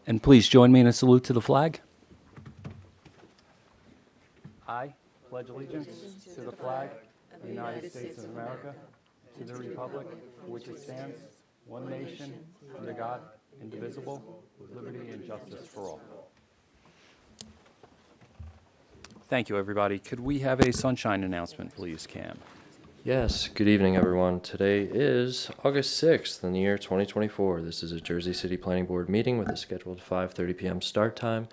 And please join me in a salute to the flag. I pledge allegiance to the flag of the United States of America, to the republic for which it stands, one nation, under God, indivisible, with liberty and justice for all. Thank you, everybody. Could we have a sunshine announcement, please, Cam? Yes, good evening, everyone. Today is August 6th in the year 2024. This is a Jersey City Planning Board meeting with a scheduled 5:30 p.m. start time.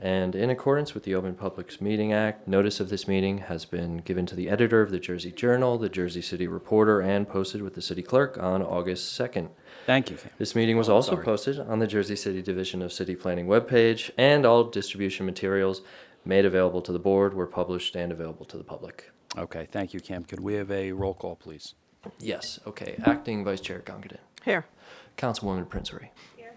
And in accordance with the Open Public Meeting Act, notice of this meeting has been given to the editor of the Jersey Journal, the Jersey City Reporter, and posted with the city clerk on August 2nd. Thank you, Cam. This meeting was also Sorry. posted on the Jersey City Division of City Planning webpage, and all distribution materials made available to the board were published and available to the public. Okay, thank you, Cam. Could we have a roll call, please? Yes, okay. Acting Vice Chair Gongadin. Here. Councilwoman Princery. Here.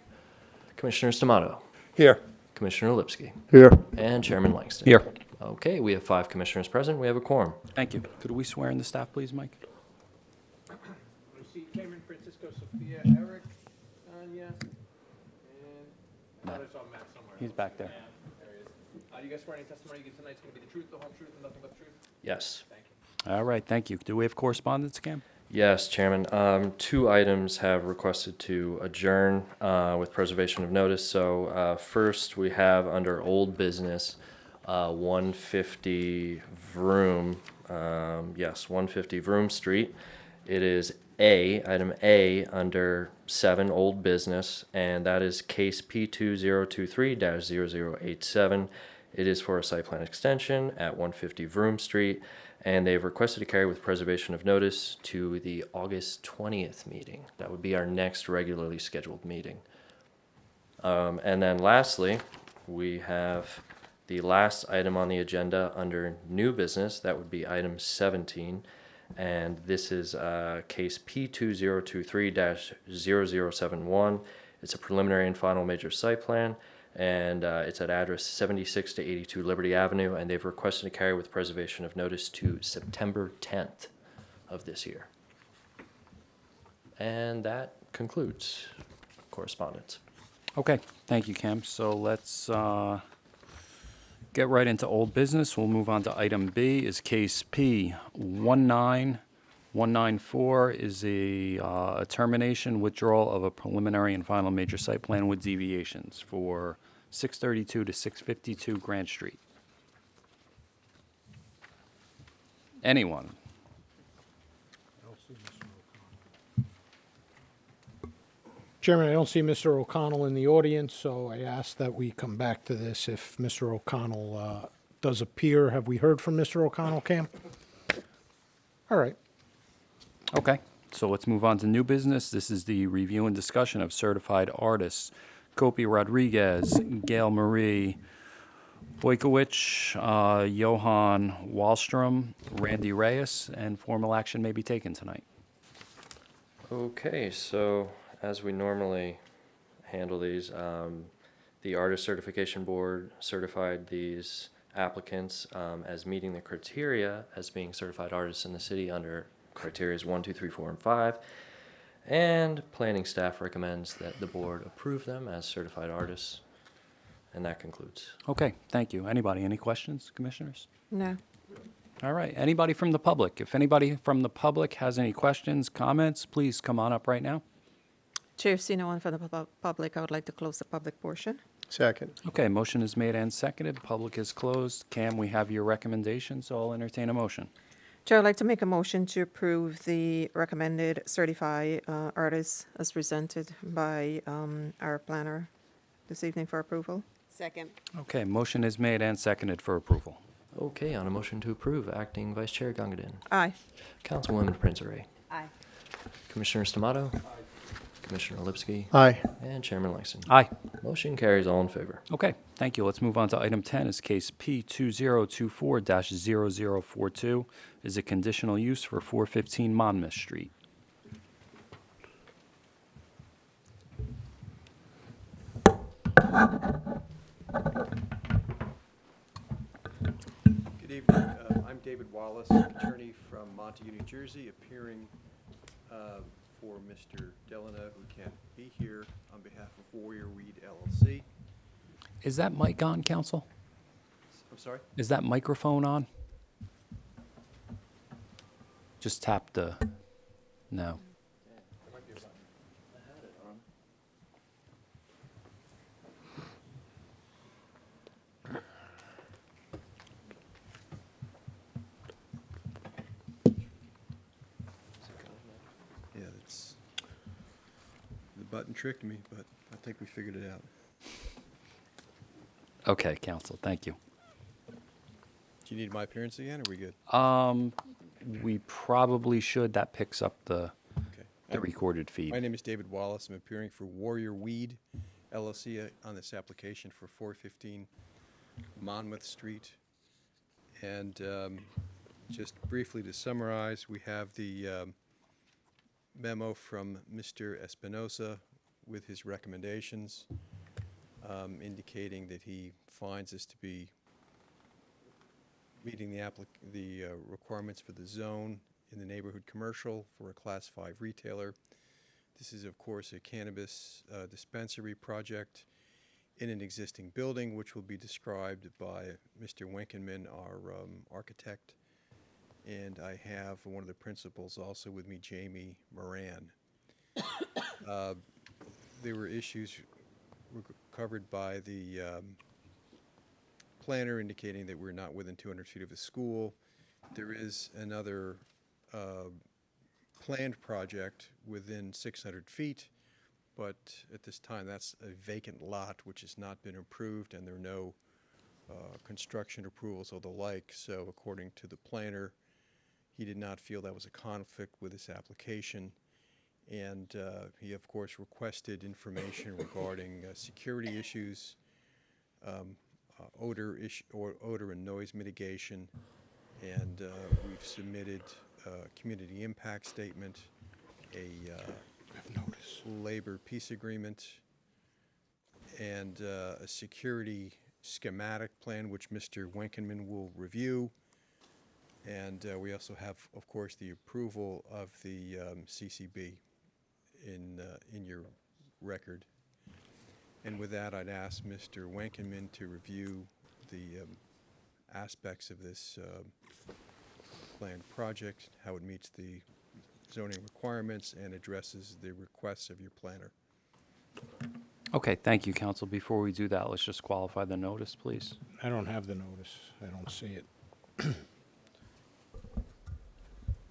Commissioner Stamato. Here. Commissioner Lipsky. Here. And Chairman Langston. Here. Okay, we have 5 commissioners present. We have a quorum. Thank you. Could we swear in the staff, please, Mike? We see Cameron, Francisco, Sophia, Eric, Anya, and others on Matt somewhere. He's back there. There he is. You guys swear any testimony you give tonight is going to be the truth, the whole truth, and nothing but the truth? Yes. Thank you. All right, thank you. Do we have correspondence, Cam? Yes, Chairman. 2 items have requested to adjourn with preservation of notice. So first, we have under old business 150 Vroom. Yes, 150 Vroom Street. It is item A under 7 old business, and that is case P2023-0087. It is for a site plan extension at 150 Vroom Street, and they've requested to carry with preservation of notice to the August 20th meeting. That would be our next regularly scheduled meeting. And then lastly, we have the last item on the agenda under new business. That would be item 17. And this is case P2023-0071. It's a preliminary and final major site plan, and it's at address 76 to 82 Liberty Avenue, and they've requested to carry with preservation of notice to September 10th of this year. And that concludes correspondence. Okay, thank you, Cam. So let's get right into old business. We'll move on to item B, is case P19194, is a termination withdrawal of a preliminary and final major site plan with deviations for 632 to 652 Grant Street. Anyone? Chairman, I don't see Mr. O'Connell in the audience, so I ask that we come back to this if Mr. O'Connell does appear. Have we heard from Mr. O'Connell, Cam? All right. Okay, so let's move on to new business. This is the review and discussion of certified artists, Kopi Rodriguez, Gail Marie Bojkovic, Johan Wallstrom, Randy Reyes, and formal action may be taken tonight. Okay, so as we normally handle these, the Artist Certification Board certified these applicants as meeting the criteria as being certified artists in the city under criteria 1, 2, 3, 4, and 5. And planning staff recommends that the board approve them as certified artists. And that concludes. Okay, thank you. Anybody, any questions, commissioners? No. All right, anybody from the public? If anybody from the public has any questions, comments, please come on up right now. Chair, see no one from the public. I would like to close the public portion. Second. Okay, motion is made and seconded. Public is closed. Cam, we have your recommendation, so I'll entertain a motion. Chair, I'd like to make a motion to approve the recommended certified artists as presented by our planner this evening for approval. Second. Okay, motion is made and seconded for approval. Okay, on a motion to approve, Acting Vice Chair Gongadin. Aye. Councilwoman Princery. Aye. Commissioner Stamato. Commissioner Lipsky. Aye. And Chairman Langston. Aye. Motion carries, all in favor. Okay, thank you. Let's move on to item 10, is case P2024-0042, is a conditional use for 415 Monmouth Street. Good evening. I'm David Wallace, attorney from Montague, New Jersey, appearing for Mr. Delano, who can't be here, on behalf of Warrior Weed LLC. Is that mic on, counsel? I'm sorry? Is that microphone on? Just tap the, no. Yeah, that's, the button tricked me, but I think we figured it out. Okay, counsel, thank you. Do you need my appearance again, or are we good? We probably should, that picks up the Okay. recorded My feed. name is David Wallace. I'm appearing for Warrior Weed LLC on this application for 415 Monmouth Street. And just briefly to summarize, we have the memo from Mr. Espinosa with his recommendations, indicating that he finds this to be meeting the requirements for the zone in the neighborhood commercial for a Class 5 retailer. This is, of course, a cannabis dispensary project in an existing building, which will be described by Mr. Winkenman, our architect. And I have one of the principals also with me, Jamie Moran. There were issues covered by the planner indicating that we're not within 200 feet of a school. There is another planned project within 600 feet, but at this time that's a vacant lot which has not been approved, and there are no construction approvals or the like. So according to the planner, he did not feel that was a conflict with this application. And he, of course, requested information regarding security issues, odor and noise mitigation, and we've submitted a community impact statement, a labor peace agreement, and a security schematic plan, which Mr. Winkenman will review. And we also have, of course, the approval of the CCB in your record. And with that, I'd ask Mr. Winkenman to review the aspects of this planned project, how it meets the zoning requirements and addresses the requests of your planner. Okay, thank you, counsel. Before we do that, let's just qualify the notice, please. I don't have the notice. I don't see it.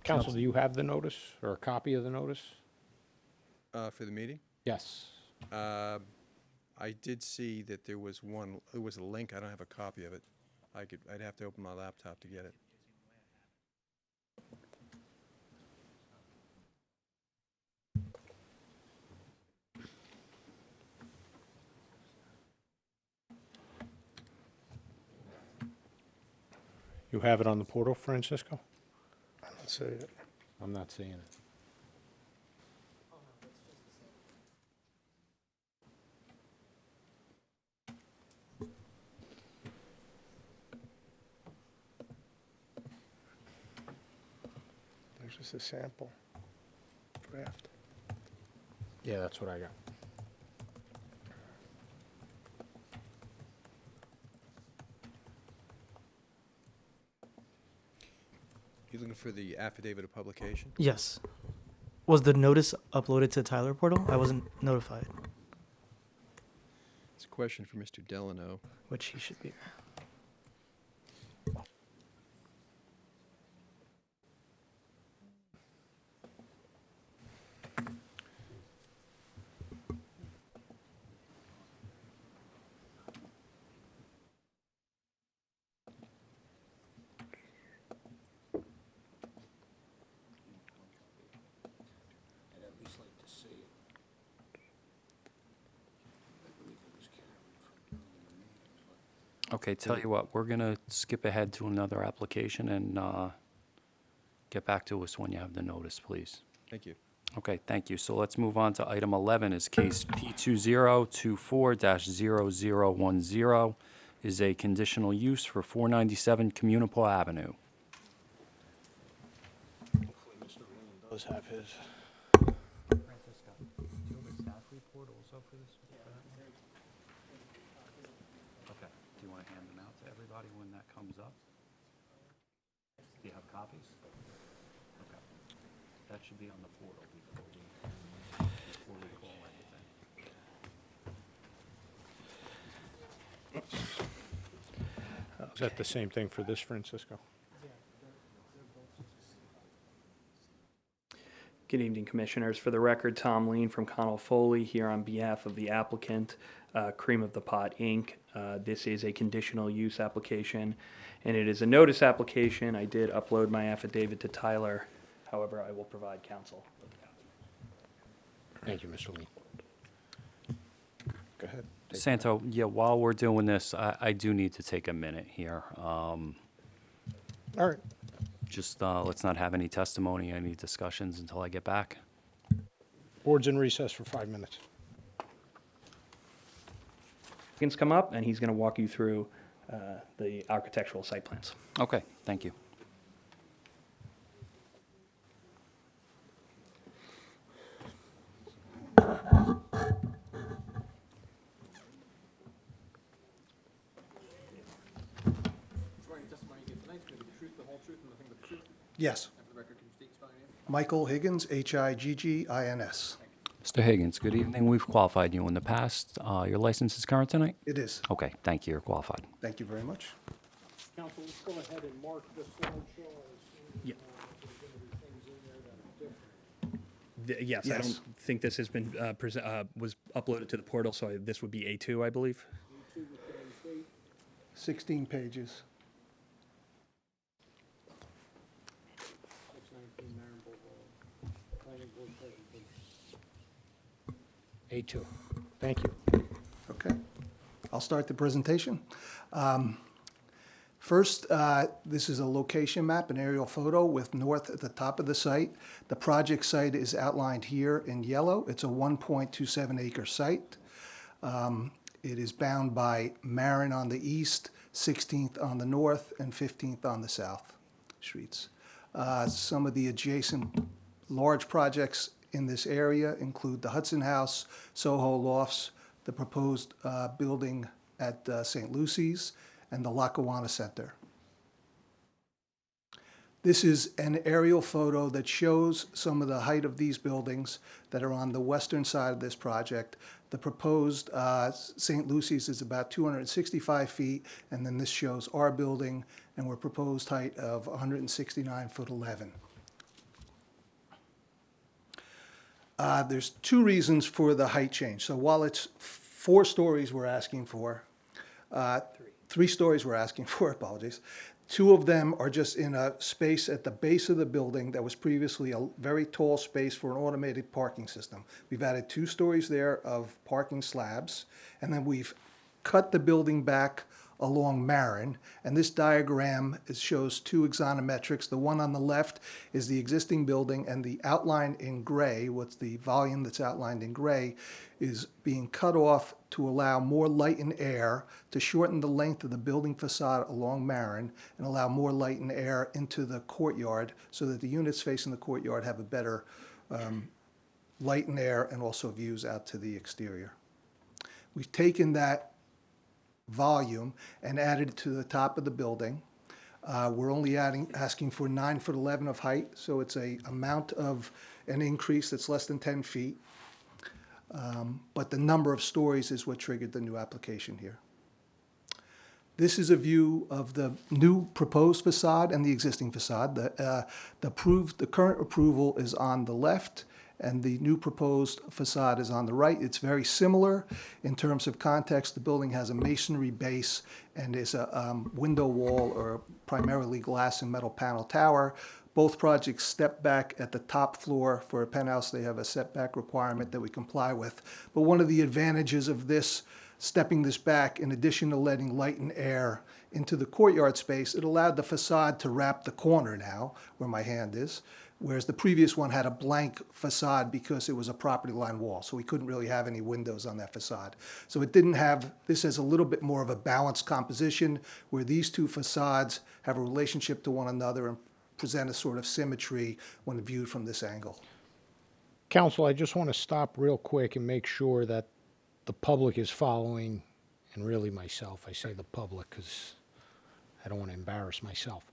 Counsel, do you have the notice or a copy of the notice? For the meeting? Yes. I did see that there was a link. I don't have a copy of it. I'd have to open my laptop to get it. You have it on the portal, Francisco? I don't see it. I'm not seeing it. There's just a sample draft. Yeah, that's what I got. You looking for the affidavit of publication? Yes. Was the notice uploaded to Tyler portal? I wasn't notified, It's a question for Mr. Delano. which he should be. Okay, tell you what, we're gonna skip ahead to another application and get back to us when you have the notice, please. Thank you. Okay, thank you. So let's move on to item 11, is case P2024-0010, is a conditional use for 497 Communipaw Avenue. Hopefully Mr. Lane does have his. Okay. Do you want to hand them out to everybody when that comes up? Do you have copies? Okay. That should be on the portal before we call anything. Is that the same thing for this, Francisco? Good evening, Commissioners. For the record, Tom Lean from Connell Foley here on behalf of the applicant, Cream of the Pot, Inc. This is a conditional use application, and it is a notice application. I did upload my affidavit to Tyler. However, I will provide counsel. Thank you, Mr. Lee. Go ahead. Santo, yeah, while we're doing this, I do need to take a minute here. All right. Just let's not have any testimony, any discussions until I get back. Board's in recess for 5 minutes. Applicants come up, and he's going to walk you through the architectural site plans. Okay, thank you. Swearing testimony you give tonight is going to be the truth, the whole truth, and nothing but the truth. Yes. And for the record, can you state, spell your name? Michael Higgins, Higgins. Mr. Higgins, good evening. We've qualified you in the past. Your license is current tonight? It is. Okay, thank you. You're qualified. Thank you very much. Council, let's go ahead and mark the slideshow as Yeah. there's going to be things in there that are different. Yes, I Yes. don't think this has been was uploaded to the portal, so this would be A2, I believe. You two with today's date. 16 pages. 619 Marion Boulevard. Planning board presentation. A2. Thank you. Okay. I'll start the presentation. First, this is a location map, an aerial photo with north at the top of the site. The project site is outlined here in yellow. It's a 1.27 acre site. It is bound by Marin on the east, 16th on the north, and 15th on the south streets. Some of the adjacent large projects in this area include the Hudson House, Soho Lofts, the proposed building at St. Lucy's, and the Lackawanna Center. This is an aerial photo that shows some of the height of these buildings that are on the western side of this project. The proposed St. Lucy's is about 265 feet, and then this shows our building, and we're proposed height of 169 foot 11. There's two reasons for the height change. So while it's 4 stories we're asking for, 3 stories we're asking for, apologies. 2 of them are just in a space at the base of the building that was previously a very tall space for an automated parking system. We've added 2 stories there of parking slabs, and then we've cut the building back along Marin, and this diagram shows 2 axonometrics. The one on the left is the existing building, and the outline in gray, what's the volume that's outlined in gray, is being cut off to allow more light and air to shorten the length of the building facade along Marin and allow more light and air into the courtyard so that the units facing the courtyard have a better light and air and also views out to the exterior. We've taken that volume and added it to the top of the building. We're only asking for 9 foot 11 of height, so it's a amount of an increase that's less than 10 feet. But the number of stories is what triggered the new application here. This is a view of the new proposed facade and the existing facade. The current approval is on the left, and the new proposed facade is on the right. It's very similar in terms of context. The building has a masonry base and is a window wall or primarily glass and metal panel tower. Both projects step back at the top floor. For a penthouse, they have a setback requirement that we comply with. But one of the advantages of this, stepping this back, in addition to letting light and air into the courtyard space, it allowed the facade to wrap the corner now, where my hand is, whereas the previous one had a blank facade because it was a property line wall, so we couldn't really have any windows on that facade. So it didn't have, this has a little bit more of a balanced composition where these 2 facades have a relationship to one another and present a sort of symmetry when viewed from this angle. Council, I just want to stop real quick and make sure that the public is following and really myself, I say the public because I don't want to embarrass myself.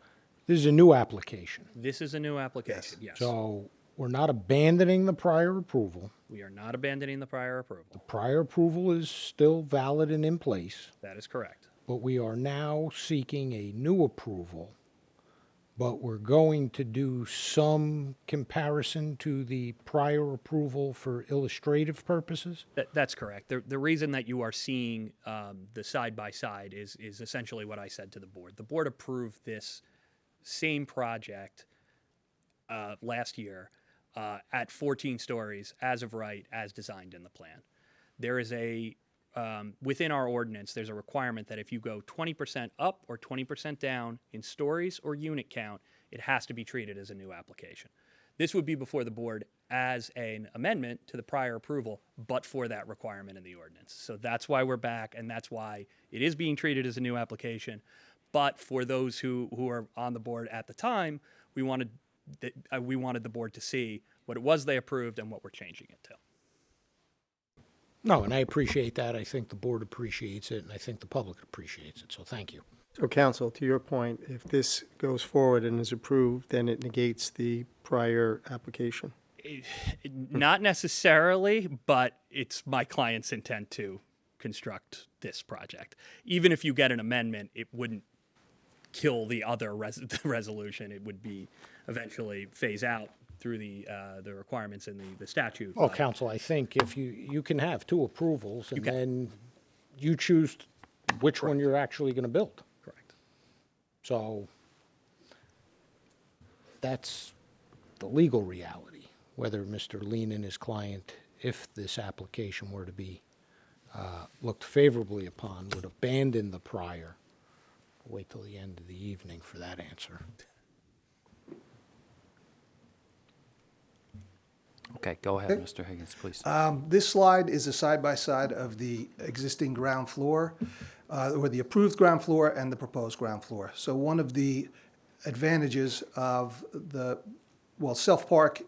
This is a new application. This is a new application, yes. So we're not abandoning the prior approval. We are not abandoning the prior approval. Prior approval is still valid and in place, That is correct. but we are now seeking a new approval. But we're going to do some comparison to the prior approval for illustrative purposes? That's correct. The reason that you are seeing the side-by-side is essentially what I said to the board. The board approved this same project last year at 14 stories as of right, as designed in the plan. There is within our ordinance, there's a requirement that if you go 20% up or 20% down in stories or unit count, it has to be treated as a new application. This would be before the board as an amendment to the prior approval, but for that requirement in the ordinance. So that's why we're back, and that's why it is being treated as a new application. But for those who are on the board at the time, we wanted the board to see what it was they approved and what we're changing it to. No, and I appreciate that. I think the board appreciates it, and I think the public appreciates it, so thank you. So counsel, to your point, if this goes forward and is approved, then it negates the prior application? Not necessarily, but it's my client's intent to construct this project. Even if you get an amendment, it wouldn't kill the other resolution. It would be eventually phase out through the requirements in the statute. Well, but- counsel, I think if you can have two approvals, and can. then you choose which one you're actually going to build. Correct. So that's the legal reality, whether Mr. Lean and his client, if this application were to be looked favorably upon, would abandon the prior. Wait till the end of the evening for that answer. Okay, go ahead, Mr. Higgins, please. This slide is a side-by-side of the existing ground floor, or the approved ground floor and the proposed ground floor. So one of the advantages of self-park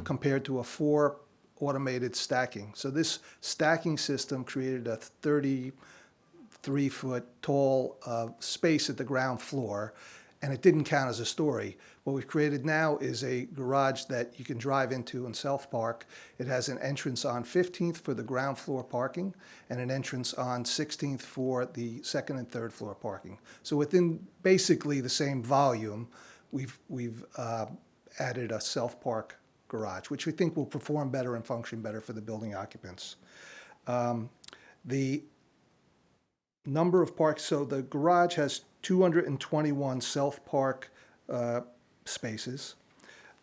compared to a 4 automated stacking. So this stacking system created a 33-foot tall space at the ground floor, and it didn't count as a story. What we've created now is a garage that you can drive into and self-park. It has an entrance on 15th for the ground floor parking and an entrance on 16th for the second and third floor parking. So within basically the same volume, we've added a self-park garage, which we think will perform better and function better for the building occupants. The number of parks, so the garage has 221 self-park spaces.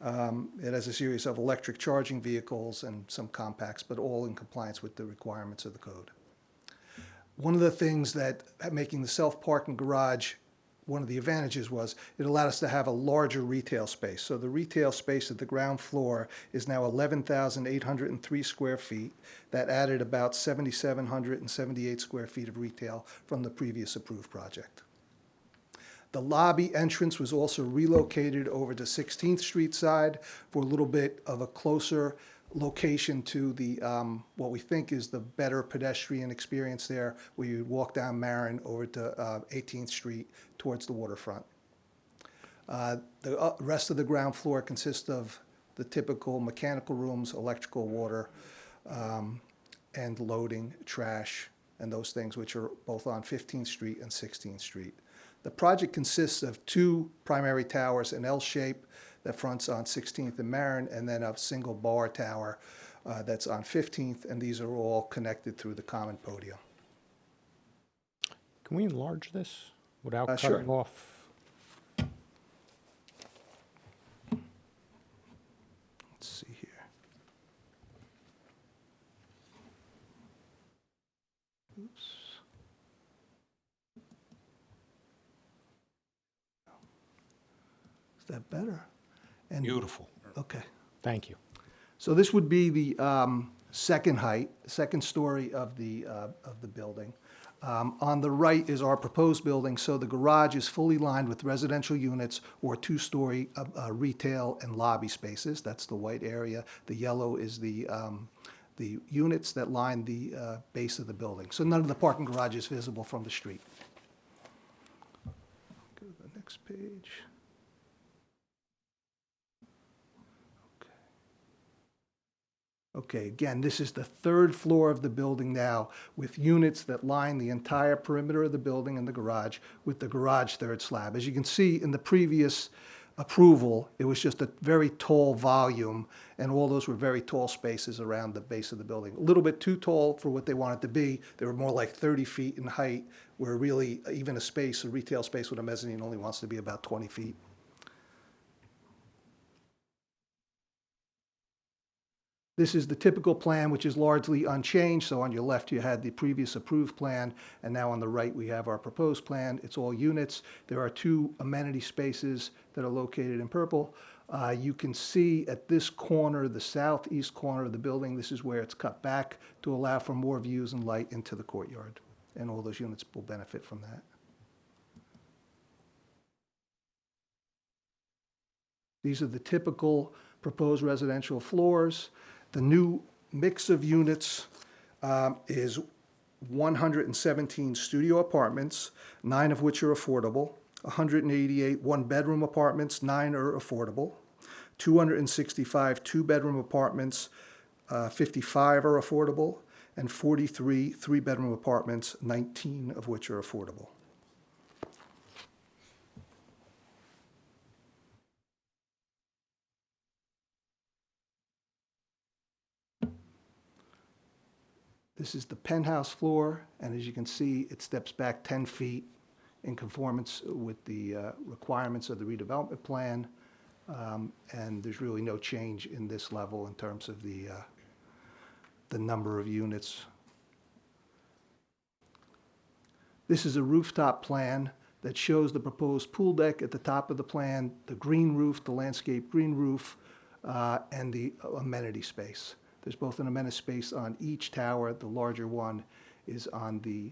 It has a series of electric charging vehicles and some compacts, but all in compliance with the requirements of the code. One of the things that making the self-parking garage, one of the advantages was it allowed us to have a larger retail space. So the retail space at the ground floor is now 11,803 square feet. That added about 7,778 square feet of retail from the previous approved project. The lobby entrance was also relocated over to 16th Street side for a little bit of a closer location to the what we think is the better pedestrian experience there, where you walk down Marin over to 18th Street towards the waterfront. The rest of the ground floor consists of the typical mechanical rooms, electrical, water, and loading, trash, and those things, which are both on 15th Street and 16th Street. The project consists of 2 primary towers, an L shape that fronts on 16th and Marin, and then a single bar tower that's on 15th, and these are all connected through the common podium. Can we enlarge this without Sure. cutting off? Let's see here. Oops. Is that better? And Beautiful. okay. Thank you. So this would be the second story of the building. On the right is our proposed building, so the garage is fully lined with residential units or 2-story retail and lobby spaces. That's the white area. The yellow is the the units that line the base of the building. So none of the parking garage is visible from the street. Go to the next page. Okay, again, this is the third floor of the building now with units that line the entire perimeter of the building and the garage with the garage third slab. As you can see in the previous approval, it was just a very tall volume, and all those were very tall spaces around the base of the building. A little bit too tall for what they wanted to be. They were more like 30 feet in height, where really even a retail space with a mezzanine only wants to be about 20 feet. This is the typical plan, which is largely unchanged. So on your left, you had the previous approved plan, and now on the right, we have our proposed plan. It's all units. There are 2 amenity spaces that are located in purple. You can see at this corner, the southeast corner of the building, this is where it's cut back to allow for more views and light into the courtyard. And all those units will benefit from that. These are the typical proposed residential floors. The new mix of units is 117 studio apartments, 9 of which are affordable, 188 one-bedroom apartments, 9 are affordable, 265 two-bedroom apartments, 55 are affordable, and 43 three-bedroom apartments, 19 of which are affordable. This is the penthouse floor, and as you can see, it steps back 10 feet in conformance with the requirements of the redevelopment plan, and there's really no change in this level in terms of the number of units. This is a rooftop plan that shows the proposed pool deck at the top of the plan, the green roof, the landscape green roof, and the amenity space. There's both an amenity space on each tower. The larger one is on the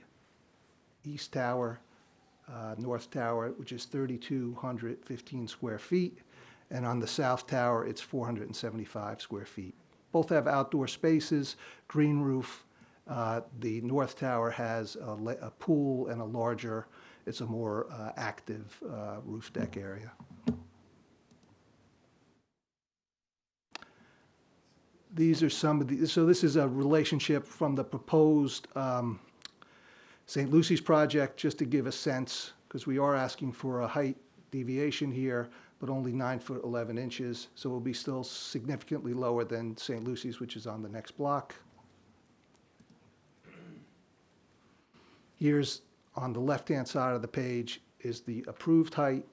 east tower, north tower, which is 3,215 square feet. And on the south tower, it's 475 square feet. Both have outdoor spaces, green roof. The north tower has a pool and it's a more active roof deck area. These are some of the, so this is a relationship from the proposed St. Lucy's project, just to give a sense, because we are asking for a height deviation here, but only 9 foot 11 inches. So it will be still significantly lower than St. Lucy's, which is on the next block. Here's, on the left-hand side of the page, is the approved height.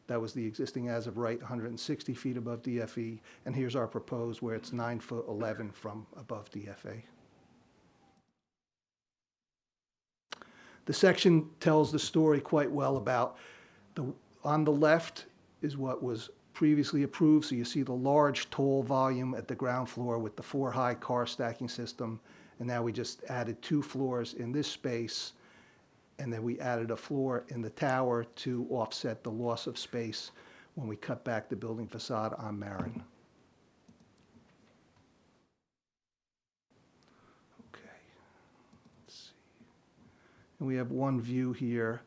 That was the existing as of right, 160 feet above DFE. And here's our proposed, where it's 9 foot 11 from above DFA. The section tells the story quite well about on the left is what was previously approved. So you see the large tall volume at the ground floor with the 4 high car stacking system. And now we just added 2 floors in this space. And then we added a floor in the tower to offset the loss of space when we cut back the building facade on Marin. Okay, let's see. And we have one view here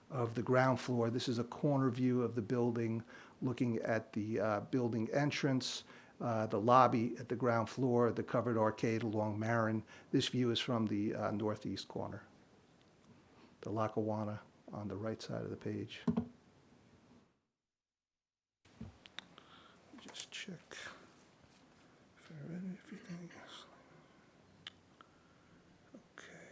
of the ground floor. This is a corner view of the building looking at the building entrance, the lobby at the ground floor, the covered arcade along Marin. This view is from the northeast corner. The Lackawanna on the right side of the page. Just check if I read everything else. Okay.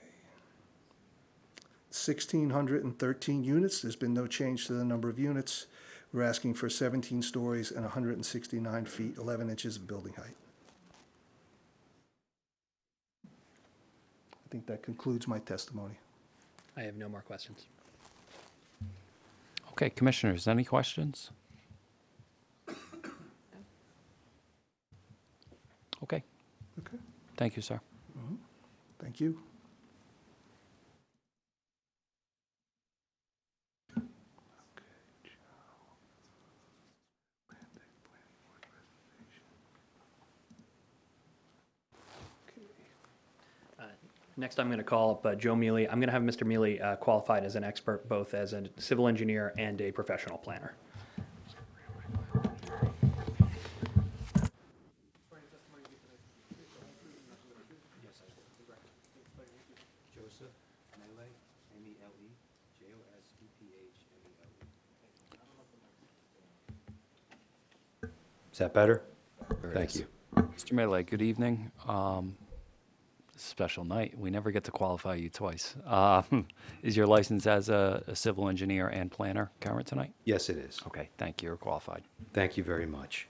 1,613 units. There's been no change to the number of units. We're asking for 17 stories and 169 feet, 11 inches of building height. I think that concludes my testimony. I have no more questions. Okay, commissioners, any questions? Okay, Okay. thank you, sir. Thank you. Okay, Next, I'm going to call up Joe Mealy. I'm going to have Mr. Mealy qualified as an expert, both as a civil engineer and a professional planner. Joseph Mele, M-E-L-E, J-O-S-E-P-H-M-E-L-E. Is that better? Thank you. Mr. Melee, good evening. Special night. We never get to qualify you twice. Is your license as a civil engineer and planner current tonight? Yes, it is. Okay, thank you. You're qualified. Thank you very much.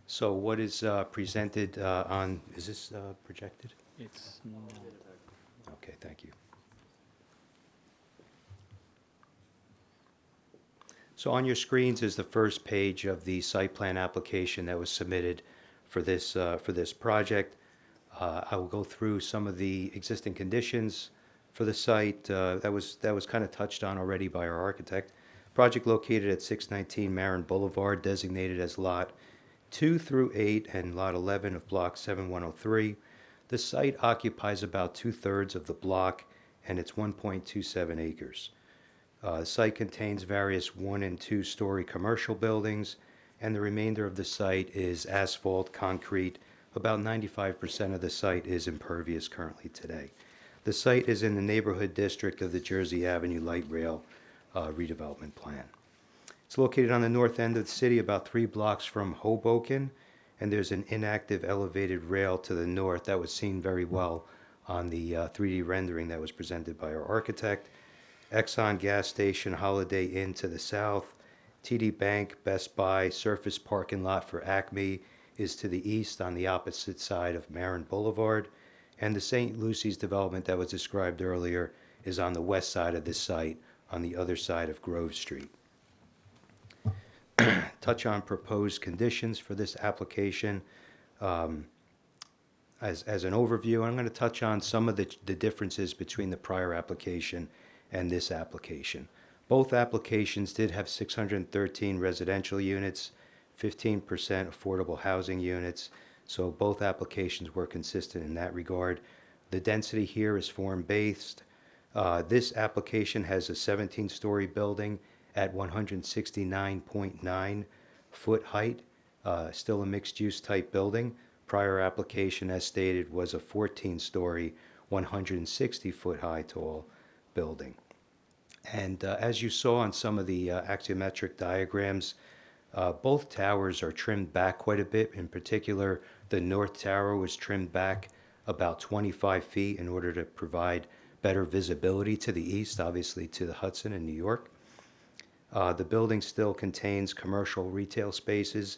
So what is presented on, is this projected? It's Okay, thank you. So on your screens is the first page of the site plan application that was submitted for this project. I will go through some of the existing conditions for the site. That was kind of touched on already by our architect. Project located at 619 Marin Boulevard, designated as Lot 2 through 8 and Lot 11 of Block 7103. The site occupies about 2/3 of the block, and it's 1.27 acres. The site contains various 1- and 2-story commercial buildings, and the remainder of the site is asphalt, concrete. About 95% of the site is impervious currently today. The site is in the neighborhood district of the Jersey Avenue Light Rail redevelopment plan. It's located on the north end of the city, about 3 blocks from Hoboken, and there's an inactive elevated rail to the north that was seen very well on the 3D rendering that was presented by our architect. Exxon gas station, Holiday Inn to the south, TD Bank, Best Buy, surface parking lot for Acme is to the east on the opposite side of Marin Boulevard, and the St. Lucy's development that was described earlier is on the west side of this site, on the other side of Grove Street. Touch on proposed conditions for this application. As an overview, I'm going to touch on some of the differences between the prior application and this application. Both applications did have 613 residential units, 15% affordable housing units, so both applications were consistent in that regard. The density here is form-based. This application has a 17-story building at 169.9 foot height, still a mixed-use type building. Prior application, as stated, was a 14-story, 160-foot high tall building. And as you saw on some of the axiometric diagrams, both towers are trimmed back quite a bit. In particular, the north tower was trimmed back about 25 feet in order to provide better visibility to the east, obviously to the Hudson in New York. The building still contains commercial retail spaces.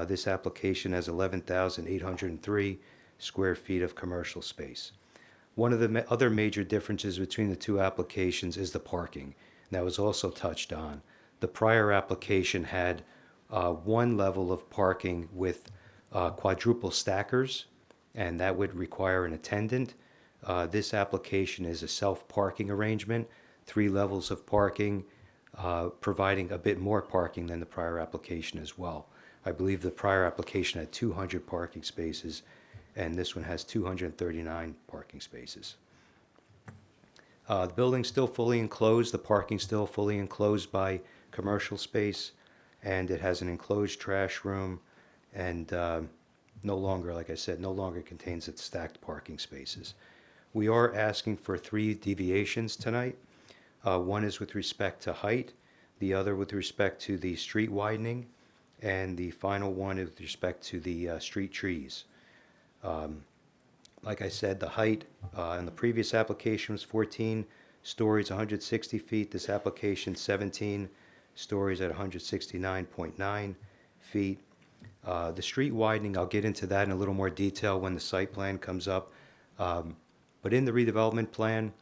This application has 11,803 square feet of commercial space. One of the other major differences between the two applications is the parking. That was also touched on. The prior application had one level of parking with quadruple stackers, and that would require an attendant. This application is a self-parking arrangement, 3 levels of parking, providing a bit more parking than the prior application as well. I believe the prior application had 200 parking spaces, and this one has 239 parking spaces. The building's still fully enclosed, the parking's still fully enclosed by commercial space, and it has an enclosed trash room, and no longer, like I said, no longer contains its stacked parking spaces. We are asking for 3 deviations tonight. One is with respect to height, the other with respect to the street widening, and the final one is with respect to the street trees. Like I said, the height in the previous application was 14 stories, 160 feet. This application, 17 stories at 169.9 feet. The street widening, I'll get into that in a little more detail when the site plan comes up. But in the redevelopment plan,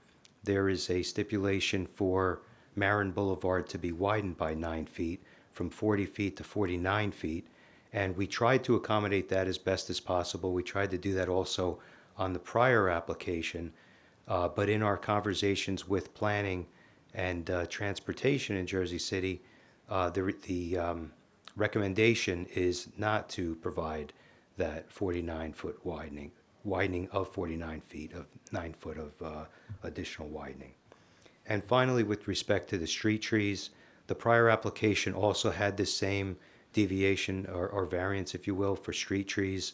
there is a stipulation for Marin Boulevard to be widened by 9 feet, from 40 feet to 49 feet. And we tried to accommodate that as best as possible. We tried to do that also on the prior application. But in our conversations with planning and transportation in Jersey City, the recommendation is not to provide that 49-foot widening widening of 49 feet, of 9 foot of additional widening. And finally, with respect to the street trees, the prior application also had this same deviation or variance, if you will, for street trees,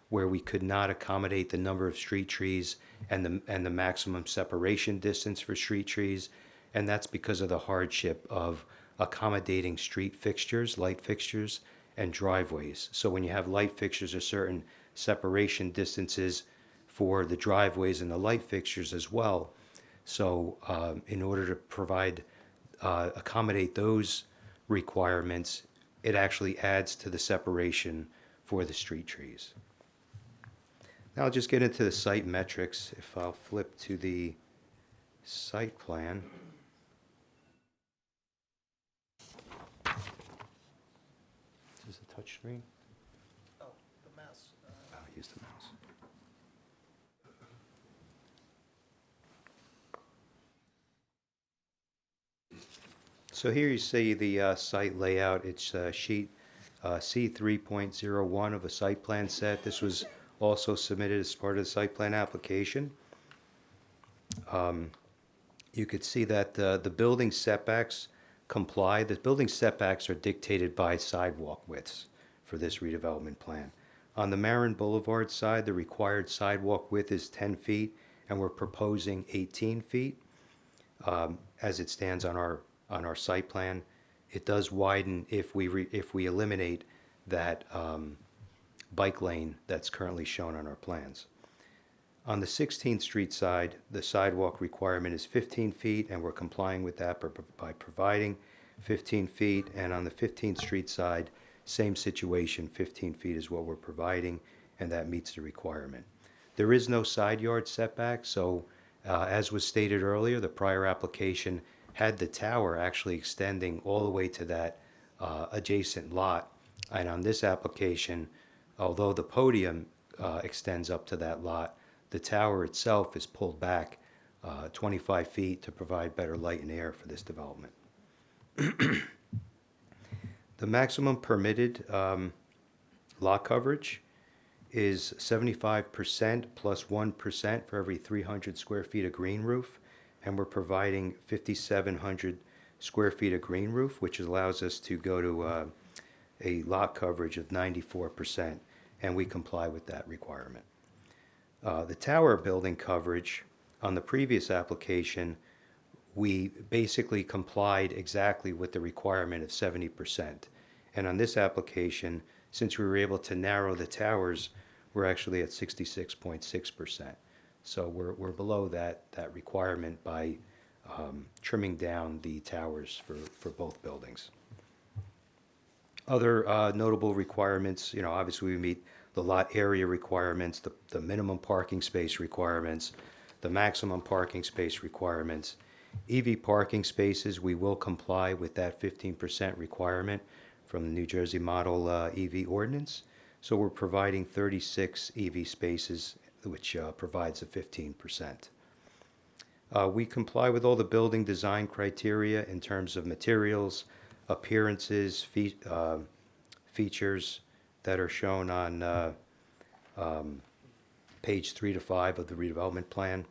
where we could not accommodate the number of street trees and the maximum separation distance for street trees. And that's because of the hardship of accommodating street fixtures, light fixtures, and driveways. So when you have light fixtures, or certain separation distances for the driveways and the light fixtures as well. So in order to provide, accommodate those requirements, it actually adds to the separation for the street trees. Now I'll just get into the site metrics. If I'll flip to the site plan. Is this a touch screen? Oh, the mouse. I'll use the mouse. So here you see the site layout. It's sheet C3.01 of a site plan set. This was also submitted as part of the site plan application. You could see that the building setbacks comply. The building setbacks are dictated by sidewalk widths for this redevelopment plan. On the Marin Boulevard side, the required sidewalk width is 10 feet, and we're proposing 18 feet as it stands on our site plan. It does widen if we eliminate that bike lane that's currently shown on our plans. On the 16th Street side, the sidewalk requirement is 15 feet, and we're complying with that by providing 15 feet. And on the 15th Street side, same situation, 15 feet is what we're providing, and that meets the requirement. There is no side yard setback, so as was stated earlier, the prior application had the tower actually extending all the way to that adjacent lot. And on this application, although the podium extends up to that lot, the tower itself is pulled back 25 feet to provide better light and air for this development. The maximum permitted lot coverage is 75% plus 1% for every 300 square feet of green roof, and we're providing 5,700 square feet of green roof, which allows us to go to a lot coverage of 94%, and we comply with that requirement. The tower building coverage, on the previous application, we basically complied exactly with the requirement of 70%. And on this application, since we were able to narrow the towers, we're actually at 66.6%. So we're below that requirement by trimming down the towers for both buildings. Other notable requirements, obviously we meet the lot area requirements, the minimum parking space requirements, the maximum parking space requirements. EV parking spaces, we will comply with that 15% requirement from the New Jersey Model EV ordinance. So we're providing 36 EV spaces, which provides a 15%. We comply with all the building design criteria in terms of materials, appearances, features that are shown on page 3 to 5 of the redevelopment plan.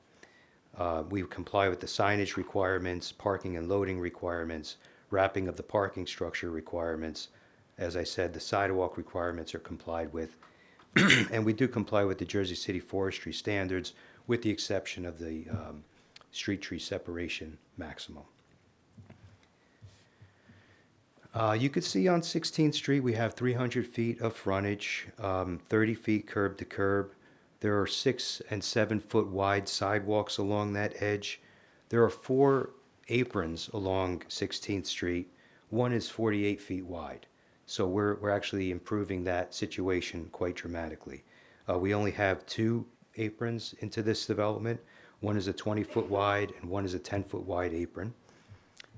We comply with the signage requirements, parking and loading requirements, wrapping of the parking structure requirements. As I said, the sidewalk requirements are complied with. And we do comply with the Jersey City forestry standards, with the exception of the street tree separation maximum. You could see on 16th Street we have 300 feet of frontage, 30 feet curb to curb. There are 6 and 7 foot wide sidewalks along that edge. There are 4 aprons along 16th Street. One is 48 feet wide. So we're actually improving that situation quite dramatically. We only have 2 aprons into this development. One is a 20-foot wide and one is a 10-foot wide apron.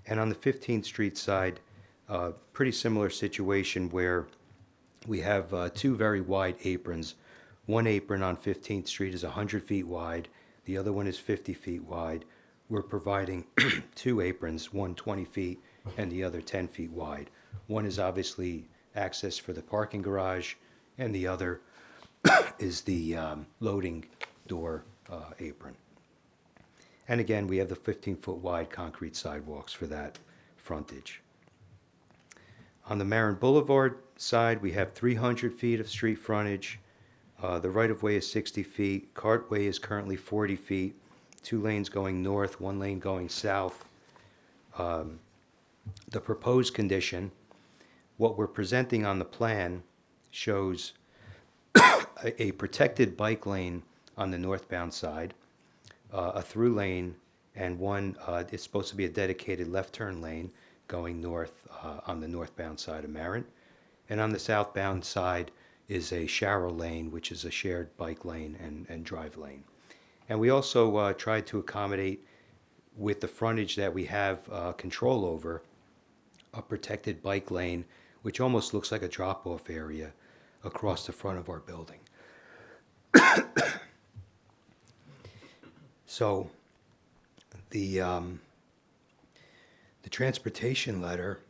And on the 15th Street side, pretty similar situation where we have 2 very wide aprons. One apron on 15th Street is 100 feet wide. The other one is 50 feet wide. We're providing 2 aprons, one 20 feet and the other 10 feet wide. One is obviously access for the parking garage, and the other is the loading door apron. And again, we have the 15-foot wide concrete sidewalks for that frontage. On the Marin Boulevard side, we have 300 feet of street frontage. The right-of-way is 60 feet. Cartway is currently 40 feet. 2 lanes going north, 1 lane going south. The proposed condition, what we're presenting on the plan shows a protected bike lane on the northbound side, a through lane, and one, it's supposed to be a dedicated left turn lane going north on the northbound side of Marin. And on the southbound side is a Sharrow lane, which is a shared bike lane and drive lane. And we also tried to accommodate, with the frontage that we have control over, a protected bike lane, which almost looks like a drop-off area across the front of our building. So the transportation letter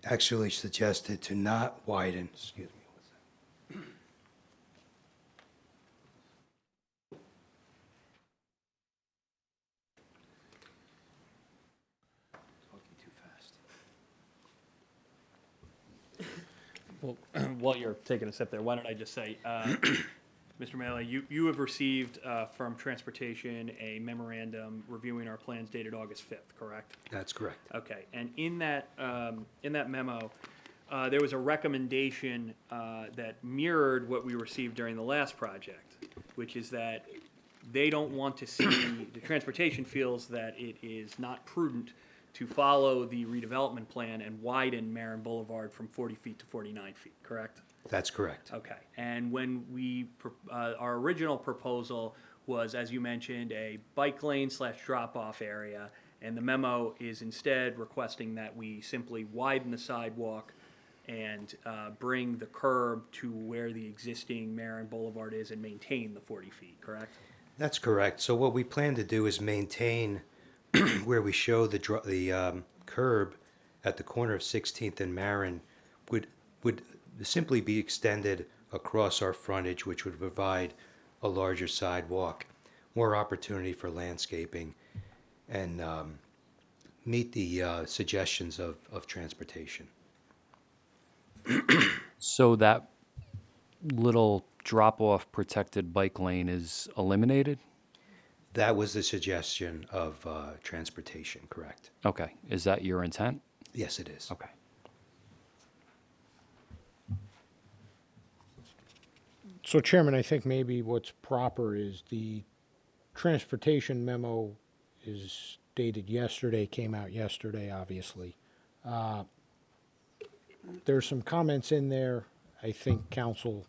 actually suggested to not widen, excuse me, what's that? Talking too fast. Well, while you're taking a sip there, why don't I just say, Mr. Mealy, you have received from Transportation a memorandum reviewing our plans dated August 5th, correct? That's correct. Okay, and in that memo, there was a recommendation that mirrored what we received during the last project, which is that they don't want to see, the Transportation feels that it is not prudent to follow the redevelopment plan and widen Marin Boulevard from 40 feet to 49 feet, correct? That's correct. Okay, and when our original proposal was, as you mentioned, a bike lane / drop-off area, and the memo is instead requesting that we simply widen the sidewalk and bring the curb to where the existing Marin Boulevard is and maintain the 40 feet, correct? That's correct. So what we plan to do is maintain where we show the curb at the corner of 16th and Marin would simply be extended across our frontage, which would provide a larger sidewalk, more opportunity for landscaping, and meet the suggestions of Transportation. So that little drop-off protected bike lane is eliminated? That was the suggestion of Transportation, correct? Okay, is that your intent? Yes, it is. Okay. So Chairman, I think maybe what's proper is the transportation memo is dated yesterday, came out yesterday, obviously. There's some comments in there. I think council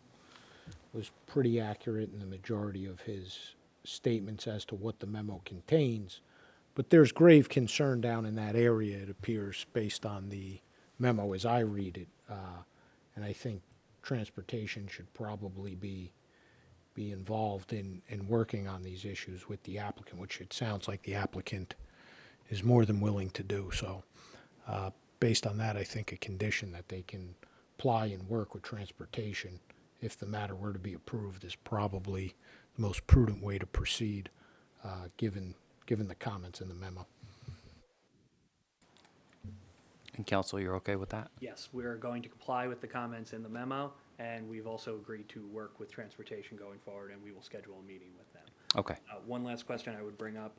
was pretty accurate in the majority of his statements as to what the memo contains. But there's grave concern down in that area, it appears, based on the memo as I read it. And I think Transportation should probably be involved in working on these issues with the applicant, which it sounds like the applicant is more than willing to do. So based on that, I think a condition that they can apply and work with Transportation, if the matter were to be approved, is probably the most prudent way to proceed, given the comments in the memo. And council, you're okay with that? Yes, we're going to comply with the comments in the memo, and we've also agreed to work with Transportation going forward, and we will schedule a meeting with them. Okay. One last question I would bring up.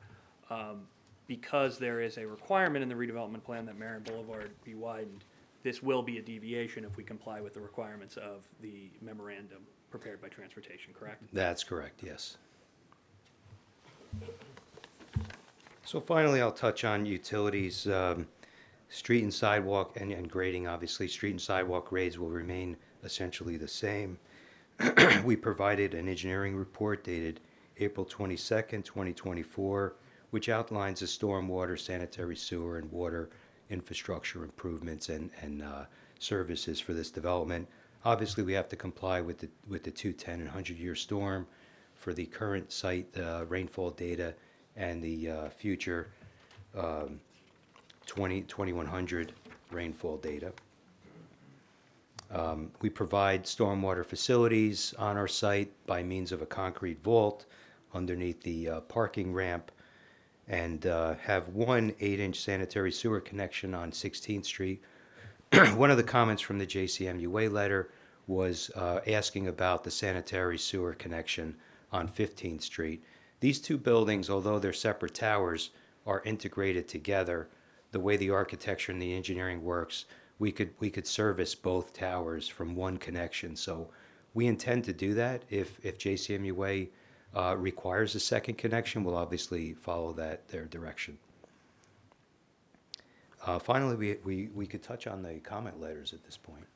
Because there is a requirement in the redevelopment plan that Marin Boulevard be widened, this will be a deviation if we comply with the requirements of the memorandum prepared by Transportation, correct? That's correct, yes. So finally, I'll touch on utilities. Street and sidewalk and grading, obviously. Street and sidewalk grades will remain essentially the same. We provided an engineering report dated April 22nd, 2024, which outlines the stormwater, sanitary sewer, and water infrastructure improvements and services for this development. Obviously, we have to comply with the 210 and 100-year storm for the current site rainfall data and the future 2100 rainfall data. We provide stormwater facilities on our site by means of a concrete vault underneath the parking ramp, and have one 8-inch sanitary sewer connection on 16th Street. One of the comments from the JCMUA letter was asking about the sanitary sewer connection on 15th Street. These two buildings, although they're separate towers, are integrated together. The way the architecture and the engineering works, we could service both towers from one connection. So we intend to do that. If JCMUA requires a second connection, we'll obviously follow their direction. Finally, we could touch on the comment letters at this point.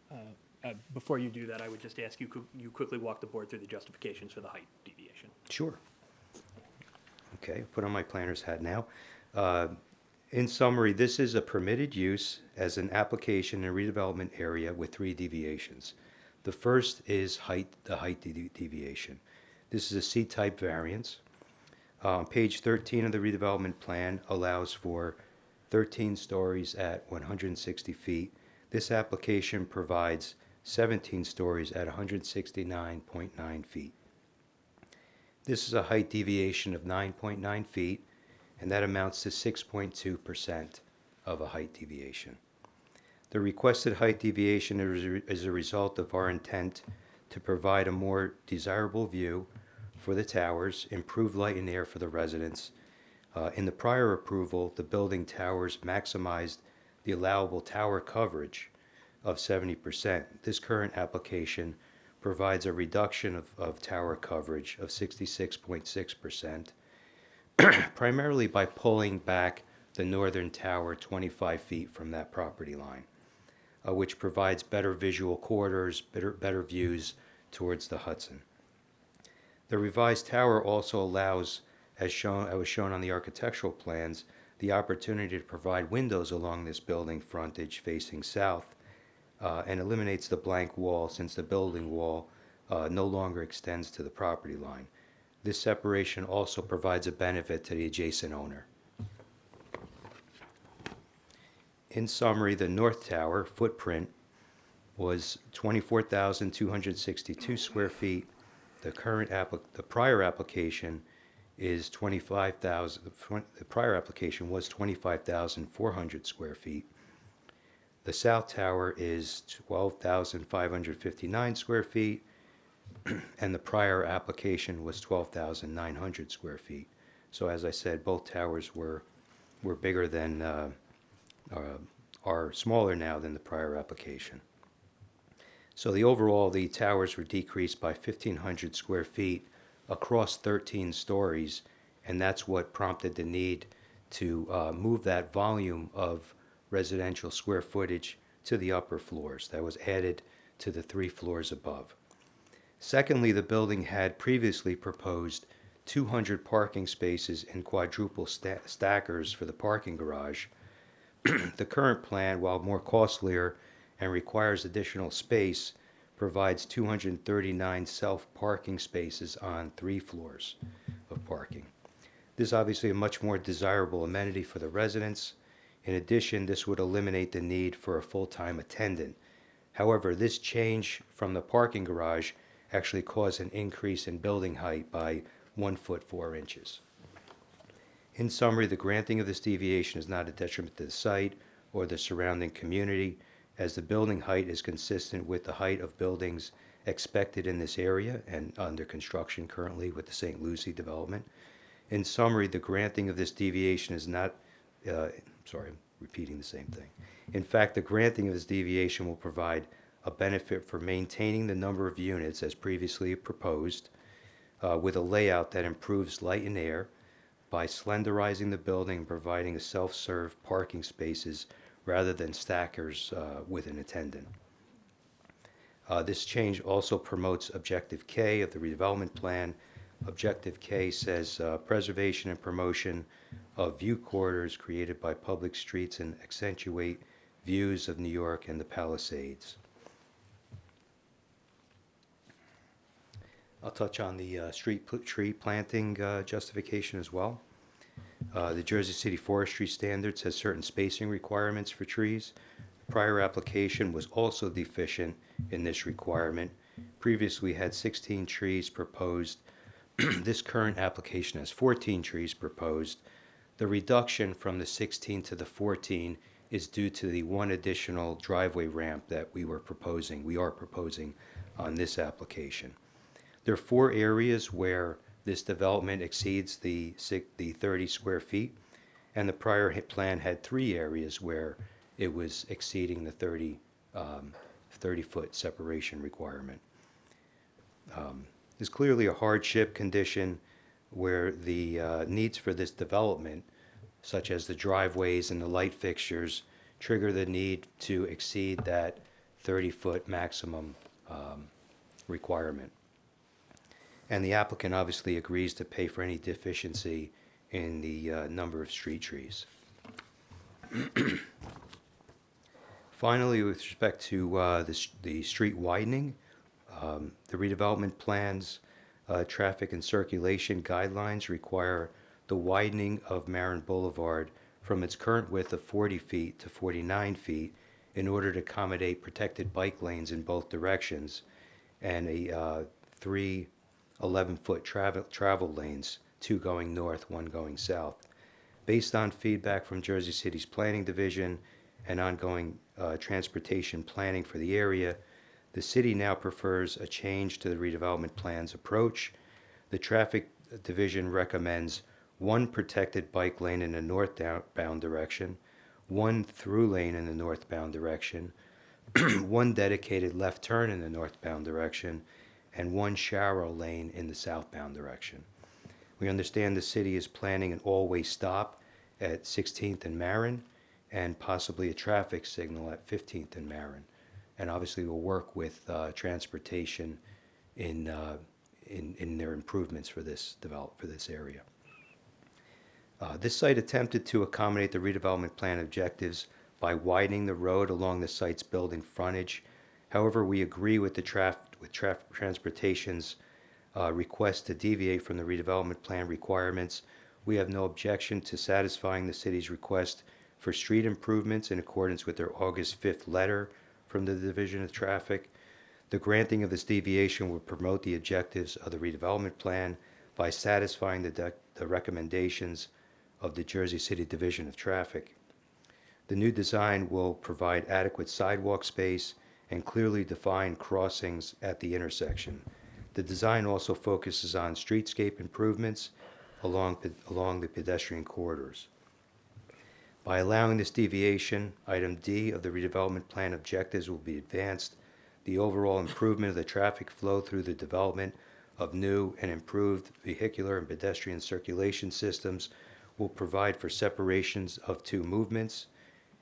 Before you do that, I would just ask you quickly walk the board through the justifications for the height deviation. Sure. Okay, put on my planner's hat now. In summary, this is a permitted use as an application and redevelopment area with 3 deviations. The first is the height deviation. This is a C-type variance. Page 13 of the redevelopment plan allows for 13 stories at 160 feet. This application provides 17 stories at 169.9 feet. This is a height deviation of 9.9 feet, and that amounts to 6.2% of a height deviation. The requested height deviation is a result of our intent to provide a more desirable view for the towers, improve light and air for the residents. In the prior approval, the building towers maximized the allowable tower coverage of 70%. This current application provides a reduction of tower coverage of 66.6%, primarily by pulling back the northern tower 25 feet from that property line, which provides better visual corridors, better views towards the Hudson. The revised tower also allows, as was shown on the architectural plans, the opportunity to provide windows along this building frontage facing south, and eliminates the blank wall, since the building wall no longer extends to the property line. This separation also provides a benefit to the adjacent owner. In summary, the north tower footprint was 24,262 square feet. The prior application is 25,000. The prior application was 25,400 square feet. The south tower is 12,559 square feet, and the prior application was 12,900 square feet. So as I said, both towers were bigger than, are smaller now than the prior application. So the towers were decreased by 1,500 square feet across 13 stories, and that's what prompted the need to move that volume of residential square footage to the upper floors. That was added to the 3 floors above. Secondly, the building had previously proposed 200 parking spaces in quadruple stackers for the parking garage. The current plan, while more costlier and requires additional space, provides 239 self-parking spaces on 3 floors of parking. This is obviously a much more desirable amenity for the residents. In addition, this would eliminate the need for a full-time attendant. However, this change from the parking garage actually caused an increase in building height by 1 foot 4 inches. In summary, the granting of this deviation is not a detriment to the site or the surrounding community, as the building height is consistent with the height of buildings expected in this area and under construction currently with the St. Lucie development. In summary, the granting of this deviation is not, sorry, I'm repeating the same thing. In fact, the granting of this deviation will provide a benefit for maintaining the number of units as previously proposed, with a layout that improves light and air by slenderizing the building and providing a self-serve parking spaces rather than stackers with an attendant. This change also promotes Objective K of the redevelopment plan. Objective K says preservation and promotion of view corridors created by public streets and accentuate views of New York and the Palisades. I'll touch on the tree planting justification as well. The Jersey City Forestry Standards has certain spacing requirements for trees. prior application was also deficient in this requirement. Previously, we had 16 trees proposed. This current application has 14 trees proposed. The reduction from the 16 to the 14 is due to the one additional driveway ramp that we are proposing on this application. There are 4 areas where this development exceeds the 30 square feet, and the prior plan had 3 areas where it was exceeding the 30-foot separation requirement. There's clearly a hardship condition where the needs for this development, such as the driveways and the light fixtures, trigger the need to exceed that 30-foot maximum requirement. And the applicant obviously agrees to pay for any deficiency in the number of street trees. Finally, with respect to the street widening, the redevelopment plans, traffic and circulation guidelines require the widening of Marin Boulevard from its current width of 40 feet to 49 feet in order to accommodate protected bike lanes in both directions and a 3 11-foot travel lanes, 2 going north, 1 going south. Based on feedback from Jersey City's Planning Division and ongoing transportation planning for the area, the city now prefers a change to the redevelopment plan's approach. The Traffic Division recommends 1 protected bike lane in the northbound direction, 1 through lane in the northbound direction, 1 dedicated left turn in the northbound direction, and 1 shallow lane in the southbound direction. We understand the city is planning an all-way stop at 16th and Marin, and possibly a traffic signal at 15th and Marin. And obviously we'll work with transportation in their improvements for this area. This site attempted to accommodate the redevelopment plan objectives by widening the road along the site's building frontage. However, we agree with transportation's request to deviate from the redevelopment plan requirements. We have no objection to satisfying the city's request for street improvements in accordance with their August 5th letter from the Division of Traffic. The granting of this deviation will promote the objectives of the redevelopment plan by satisfying the recommendations of the Jersey City Division of Traffic. The new design will provide adequate sidewalk space and clearly defined crossings at the intersection. The design also focuses on streetscape improvements along the pedestrian corridors. By allowing this deviation, item D of the redevelopment plan objectives will be advanced. The overall improvement of the traffic flow through the development of new and improved vehicular and pedestrian circulation systems will provide for separations of 2 movements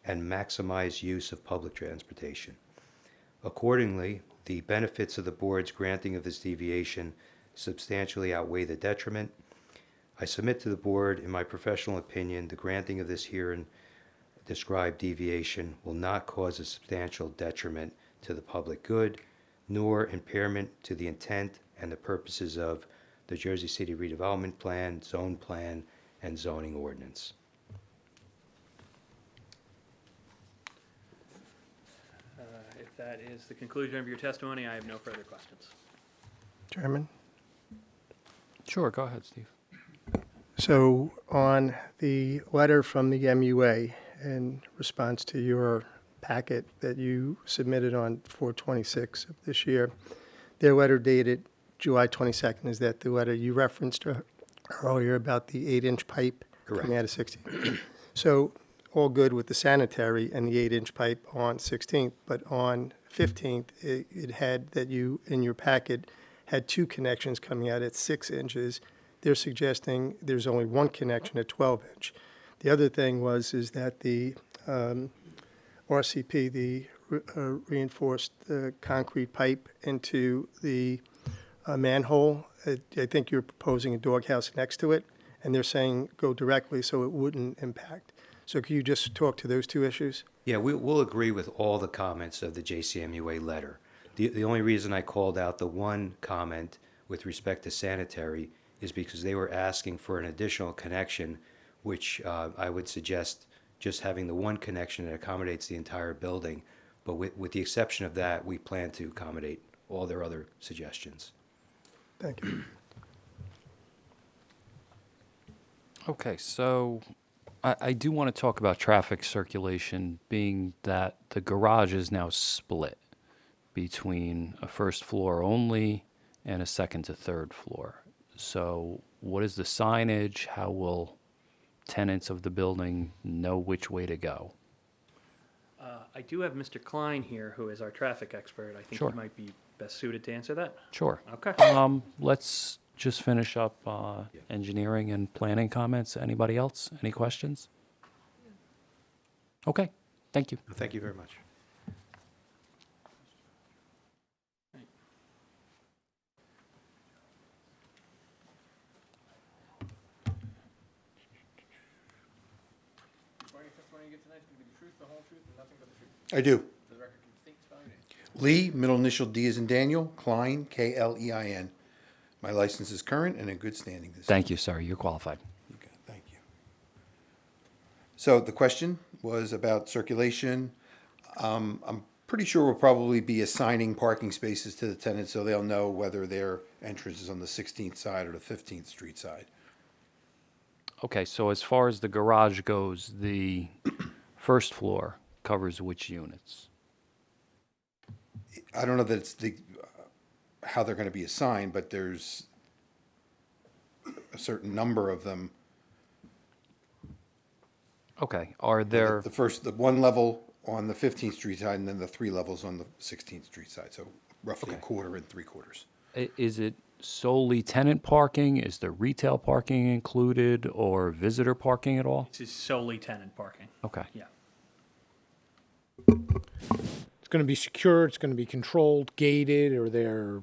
and maximize use of public transportation. Accordingly, the benefits of the board's granting of this deviation substantially outweigh the detriment. I submit to the board, in my professional opinion, the granting of this herein described deviation will not cause a substantial detriment to the public good, nor impairment to the intent and the purposes of the Jersey City Redevelopment Plan, Zone Plan, and Zoning Ordinance. If that is the conclusion of your testimony, I have no further questions. Chairman? Sure, go ahead, Steve. So on the letter from the MUA in response to your packet that you submitted on 4/26 of this year, their letter dated July 22nd, is that the letter you referenced earlier about the 8-inch pipe coming out of 16th? So all good with the sanitary and the 8-inch pipe on 16th, but on 15th, it had that you, in your packet, had 2 connections coming out at 6 inches. They're suggesting there's only 1 connection at 12-inch. The other thing is that the RCP, the reinforced concrete pipe into the manhole, I think you're proposing a doghouse next to it, and they're saying go directly so it wouldn't impact. So can you just talk to those 2 issues? Yeah, we'll agree with all the comments of the JCMUA letter. The only reason I called out the 1 comment with respect to sanitary is because they were asking for an additional connection, which I would suggest just having the one connection that accommodates the entire building. But with the exception of that, we plan to accommodate all their other suggestions. Thank you. Okay, so I do want to talk about traffic circulation, being that the garage is now split between a first floor only and a second to third floor. So what is the signage? How will tenants of the building know which way to go? I do have Mr. Klein here, who is our traffic expert. I think Sure. he might be best suited to answer that. Sure. Okay. Let's just finish up engineering and planning comments. Anybody else? Any questions? Okay, thank you. Thank you very much. I do. Lee, middle initial D as in Daniel, Klein, Klein. My license is current and in good standing this Thank you, sir. You're qualified. Okay, thank you. So the question was about circulation. I'm pretty sure we'll probably be assigning parking spaces to the tenants so they'll know whether their entrance is on the 16th side or the 15th Street side. Okay, so as far as the garage goes, the first floor covers which units? I don't know that it's how they're going to be assigned, but there's a certain number of them. Okay, are there, The one level on the 15th Street side and then the 3 levels on the 16th Street side, so roughly a Okay. quarter and 3/4. is it solely tenant parking? Is the retail parking included or visitor parking at all? This is solely tenant parking. Okay, Yeah. It's going to be secure, it's going to be controlled, gated, are there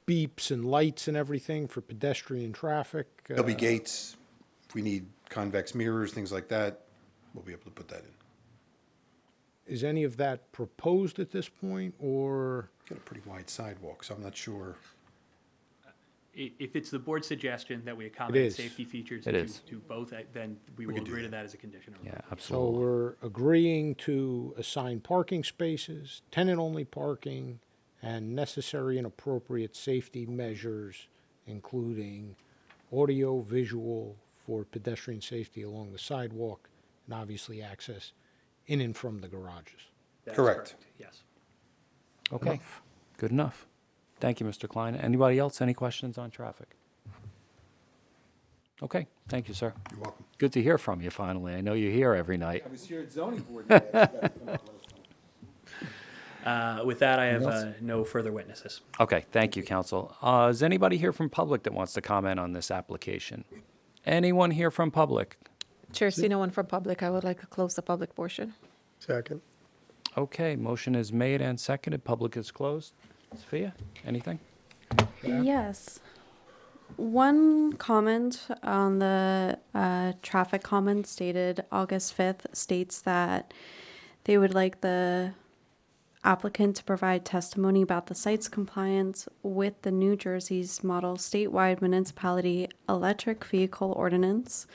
beeps and lights and everything for pedestrian traffic? There'll be gates. If we need convex mirrors, things like that, we'll be able to put that in. Is any of that proposed at this point, or? Got a pretty wide sidewalk, so I'm not sure. If it's the board's suggestion that we accommodate is. safety features It to is. both, then we will could do agree to that. that as a condition of yeah, approval. So absolutely. we're agreeing to assign parking spaces, tenant-only parking, and necessary and appropriate safety measures, including audio, visual for pedestrian safety along the sidewalk, and obviously access in and from the garages. That is Correct. Yes. Okay, good enough. Thank you, Mr. Klein. Anybody else? Any questions on traffic? Okay, thank you, sir. You're welcome. Good to hear from you finally. I know you're here every night. I was here at zoning board. With that, I have no further witnesses. Okay, thank you, counsel. Is anybody here from public that wants to comment on this application? Anyone here from public? Chair, see no one from public. I would like to close the public portion. Second. Okay, motion is made and seconded. Public is closed. Sophia, anything? Yes. One comment on the traffic comment stated August 5th states that they would like the applicant to provide testimony about the site's compliance with the New Jersey's model statewide municipality electric vehicle ordinance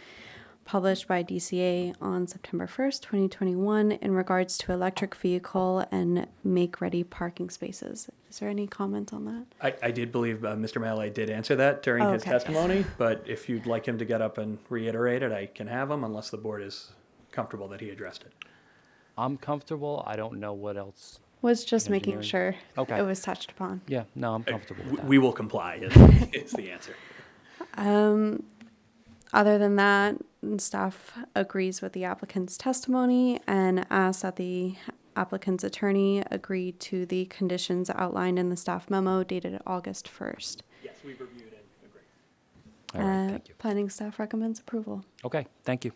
published by DCA on September 1st, 2021 in regards to electric vehicle and make-ready parking spaces. Is there any comment on that? I did believe Mr. Malloy did answer that during his Okay. testimony, but if you'd like him to get up and reiterate it, I can have him unless the board is comfortable that he addressed it. I'm comfortable. I don't know what else. Was just making Engineering. sure Okay. it was touched upon. Yeah, no, I'm comfortable with that. We will comply is the answer. Other than that, staff agrees with the applicant's testimony and asks that the applicant's attorney agree to the conditions outlined in the staff memo dated August 1st. Yes, we've reviewed and agreed. All right, thank you. Planning staff recommends approval. Okay, thank you.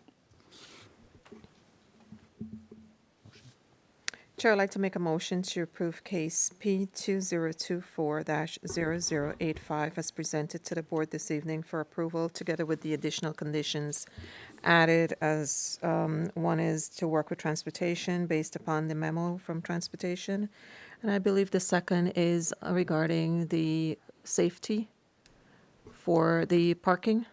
Chair, I'd like to make a motion to approve case P2024-0085 as presented to the board this evening for approval, together with the additional conditions added as one is to work with transportation based upon the memo from transportation. And I believe the second is regarding the safety for the parking.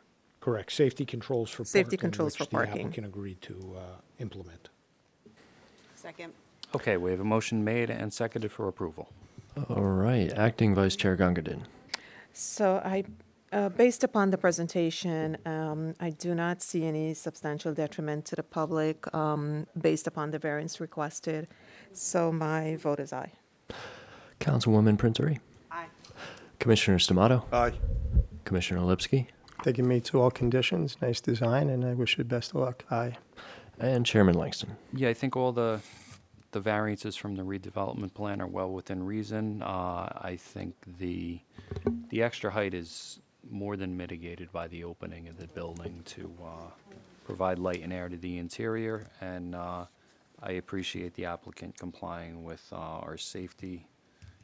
Correct, safety controls for parking. Safety controls for Which parking. the applicant agreed to implement. Second. Okay, we have a motion made and seconded for approval. All right, Acting Vice Chair Gungadin. So based upon the presentation, I do not see any substantial detriment to the public based upon the variance requested. So my vote is aye. Councilwoman Prince-Aree. Aye. Commissioner Stamato. Aye. Commissioner Lipsky. I think it meets all conditions, nice design, and I wish it best of luck. Aye. And Chairman Langston. Yeah, I think all the variances from the redevelopment plan are well within reason. I think the extra height is more than mitigated by the opening of the building to provide light and air to the interior, and I appreciate the applicant complying with our safety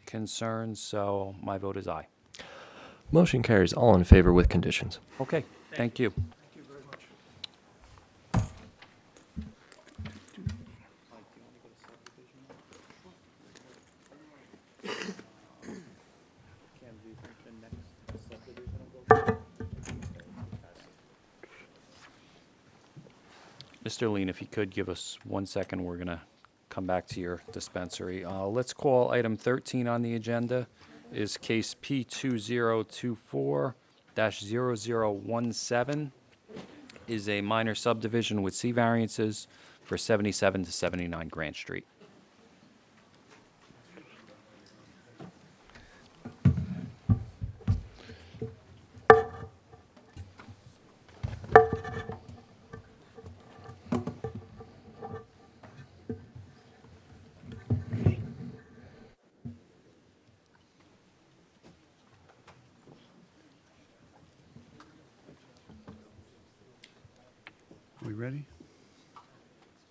concerns, so my vote is aye. Motion carries, all in favor with conditions. Okay, thank you. Mr. Lean, if you could give us 1 second, we're going to come back to your dispensary. Let's call item 13 on the agenda is case P2024-0017, is a minor subdivision with C variances for 77 to 79 Grant Street. We ready?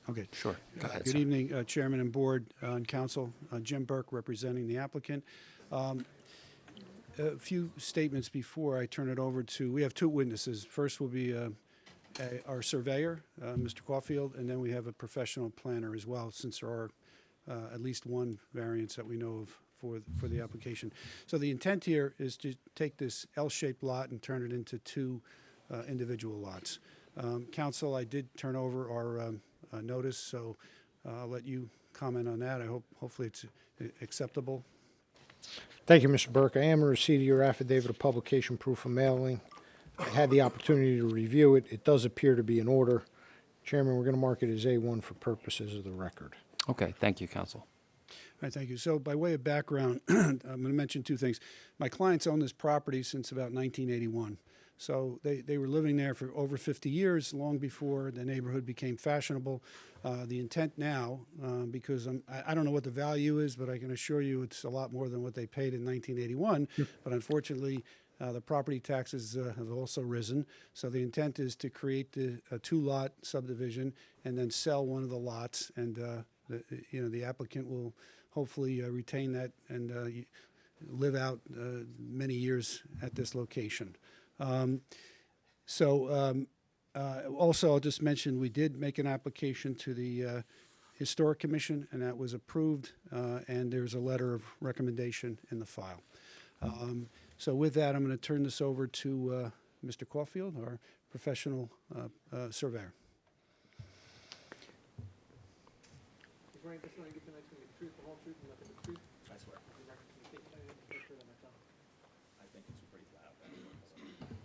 Okay. Sure. Go ahead, Good sir. evening, Chairman and Board and Council. Jim Burke representing the applicant. A few statements before I turn it over to, we have two witnesses. First will be our surveyor, Mr. Caulfield, and then we have a professional planner as well, since there are at least one variance that we know of for the application. So the intent here is to take this L-shaped lot and turn it into two individual lots. Council, I did turn over our notice, so I'll let you comment on that. Hopefully it's acceptable. Thank you, Mr. Burke. I am in receipt of your affidavit of publication proof of mailing. I had the opportunity to review it. It does appear to be in order. Chairman, we're going to mark it as A1 for purposes of the record. Okay, thank you, counsel. All right, thank you. So by way of background, I'm going to mention two things. My clients own this property since about 1981. So they were living there for over 50 years, long before the neighborhood became fashionable. The intent now, because I don't know what the value is, but I can assure you it's a lot more than what they paid in 1981. But unfortunately, the property taxes have also risen. So the intent is to create a two-lot subdivision and then sell one of the lots. And the applicant will hopefully retain that and live out many years at this location. Also, I'll just mention we did make an application to the Historic Commission, and that was approved, and there's a letter of recommendation in the file. So with that, I'm going to turn this over to Mr. Caulfield, our professional surveyor.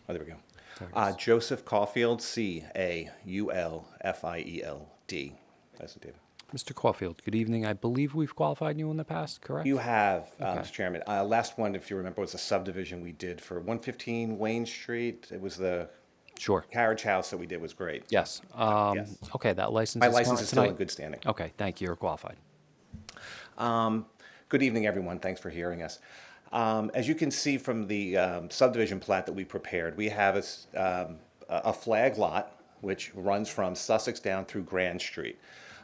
Oh, there we go. Joseph Caulfield, C-A-U-L-F-I-E-L-D. That's David. Mr. Caulfield, good evening. I believe we've qualified you in the past, correct? You have, Mr. Chairman. Last one, if you remember, was a subdivision we did for 115 Wayne Street. It was the carriage house that we did was great. Yes. Yes. Okay, that license My is license current is still in tonight? good standing. Okay, thank you. You're qualified. Good evening, everyone. Thanks for hearing us. As you can see from the subdivision plat that we prepared, we have a flag lot which runs from Sussex down through Grand Street.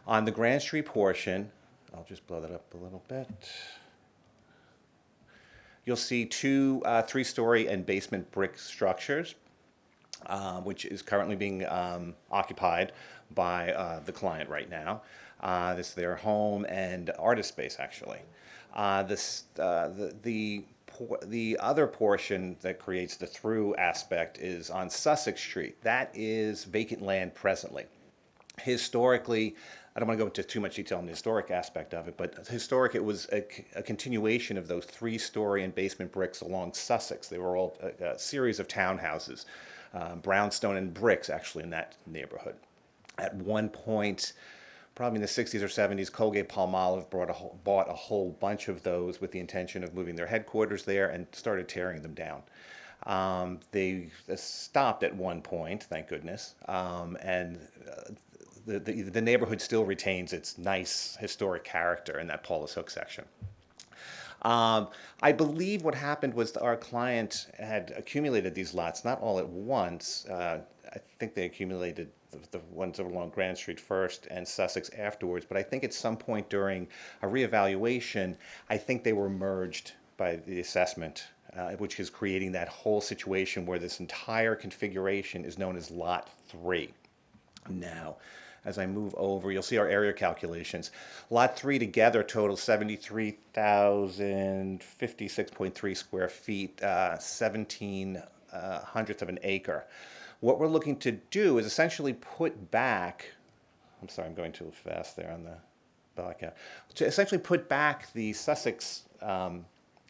On the Grand Street portion, I'll just blow that up a little bit. You'll see two 3-story and basement brick structures, which is currently being occupied by the client right now. This is their home and artist space, actually. The the other portion that creates the through aspect is on Sussex Street. That is vacant land presently. Historically, I don't want to go into too much detail on the historic aspect of it, but historic, it was a continuation of those 3-story and basement bricks along Sussex. They were all a series of townhouses, brownstone and bricks actually in that neighborhood. At one point, probably in the 60s or 70s, Colgate-Palmolive bought a whole bunch of those with the intention of moving their headquarters there and started tearing them down. They stopped at one point, thank goodness, and the neighborhood still retains its nice historic character in that Paulus Hook section. I believe what happened was our client had accumulated these lots, not all at once. I think they accumulated the ones along Grand Street first and Sussex afterwards, but I think at some point during a reevaluation, I think they were merged by the assessment, which is creating that whole situation where this entire configuration is known as Lot 3. Now, as I move over, you'll see our area calculations. Lot 3 together totals 73,056.3 square feet, 17 hundredths of an acre. What we're looking to do is essentially put back, I'm sorry, I'm going too fast there on the back, to essentially put back the Sussex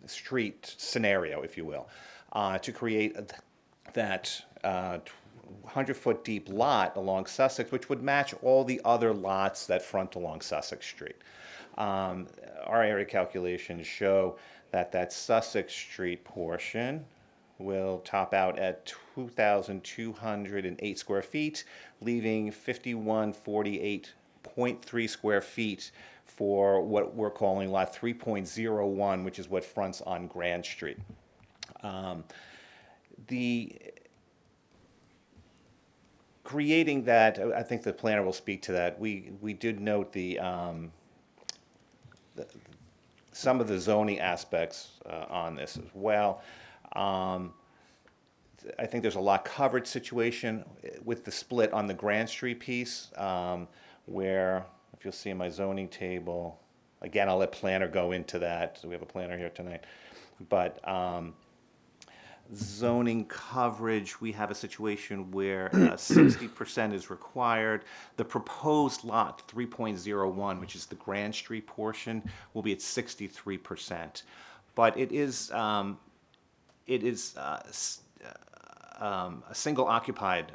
Street scenario, if you will, to create that 100-foot deep lot along Sussex, which would match all the other lots that front along Sussex Street. Our area calculations show that that Sussex Street portion will top out at 2,208 square feet, leaving 5,148.3 square feet for what we're calling Lot 3.01, which is what fronts on Grand Street. Creating that, I think the planner will speak to that. We did note some of the zoning aspects on this as well. I think there's a lot coverage situation with the split on the Grand Street piece, where, if you'll see in my zoning table, again, I'll let planner go into that. So we have a planner here tonight. But zoning coverage, we have a situation where 60% is required. The proposed lot 3.01, which is the Grand Street portion, will be at 63%. But it is a single occupied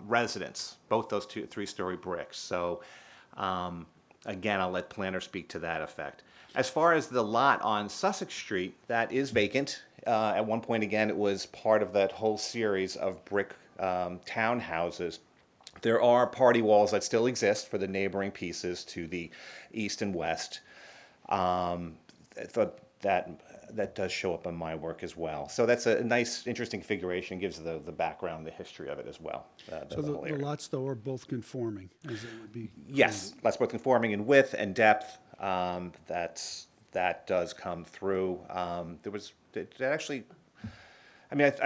residence, both those 3-story bricks. So again, I'll let planner speak to that effect. As far as the lot on Sussex Street, that is vacant. At one point, again, it was part of that whole series of brick townhouses. There are party walls that still exist for the neighboring pieces to the east and west. That does show up in my work as well. So that's a nice, interesting configuration, gives the background, the history of it as well. So the lots, though, are both conforming, as it would be? Yes, lots both conforming in width and depth. That does come through. I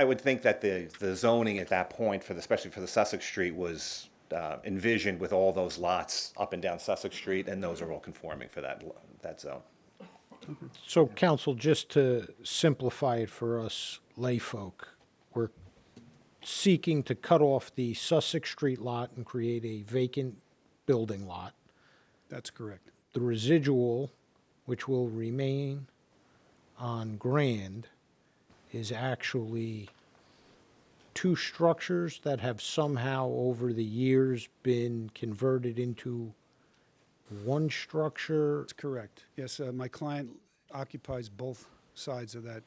would think that the zoning at that point, especially for the Sussex Street, was envisioned with all those lots up and down Sussex Street, and those are all conforming for that zone. So, counsel, just to simplify it for us layfolk, we're seeking to cut off the Sussex Street lot and create a vacant building lot. That's correct. The residual, which will remain on Grand, is actually 2 structures that have somehow over the years been converted into one structure. That's correct. Yes, my client occupies both sides of that,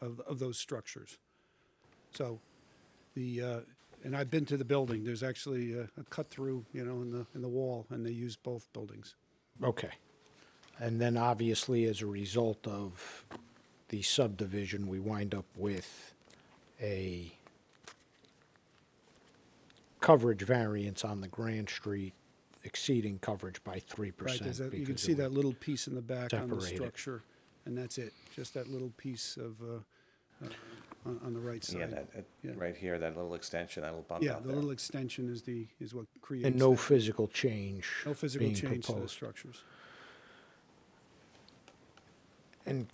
of those structures. So and I've been to the building. There's actually a cut through, in the wall, and they use both buildings. Okay. And then obviously as a result of the subdivision, we wind up with a coverage variance on the Grand Street exceeding coverage by 3%. Right, you can because see it that little piece in the back on the separate it. structure, and that's it, just that little piece of, on the right side. Right here, that little extension, that little bump Yeah, out the there. little extension is what creates. And no that. physical change No physical being change to the proposed. structures. And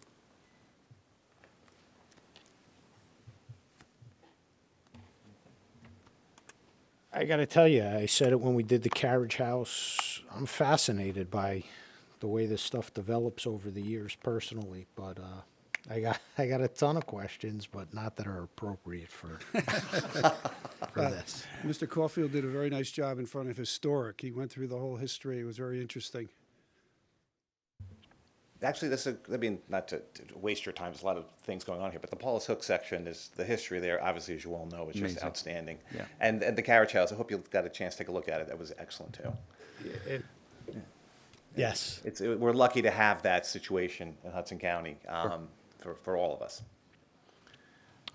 I gotta tell you, I said it when we did the carriage house. I'm fascinated by the way this stuff develops over the years personally, but I got a ton of questions, but not that are appropriate for this. Mr. Caulfield did a very nice job in front of Historic. He went through the whole history. It was very interesting. Actually, I mean, not to waste your time, there's a lot of things going on here, but the Paulus Hook section is the history there, obviously, as you all know, is just Amazing. outstanding. Yeah. And the carriage house, I hope you got a chance to take a look at it. That was excellent, too. Yes. We're lucky to have that situation in Hudson County for all of us.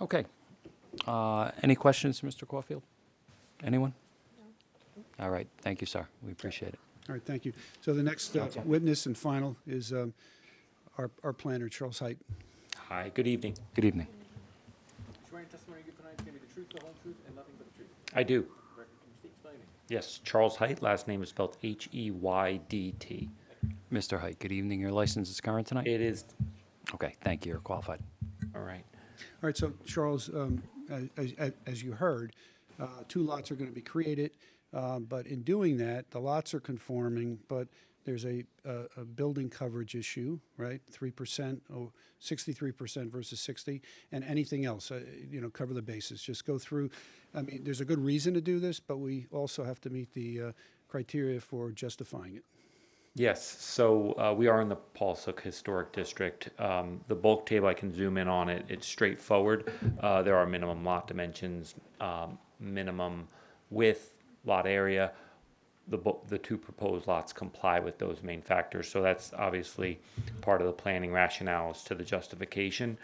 Okay. Any questions, Mr. Caulfield? Anyone? All right. Thank you, sir. We appreciate it. All right, thank you. So the next witness and final is our planner, Charles Height. Hi, good evening. Good evening. Swearing testimony you give tonight is going to be the truth, the whole truth, and nothing but the truth. I do. Record, can you speak plainly? Yes, Charles Height, last name is spelled Heydt. Mr. Height, good evening. Your license is current tonight? It is. Okay, thank you. You're qualified. All right. All right, so Charles, as you heard, 2 lots are going to be created, but in doing that, the lots are conforming, but there's a building coverage issue, right? 3%, 63% versus 60, and anything else, cover the bases. Just go through. I mean, there's a good reason to do this, but we also have to meet the criteria for justifying it. Yes, so we are in the Paulus Hook Historic District. The bulk table, I can zoom in on it. It's straightforward. There are minimum lot dimensions, minimum width, lot area. The 2 proposed lots comply with those main factors. So that's obviously part of the planning rationales to the justification.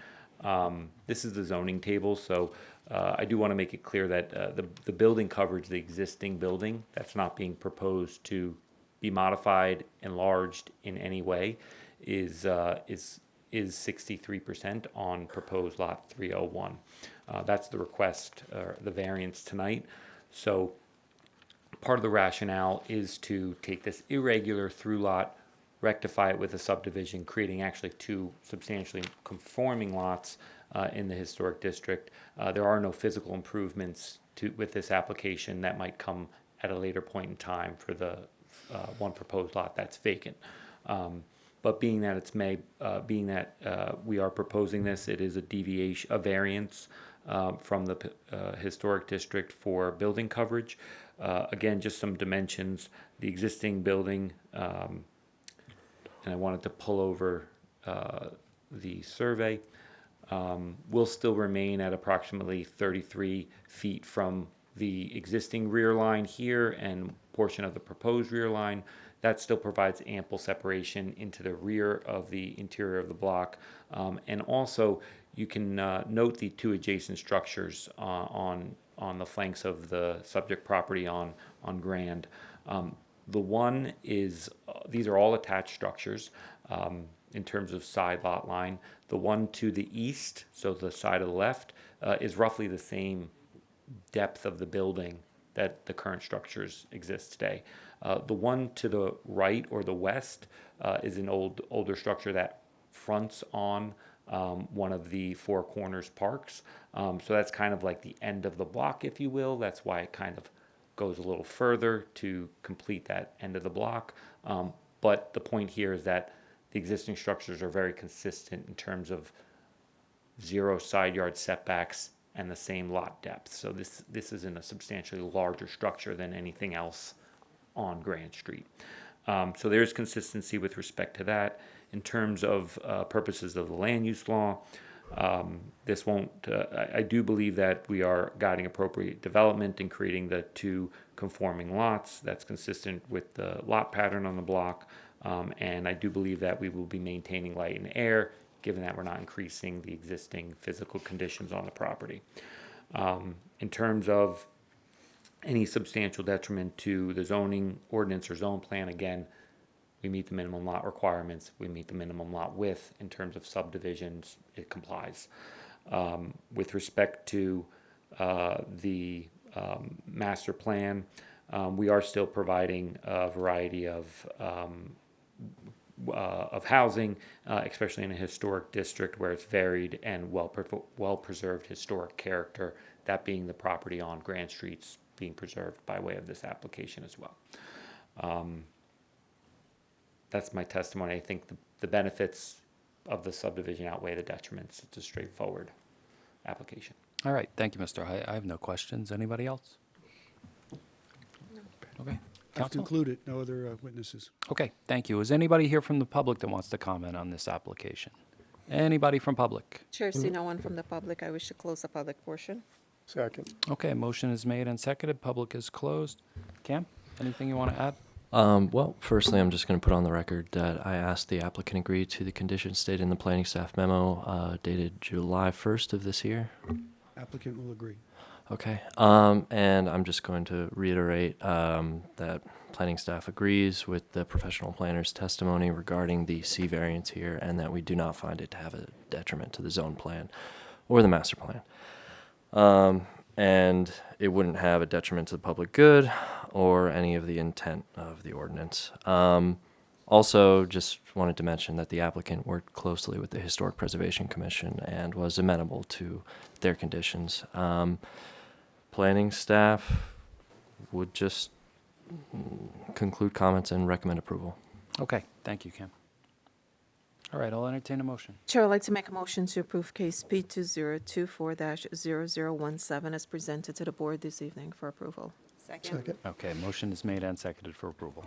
This is the zoning table, so I do want to make it clear that the building coverage, the existing building, that's not being proposed to be modified, enlarged in any way, is 63% on proposed lot 301. That's the request, the variance tonight. So part of the rationale is to take this irregular through lot, rectify it with a subdivision, creating actually 2 substantially conforming lots in the historic district. There are no physical improvements with this application that might come at a later point in time for the one proposed lot that's vacant. But being that we are proposing this, it is a variance from the historic district for building coverage. Again, just some dimensions. The existing building, and I wanted to pull over the survey, will still remain at approximately 33 feet from the existing rear line here and portion of the proposed rear line. That still provides ample separation into the rear of the interior of the block. And also, you can note the 2 adjacent structures on the flanks of the subject property on Grand. The one is, these are all attached structures in terms of side lot line. The one to the east, so the side of the left, is roughly the same depth of the building that the current structures exist today. The one to the right or the west is an older structure that fronts on one of the Four Corners parks. So that's kind of like the end of the block, if you will. That's why it kind of goes a little further to complete that end of the block. But the point here is that the existing structures are very consistent in terms of 0 side yard setbacks and the same lot depth. So this is in a substantially larger structure than anything else on Grand Street. So there's consistency with respect to that. In terms of purposes of the land use law, this won't, I do believe that we are guiding appropriate development and creating the 2 conforming lots. That's consistent with the lot pattern on the block. And I do believe that we will be maintaining light and air, given that we're not increasing the existing physical conditions on the property. In terms of any substantial detriment to the zoning ordinance or zone plan, again, we meet the minimum lot requirements, we meet the minimum lot width. In terms of subdivisions, it complies. With respect to the master plan, we are still providing a variety of housing, especially in a historic district where it's varied and well-preserved historic character, that being the property on Grand Street's being preserved by way of this application as well. That's my testimony. I think the benefits of the subdivision outweigh the detriments. It's a straightforward application. All right, thank you, Mr. Height. I have no questions. Anybody else? Okay. I've Counsel? concluded. No other witnesses. Okay, thank you. Is anybody here from the public that wants to comment on this application? Anybody from public? Chair, see no one from the public. I wish to close the public portion. Second. Okay, motion is made and seconded. Public is closed. Cam, anything you want to add? Well, firstly, I'm just going to put on the record that I asked the applicant agree to the conditions stated in the planning staff memo dated July 1st of this year. Applicant will agree. Okay. And I'm just going to reiterate that planning staff agrees with the professional planner's testimony regarding the C variance here, and that we do not find it to have a detriment to the zone plan or the master plan. And it wouldn't have a detriment to the public good or any of the intent of the ordinance. Also, just wanted to mention that the applicant worked closely with the Historic Preservation Commission and was amenable to their conditions. Planning staff would just conclude comments and recommend approval. Okay, thank you, Cam. All right, I'll entertain a motion. Chair, I'd like to make a motion to approve case P2024-0017 as presented to the board this evening for approval. Second. Okay, motion is made and seconded for approval.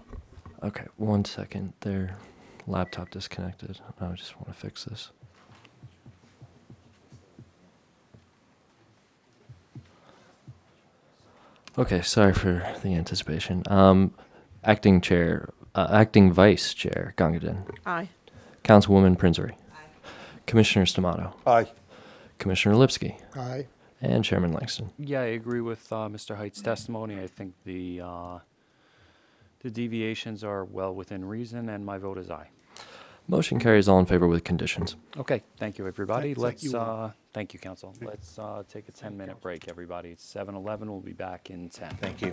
Okay, 1 second. Their laptop disconnected. I just want to fix this. Okay, sorry for the anticipation. Acting Vice Chair Gongadin. Aye. Councilwoman Prinzery. Commissioner Stamato. Aye. Commissioner Lipsky. Aye. And Chairman Langston. Yeah, I agree with Mr. Height's testimony. I think the deviations are well within reason, and my vote is aye. Motion carries all in favor with conditions. Okay, thank you, everybody. Thank you all. Thank you, council. Let's take a 10-minute break, everybody. It's 7:11. We'll be back in 10. Thank you.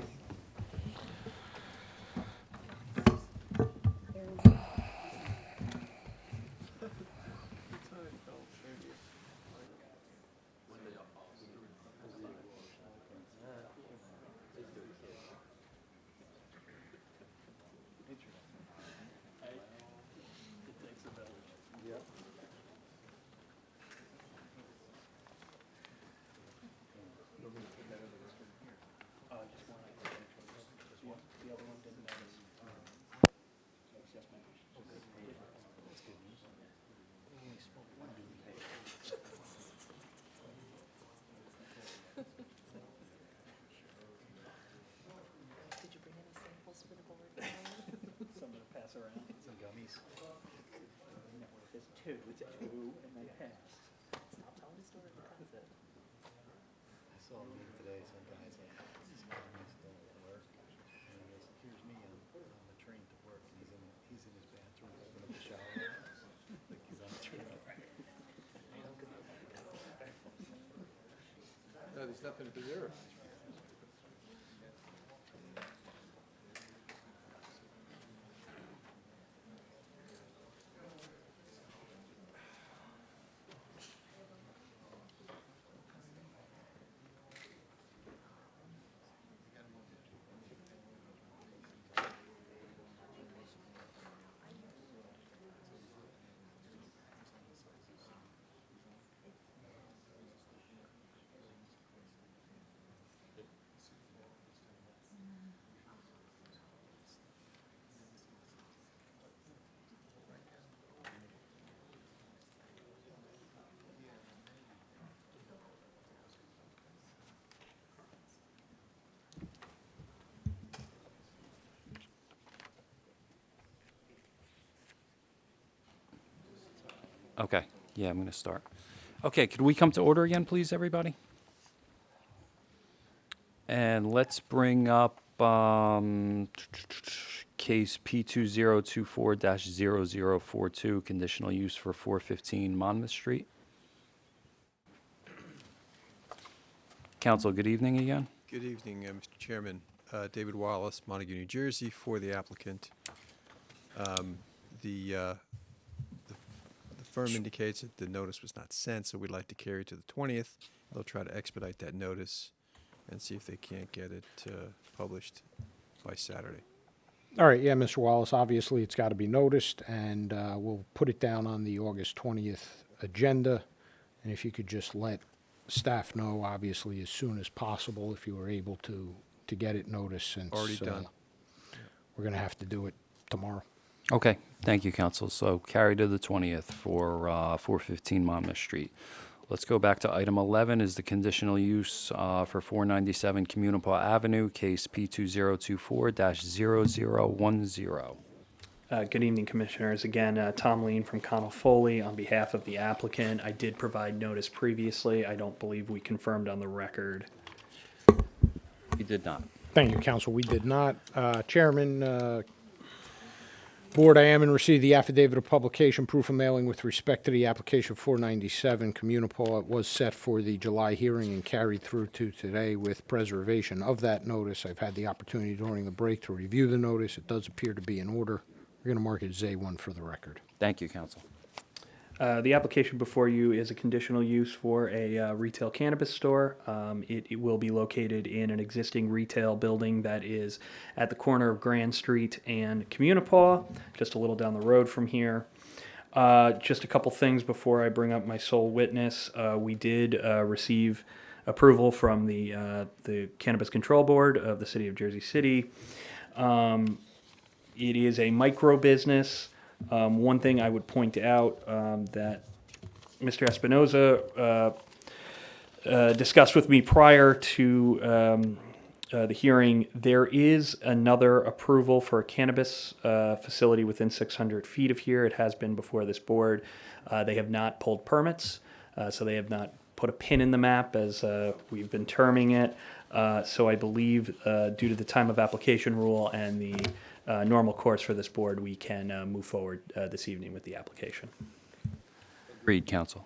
No, there's nothing to preserve. Okay, yeah, I'm going to start. Okay, could we come to order again, please, everybody? And let's bring up case P2024-0042, conditional use for 415 Monmouth Street. Council, good evening again. Good evening, Mr. Chairman. David Wallace, Montague, New Jersey, for the applicant. The firm indicates that the notice was not sent, so we'd like to carry it to the 20th. They'll try to expedite that notice and see if they can't get it published by Saturday. All right, yeah, Mr. Wallace, obviously it's got to be noticed, and we'll put it down on the August 20th agenda. And if you could just let staff know, obviously, as soon as possible, if you were able to get it noticed, since Already done. we're going to have to do it tomorrow. Okay, thank you, council. So carried to the 20th for 415 Monmouth Street. Let's go back to item 11 is the conditional use for 497 Communipaw Avenue, case P2024-0010. Good evening, Commissioners. Again, Tom Lean from Connell Foley on behalf of the applicant. I did provide notice previously. I don't believe we confirmed on the record. You did not. Thank you, council. We did not. Chairman, Board, I am in receipt of the affidavit of publication, proof of mailing with respect to the application 497 Communipaw. It was set for the July hearing and carried through to today with preservation of that notice. I've had the opportunity during the break to review the notice. It does appear to be in order. We're going to mark it as A1 for the record. Thank you, council. The application before you is a conditional use for a retail cannabis store. It will be located in an existing retail building that is at the corner of Grand Street and Communipaw, just a little down the road from here. Just a couple things before I bring up my sole witness. We did receive approval from the Cannabis Control Board of the City of Jersey City. It is a micro business. One thing I would point out that Mr. Espinoza discussed with me prior to the hearing, there is another approval for a cannabis facility within 600 feet of here. It has been before this board. They have not pulled permits, so they have not put a pin in the map, as we've been terming it. So I believe due to the time of application rule and the normal course for this board, we can move forward this evening with the application. Agreed, council.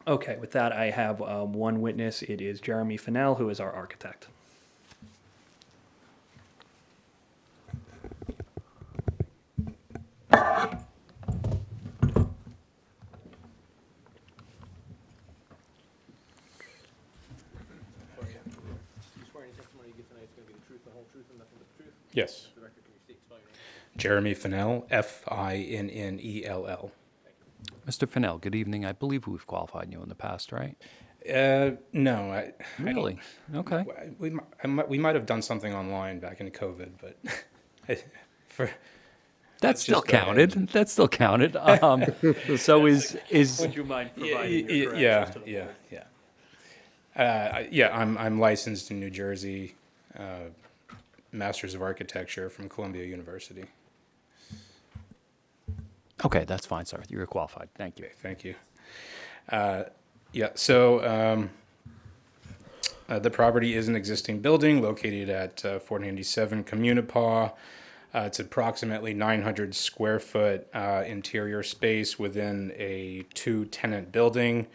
Okay, with that, I have one witness. It is Jeremy Fennell, who is our architect. Yes. Jeremy Fennell, Finnell. Mr. Fennell, good evening. I believe we've qualified you in the past, right? No. Really? Okay. We might have done something online back in COVID, but That still counted. That still counted. So is Would you mind providing your corrections to the board? Yeah. I'm licensed in New Jersey, Masters of Architecture from Columbia University. okay? That's fine, sir. You're qualified. Thank you. Okay, thank you. So the property is an existing building located at 497 Communipaw. It's approximately 900 square foot interior space within a 2-tenant building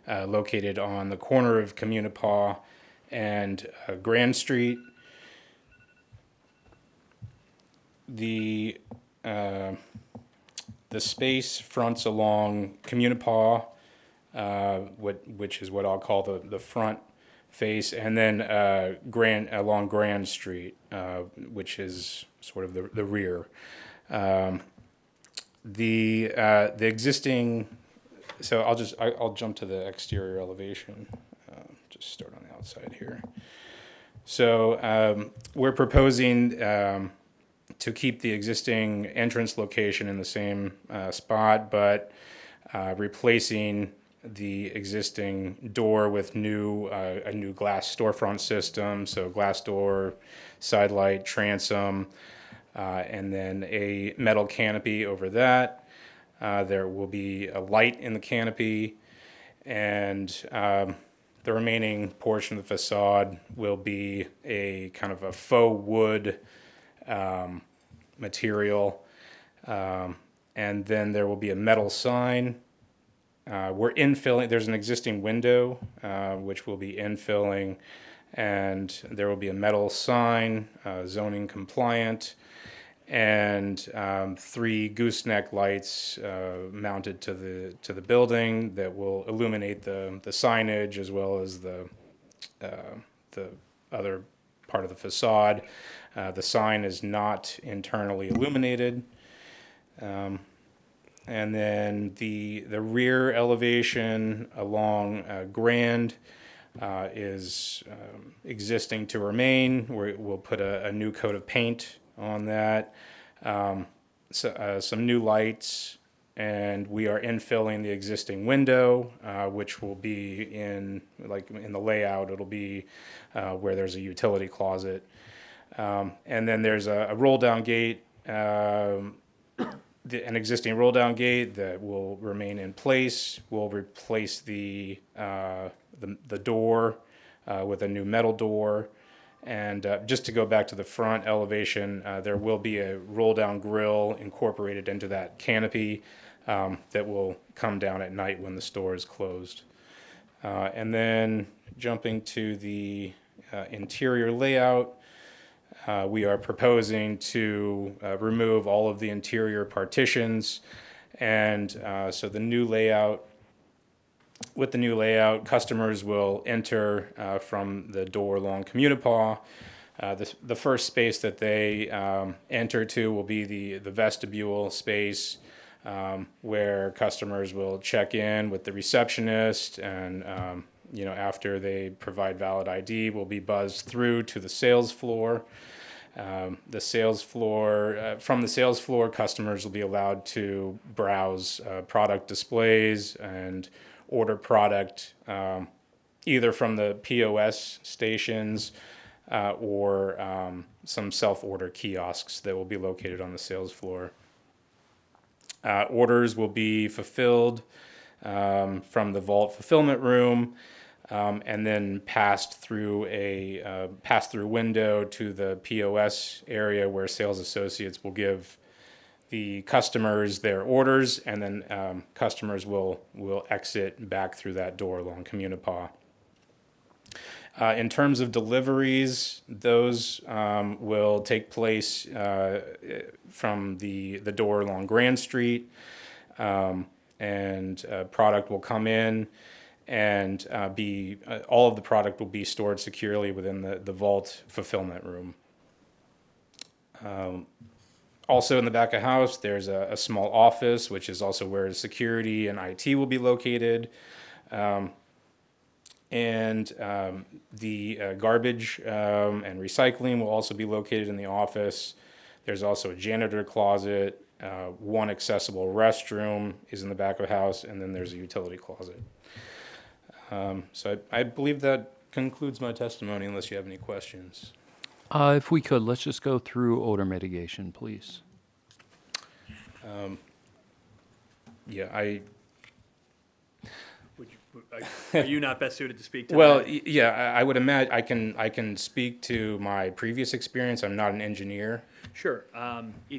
located on the corner of Communipaw and Grand Street. The space fronts along Communipaw, which is what I'll call the front face, and then along Grand Street, which is sort of the rear. The existing, so I'll jump to the exterior elevation. Just start on the outside here. So we're proposing to keep the existing entrance location in the same spot, but replacing the existing door with a new glass storefront system, so glass door, side light, transom, and then a metal canopy over that. There will be a light in the canopy, and the remaining portion of the facade will be a kind of a faux wood material, and then there will be a metal sign. We're infilling, there's an existing window, which we'll be infilling, and there will be a metal sign, zoning compliant, and 3 gooseneck lights mounted to the building that will illuminate the signage as well as the other part of the facade. The sign is not internally illuminated. And then the rear elevation along Grand is existing to remain. We'll put a new coat of paint on that, some new lights, and we are infilling the existing window, which will be in the layout. It'll be where there's a utility closet, and then there's a roll down gate. An existing roll down gate that will remain in place. We'll replace the door with a new metal door. And just to go back to the front elevation, there will be a roll down grill incorporated into that canopy that will come down at night when the store is closed. And then jumping to the interior layout, we are proposing to remove all of the interior partitions, and so the new layout. With the new layout, customers will enter from the door along Communipaw. The first space that they enter to will be the vestibule space, where customers will check in with the receptionist, and after they provide valid ID, will be buzzed through to the sales floor. From the sales floor, customers will be allowed to browse product displays and order product either from the POS stations or some self-order kiosks that will be located on the sales floor. Orders will be fulfilled from the vault fulfillment room, and then passed through a pass-through window to the POS area where sales associates will give the customers their orders, and then customers will exit back through that door along Communipaw. In terms of deliveries, those will take place from the door along Grand Street, and product will come in, and all of the product will be stored securely within the vault fulfillment room. Also in the back of house, there's a small office, which is also where security and IT will be located. And the garbage and recycling will also be located in the office. There's also a janitor closet, one accessible restroom is in the back of the house, and then there's a utility closet. So I believe that concludes my testimony, unless you have any questions. If we could, let's just go through odor mitigation, please. Are you not best suited to speak to Well, that? yeah, I would imagine I can speak to my previous experience. I'm not an engineer. Sure.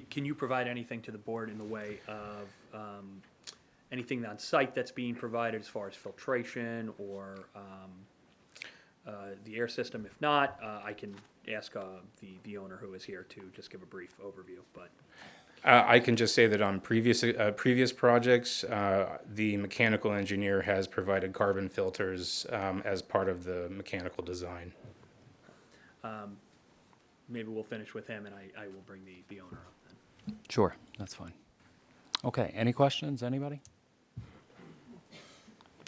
Can you provide anything to the board in the way of anything on site that's being provided as far as filtration or the air system? If not, I can ask the owner who is here to just give a brief overview. But I can just say that on previous projects, the mechanical engineer has provided carbon filters as part of the mechanical design. maybe we'll finish with him, and I will bring the owner up then. Sure, that's fine. Okay, any questions, anybody?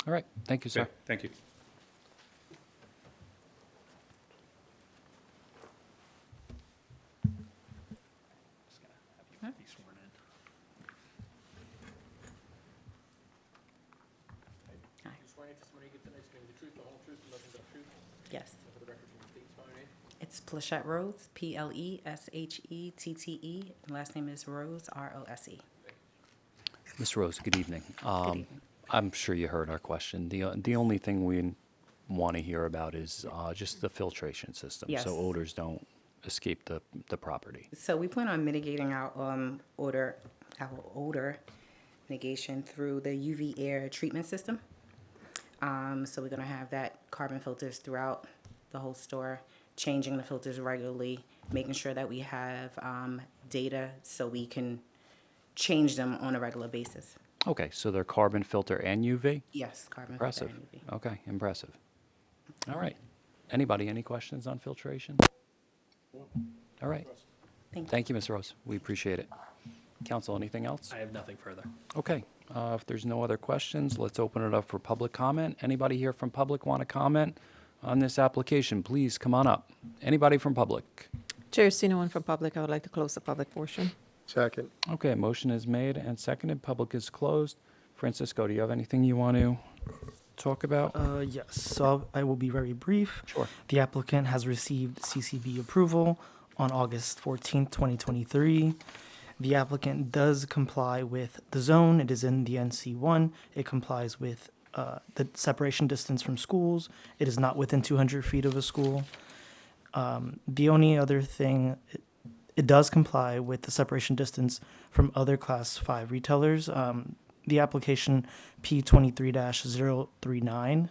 All right, thank you, sir. Okay, thank you. Be sworn in. Yes. It's Pleshette Rose, Pleshettete, and last name is Rose, Rose. Ms. Rose, good evening. I'm sure you heard our question. The only thing we want to hear about is just the filtration system, Yes. so odors don't escape the property. So we plan on mitigating our odor mitigation through the UV air treatment system. So we're gonna have that carbon filters throughout the whole store, changing the filters regularly, making sure that we have data so we can change them on a regular basis. Okay, so they're carbon filter and UV? Yes, carbon Impressive. filter and UV. Okay, impressive. All right. Anybody, any questions on filtration? All right. Thank you, Ms. Rose. We appreciate it. Council, anything else? I have nothing further. Okay, if there's no other questions, let's open it up for public comment. Anybody here from public want to comment on this application? Please come on up. Anybody from public? Chair, see no one from public. I would like to close the public portion. Second. Okay, motion is made and seconded. Public is closed. Francisco, do you have anything you want to talk about? Yes, so I will be very brief. Sure. The applicant has received CCB approval on August 14th, 2023. The applicant does comply with the zone. It is in the NC1. It complies with the separation distance from schools. It is not within 200 feet of a school. The only other thing, it does comply with the separation distance from other Class 5 retailers. The application P23-039,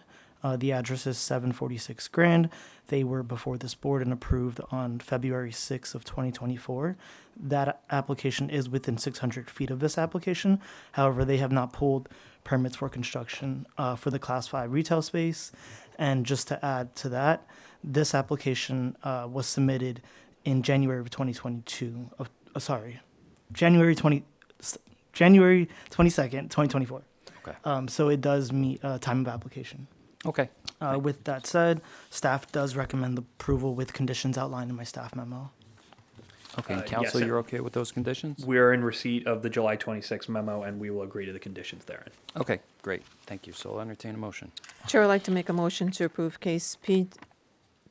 the address is 746 Grand. They were before this board and approved on February 6th of 2024. That application is within 600 feet of this application. However, they have not pulled permits for construction for the Class 5 retail space. And just to add to that, this application was submitted in January of 2022. January 22nd, 2024. Okay. So it does meet time of application. Okay. With that said, staff does recommend the approval with conditions outlined in my staff memo. Okay, and Yes, council, sir. you're okay with those conditions? We are in receipt of the July 26 memo, and we will agree to the conditions therein. Okay, great. Thank you. So I'll entertain a motion. Chair would like to make a motion to approve case P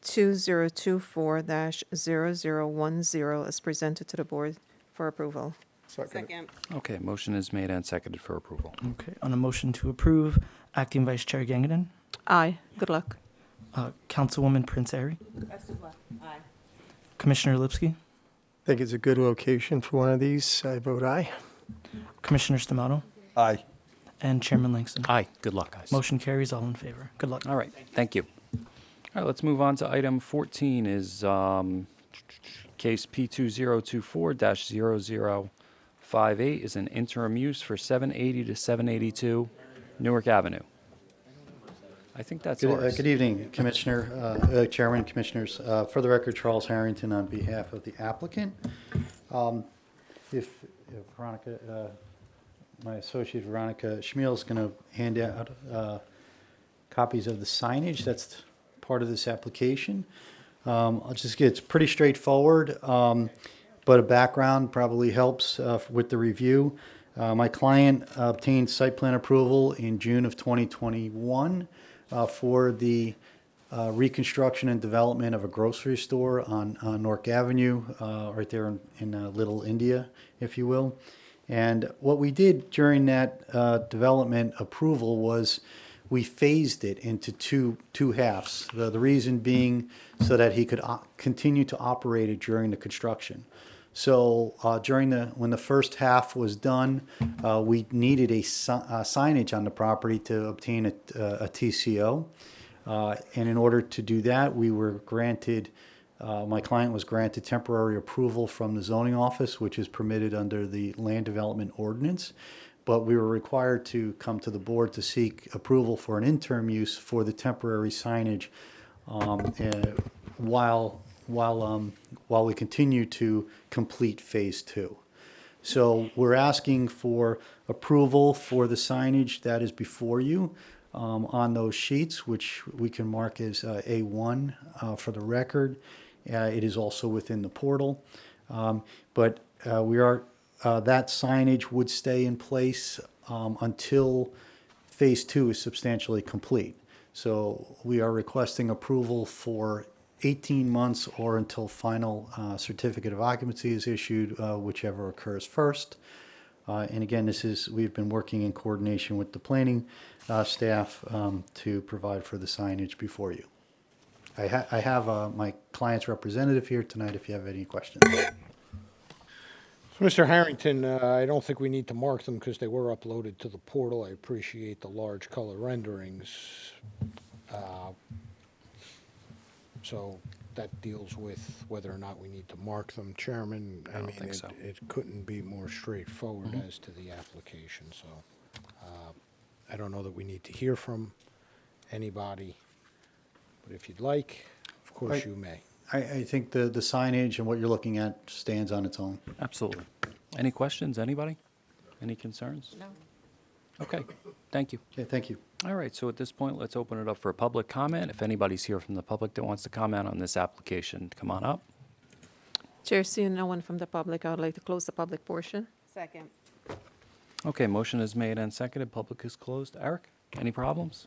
2024-0010 as presented to the board for approval. Second. Okay, motion is made and seconded for approval. Okay, on a motion to approve, Acting Vice Chair Gangaden, Aye. Good luck. Councilwoman Prince Airy, Best of luck. Aye. Commissioner Lipsky, I think it's a good location for one of these. I vote aye. Commissioner Stamato, Aye. and Chairman Langston. Aye, good luck, guys. Motion carries, all in favor. Good luck. All right, thank you. All right, let's move on to item 14 is case P2024-0058 is an interim use for 780 to 782 Newark Avenue. I think that's ours. Good evening, Commissioner, Chairman, Commissioners. For the record, Charles Harrington on behalf of the applicant. If Veronica, my associate Veronica Schmiel is going to hand out copies of the signage that's part of this application. I'll just get, it's pretty straightforward, but a background probably helps with the review. My client obtained site plan approval in June of 2021 for the reconstruction and development of a grocery store on Newark Avenue, right there in Little India, if you will. And what we did during that development approval was we phased it into two halves. The reason being so that he could continue to operate it during the construction. So when the first half was done, we needed a signage on the property to obtain a TCO. And in order to do that, we were granted, my client was granted temporary approval from the zoning office, which is permitted under the land development ordinance. But we were required to come to the board to seek approval for an interim use for the temporary signage while we continue to complete phase 2. So we're asking for approval for the signage that is before you on those sheets, which we can mark as A1 for the record. It is also within the portal. But that signage would stay in place until phase 2 is substantially complete. So we are requesting approval for 18 months or until final certificate of occupancy is issued, whichever occurs first. And again, we've been working in coordination with the planning staff to provide for the signage before you. I have my client's representative here tonight if you have any questions. Mr. Harrington, I don't think we need to mark them because they were uploaded to the portal. I appreciate the large color renderings. So that deals with whether or not we need to mark them. Chairman, I mean, think so. it couldn't be more straightforward as to the application. So I don't know that we need to hear from anybody. But if you'd like, course Right. you may. I think the signage and what you're looking at stands on its own. Absolutely. Any questions, anybody? Any concerns? No. Okay, thank you. Okay, thank you. All right, so at this point, let's open it up for public comment. If anybody's here from the public that wants to comment on this application, come on up. Chair, seeing no one from the public, I would like to close the public portion. Second. Okay, motion is made and seconded. Public is closed. Eric, any problems?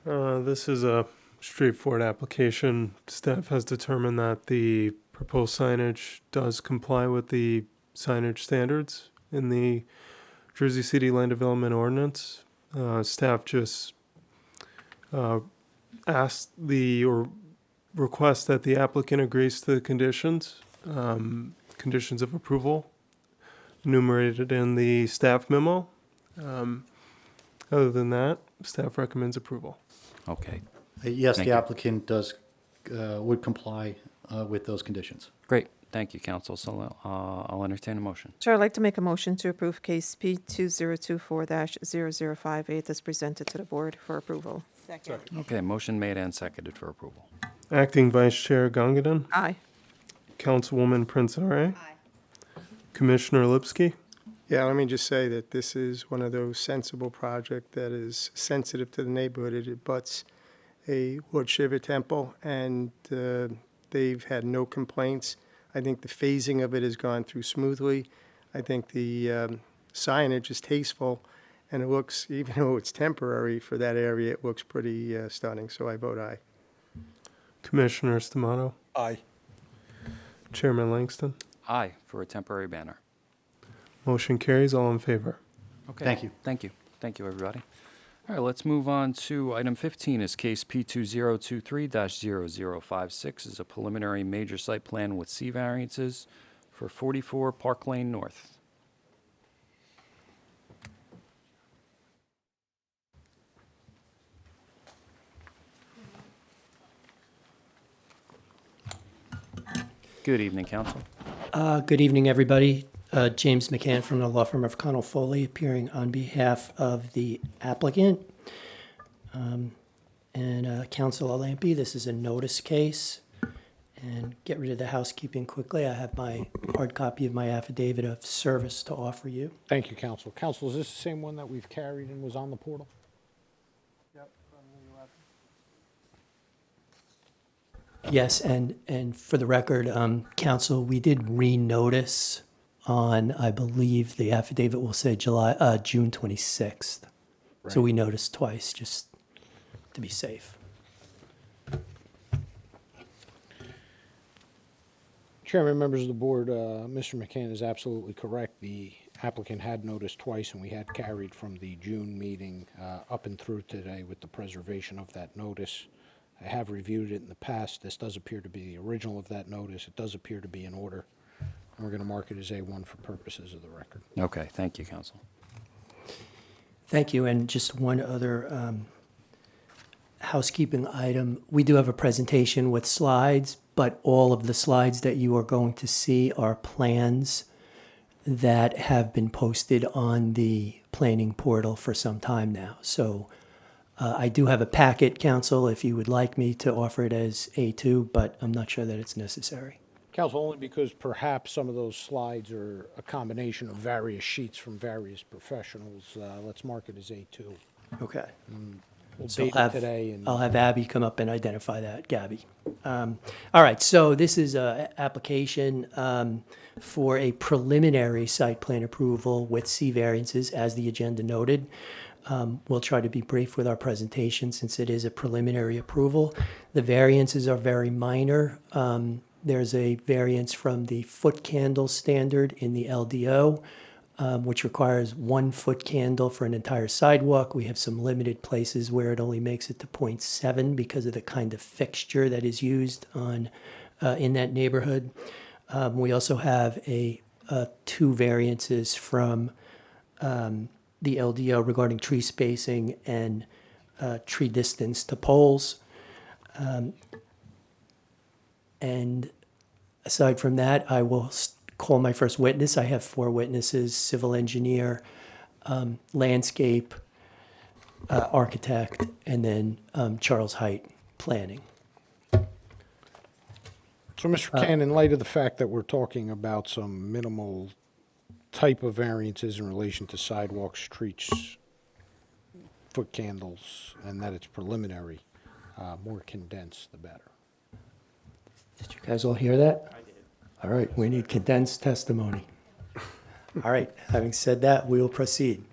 This is a straightforward application. Staff has determined that the proposed signage does comply with the signage standards in the Jersey City Land Development Ordinance. Staff just asked or request that the applicant agrees to the conditions, conditions of approval enumerated in the staff memo. Other than that, staff recommends approval. Okay. Yes, Thank the you. applicant would comply with those conditions. Great, thank you, council. So I'll entertain a motion. Chair, I'd like to make a motion to approve case P 2024-0058 as presented to the board for approval. Second. Okay, motion made and seconded for approval. Acting Vice Chair Gongadin, Aye. Councilwoman Prince Aye. Commissioner Lipsky, Yeah, let me just say that this is one of those sensible project that is sensitive to the neighborhood. It abuts a Lord Shiva temple, and they've had no complaints. I think the phasing of it has gone through smoothly. I think the signage is tasteful, and it looks, even though it's temporary for that area, it looks pretty stunning, so I vote aye. Commissioner Stamato, Aye. Chairman Langston. Aye, for a temporary banner. Motion carries. All in favor. Okay. Thank you. Thank you. Thank you, everybody. All right, let's move on to item 15 is case P2023-0056 is a preliminary major site plan with C variances for 44 Park Lane North. Good evening, council. Good evening, everybody. James McCann from the law firm of Connell Foley, appearing on behalf of the applicant. Council Alampi, this is a notice case. And get rid of the housekeeping quickly. I have my hard copy of my affidavit of service to offer you. Thank you, Counsel. Counsel, is this the same one that we've carried and was on the portal? Yes, and for the record, Council, we did renotice on, I believe the affidavit will say June 26th. So we noticed twice, just to be safe. Chairman, members of the board, Mr. McCann is absolutely correct. The applicant had noticed twice, and we had carried from the June meeting up and through today with the preservation of that notice. I have reviewed it in the past. This does appear to be the original of that notice. It does appear to be in order. And we're going to mark it as A1 for purposes of the record. Okay, thank you, council. Thank you, and just one other housekeeping item. We do have a presentation with slides, but all of the slides that you are going to see are plans that have been posted on the planning portal for some time now. So I do have a packet, council, if you would like me to offer it as A2, but I'm not sure that it's necessary. Counsel, only because perhaps some of those slides are a combination of various sheets from various professionals. Let's mark it as A2. Okay. We'll So date it today. And I'll have Abby come up and identify that, Gabby. All right, so this is an application for a preliminary site plan approval with C variances, as the agenda noted. We'll try to be brief with our presentation since it is a preliminary approval. The variances are very minor. There's a variance from the foot candle standard in the LDO, which requires 1 foot candle for an entire sidewalk. We have some limited places where it only makes it to 0.7 because of the kind of fixture that is used on in that neighborhood. We also have 2 variances from the LDO regarding tree spacing and tree distance to poles. And aside from that, I will call my first witness. I have 4 witnesses: civil engineer, landscape, architect, and then Charles Height, planning. So, Mr. Can, in light of the fact that we're talking about some minimal type of variances in relation to sidewalks, streets, foot candles, and that it's preliminary, more condensed, the better. Did you guys all hear that? I did. All right, we need condensed testimony. All right, having said that, we will proceed.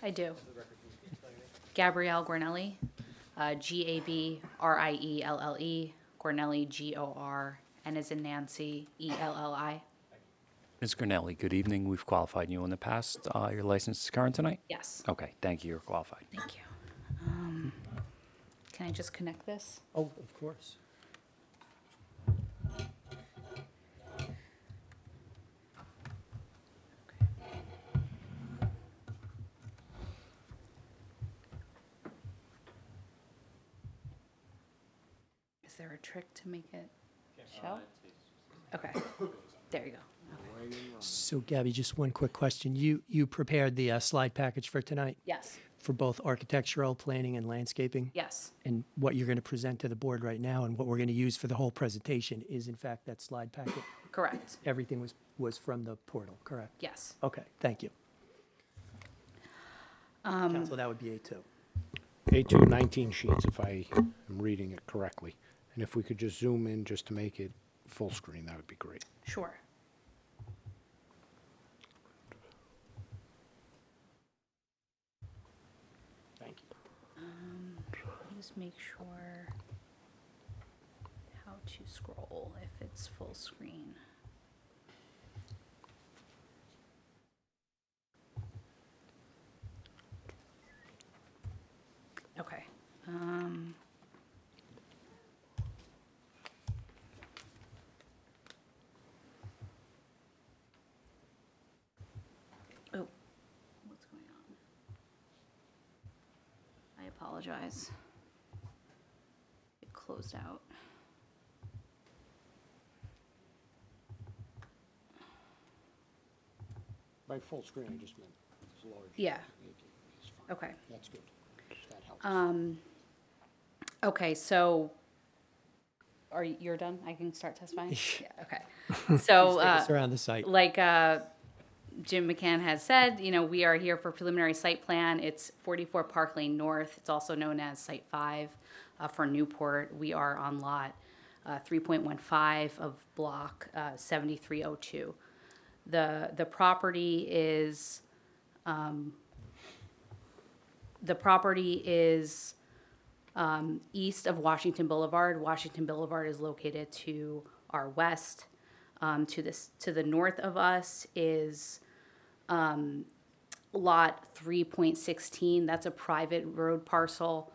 I do. Gabrielle Gornelli, Gabrielle, Gornelli, G-O-R, N as in Nancy, E-L-L-I. Ms. Grinelli, good evening. We've qualified you in the past. Your license is current tonight? Yes. Okay, thank you. You're qualified. Thank you. Can I just connect this? Oh, of course. Is there a trick to make it show? Okay, there you go. So Gabby, just one quick question. You prepared the slide package for tonight? Yes. For both architectural, planning, and landscaping? Yes. And what you're going to present to the board right now and what we're going to use for the whole presentation is in fact that slide packet? Correct. Everything was from the portal, correct? Yes. Okay, thank you. Council, that would be A2. A2, 19 sheets, if I am reading it correctly. And if we could just zoom in just to make it full screen, that would be great. Sure. Thank you. Let me just make sure how to scroll if it's full screen. Okay. Oh, what's going on? I apologize. It closed out. By full screen, I just meant it's large. Yeah. It's fine. Okay. That's good. That helps. Okay, so you're done? I can start testifying? Yeah, okay. So, Please take us around the site. like Jim McCann has said, we are here for preliminary site plan. It's 44 Park Lane North. It's also known as Site 5 for Newport. We are on lot 3.15 of block 7302. The property is east of Washington Boulevard. Washington Boulevard is located to our west. To the north of us is lot 3.16. That's a private road parcel,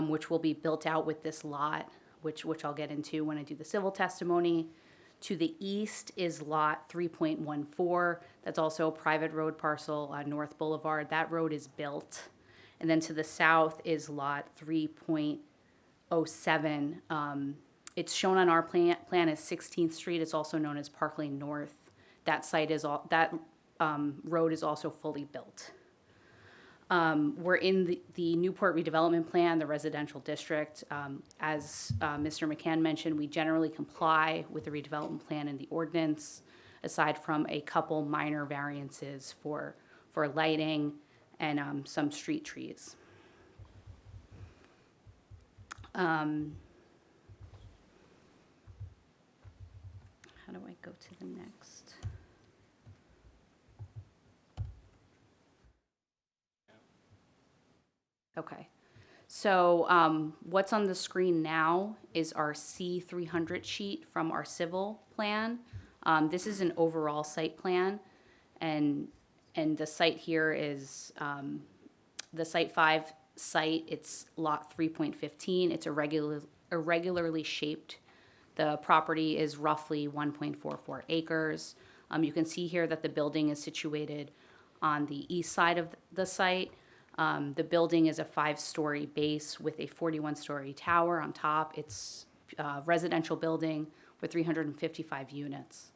which will be built out with this lot, which I'll get into when I do the civil testimony. To the east is lot 3.14. That's also a private road parcel on North Boulevard. That road is built. And then to the south is lot 3.07. It's shown on our plan as 16th Street. It's also known as Park Lane North. That site is road is also fully built. We're in the Newport redevelopment plan, the residential district. As Mr. McCann mentioned, we generally comply with the redevelopment plan and the ordinance, aside from a couple minor variances for lighting and some street trees. How do I go to the next? Okay, so what's on the screen now is our C300 sheet from our civil plan. This is an overall site plan, and the site here is the Site 5 site. It's lot 3.15. It's irregularly shaped. The property is roughly 1.44 acres. You can see here that the building is situated on the east side of the site. The building is a 5-story base with a 41-story tower on top. It's a residential building with 355 units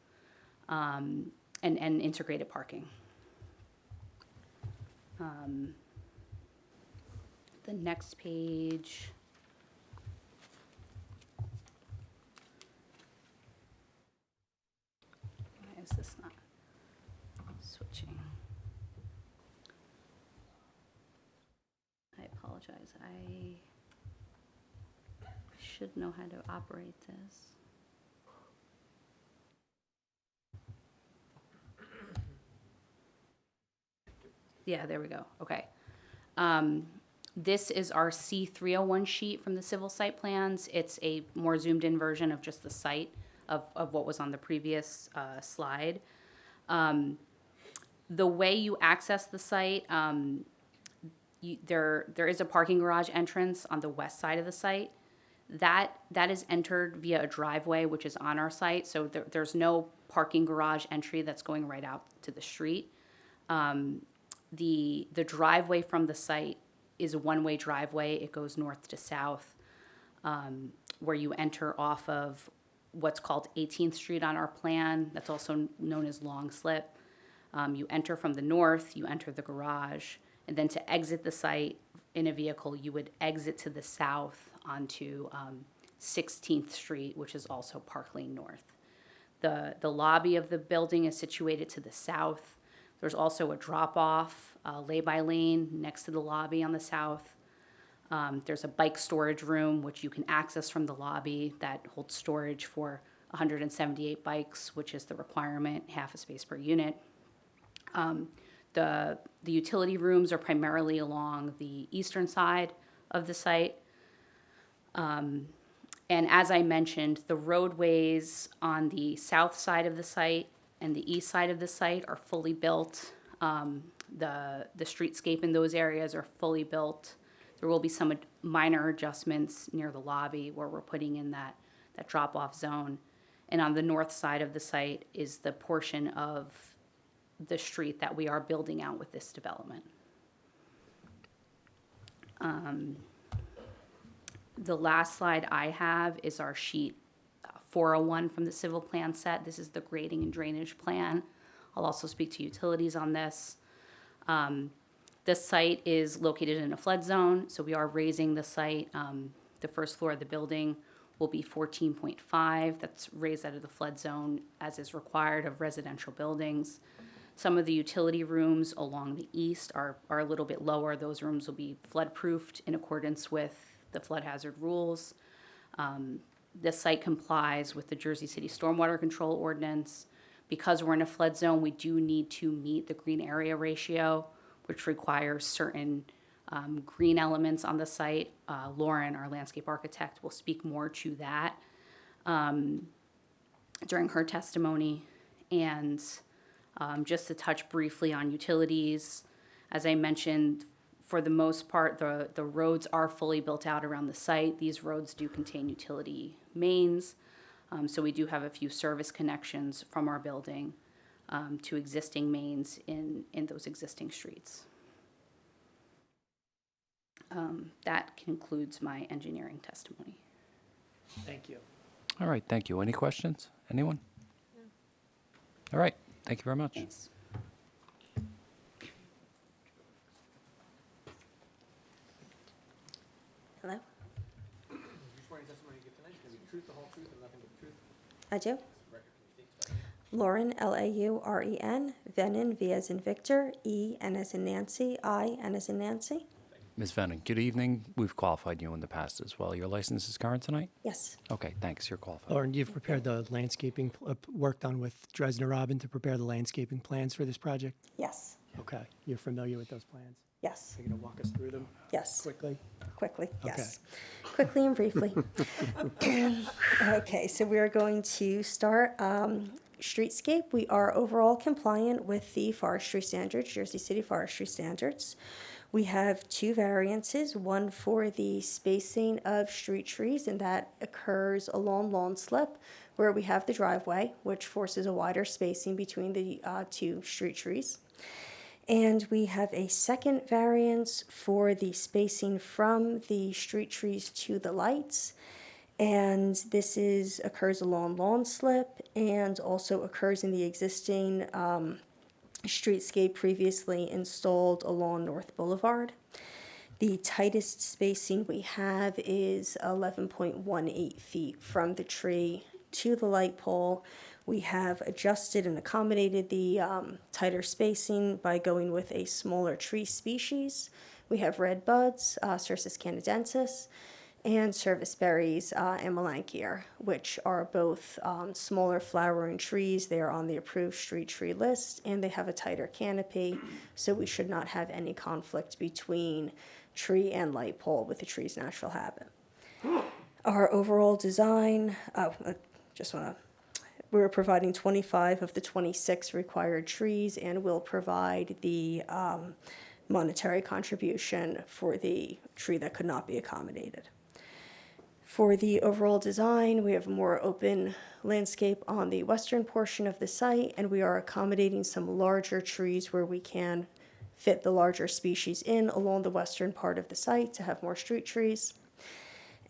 and integrated parking. The next page. Why is this not switching? I apologize. I should know how to operate this. Yeah, there we go. Okay. This is our C301 sheet from the civil site plans. It's a more zoomed in version of just the site of what was on the previous slide. The way you access the site, there is a parking garage entrance on the west side of the site. That is entered via a driveway, which is on our site. So there's no parking garage entry that's going right out to the street. The driveway from the site is a one-way driveway. It goes north to south, where you enter off of what's called 18th Street on our plan. That's also known as Long Slip. You enter from the north, you enter the garage, and then to exit the site in a vehicle, you would exit to the south onto 16th Street, which is also Park Lane North. The lobby of the building is situated to the south. There's also a drop-off lay-by lane next to the lobby on the south. There's a bike storage room, which you can access from the lobby, that holds storage for 178 bikes, which is the requirement, half a space per unit. The utility rooms are primarily along the eastern side of the site. And as I mentioned, the roadways on the south side of the site and the east side of the site are fully built. The streetscape in those areas are fully built. There will be some minor adjustments near the lobby where we're putting in that drop-off zone. And on the north side of the site is the portion of the street that we are building out with this development. The last slide I have is our sheet 401 from the civil plan set. This is the grading and drainage plan. I'll also speak to utilities on this. The site is located in a flood zone, so we are raising the site. The first floor of the building will be 14.5. That's raised out of the flood zone as is required of residential buildings. Some of the utility rooms along the east are a little bit lower. Those rooms will be flood-proofed in accordance with the flood hazard rules. This site complies with the Jersey City Stormwater Control Ordinance. Because we're in a flood zone, we do need to meet the green area ratio, which requires certain green elements on the site. Lauren, our landscape architect, will speak more to that during her testimony. And just to touch briefly on utilities, as I mentioned, for the most part, the roads are fully built out around the site. These roads do contain utility mains. So we do have a few service connections from our building to existing mains in those existing streets. That concludes my engineering testimony. Thank you. All right, thank you. Any questions? Anyone? All right, thank you very much. Thanks. Hello? I do. Lauren, Lauren, Venon, V as in Victor, E, N as in Nancy, I, N as in Nancy. Ms. Vennon, good evening. We've qualified you in the past as well. Your license is current tonight? Yes. Okay, thanks. You're qualified. Lauren, you've prepared the landscaping, worked on with Dresner Robin to prepare the landscaping plans for this project? Yes. Okay, you're familiar with those plans? Yes. You're going to walk us through them? Yes. Quickly? Quickly, Okay. yes. Quickly and briefly. Okay, so we are going to start streetscape. We are overall compliant with the forestry standards, Jersey City forestry standards. We have two variances, one for the spacing of street trees, and that occurs along Lawn Slip, where we have the driveway, which forces a wider spacing between the two street trees. And we have a second variance for the spacing from the street trees to the lights. And this occurs along Lawn Slip and also occurs in the existing streetscape previously installed along North Boulevard. The tightest spacing we have is 11.18 feet from the tree to the light pole. We have adjusted and accommodated the tighter spacing by going with a smaller tree species. We have red buds, Cercis canadensis, and service berries and Melanchier, which are both smaller flowering trees. They are on the approved street tree list, and they have a tighter canopy, so we should not have any conflict between tree and light pole with the tree's natural habit. Our overall design, we're providing 25 of the 26 required trees, and will provide the monetary contribution for the tree that could not be accommodated. For the overall design, we have a more open landscape on the western portion of the site, and we are accommodating some larger trees where we can fit the larger species in along the western part of the site to have more street trees.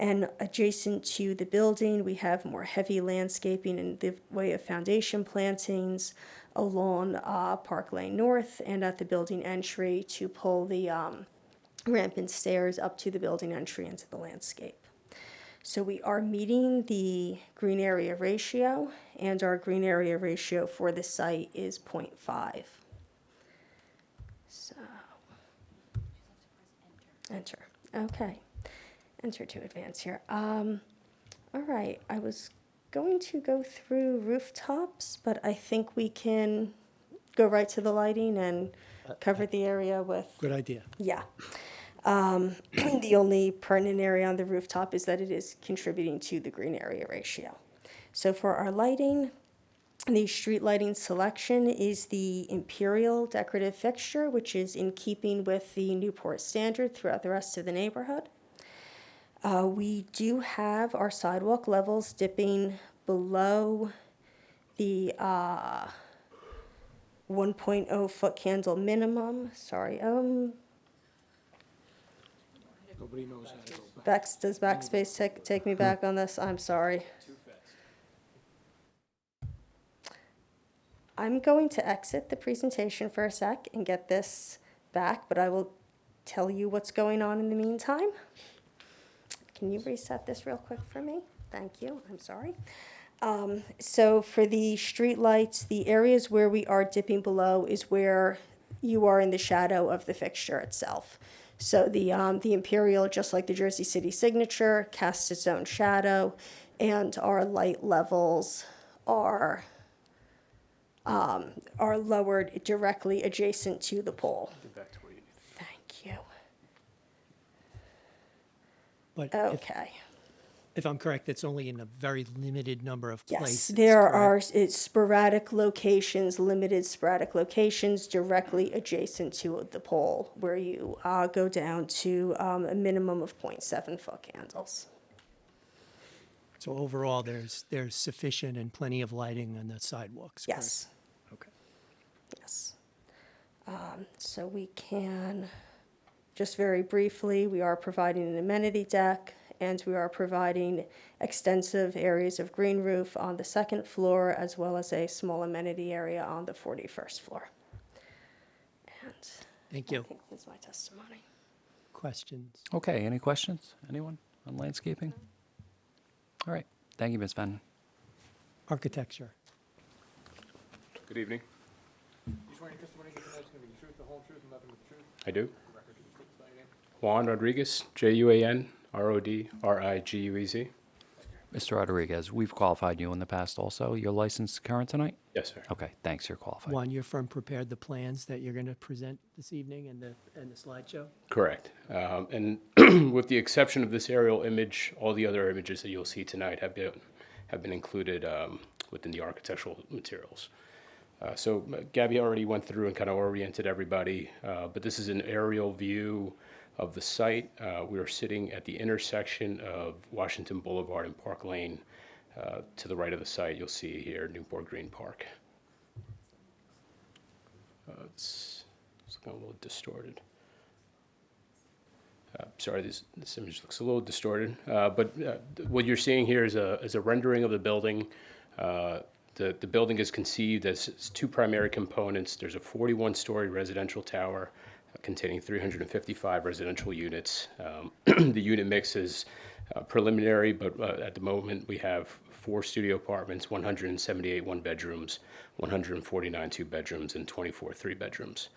And adjacent to the building, we have more heavy landscaping in the way of foundation plantings along Park Lane North and at the building entry to pull the ramp and stairs up to the building entry into the landscape. So we are meeting the green area ratio, and our green area ratio for the site is 0.5. So, enter. Okay. Enter to advance here. All right, I was going to go through rooftops, but I think we can go right to the lighting and cover the area with... Good idea. Yeah. The only pertinent area on the rooftop is that it is contributing to the green area ratio. So for our lighting, the street lighting selection is the Imperial decorative fixture, which is in keeping with the Newport standard throughout the rest of the neighborhood. We do have our sidewalk levels dipping below the 1.0 foot candle minimum. Sorry, Nobody knows how to go back. does backspace take me back on this? I'm sorry. I'm going to exit the presentation for a sec and get this back, but I will tell you what's going on in the meantime. Can you reset this real quick for me? Thank you. I'm sorry. So for the street lights, the areas where we are dipping below is where you are in the shadow of the fixture itself. So the Imperial, just like the Jersey City signature, casts its own shadow, and our light levels are lowered directly adjacent to the pole. Thank you. But Okay. if I'm correct, it's only in a very limited number of places. Yes, there are correct? sporadic locations, limited sporadic locations directly adjacent to the pole where you go down to a minimum of 0.7 foot candles. So overall, there's sufficient and plenty of lighting on the sidewalks. correct? Yes. Okay. Yes. So we can, just very briefly, we are providing an amenity deck, and we are providing extensive areas of green roof on the second floor, as well as a small amenity area on the 41st floor. And Thank you. that concludes my testimony. Questions? Okay, any questions? Anyone on landscaping? All right, thank you, Ms. Fenton. Architecture. Good evening. You swear your testimony is going to be the truth, the whole truth, and nothing but the truth? I do. The record is the truth, so you Juan Rodriguez, JUAN-RODRIGUEZ. Mr. Rodriguez, we've qualified you in the past also. Your license current tonight? Yes, sir. Okay, thanks, you're qualified. Juan, your firm prepared the plans that you're going to present this evening and the slideshow? Correct. And with the exception of this aerial image, all the other images that you'll see tonight have been included within the architectural materials. So Gabby already went through and kind of oriented everybody, but this is an aerial view of the site. We are sitting at the intersection of Washington Boulevard and Park Lane. To the right of the site, you'll see here Newport Green Park. It's looking a little distorted. Sorry, this image looks a little distorted, but what you're seeing here is a rendering of the building. The building is conceived as two primary components. There's a 41-story residential tower containing 355 residential units. The unit mix is preliminary, but at the moment we have 4 studio apartments, 178 one-bedrooms, 149 two-bedrooms, and 24 three-bedrooms.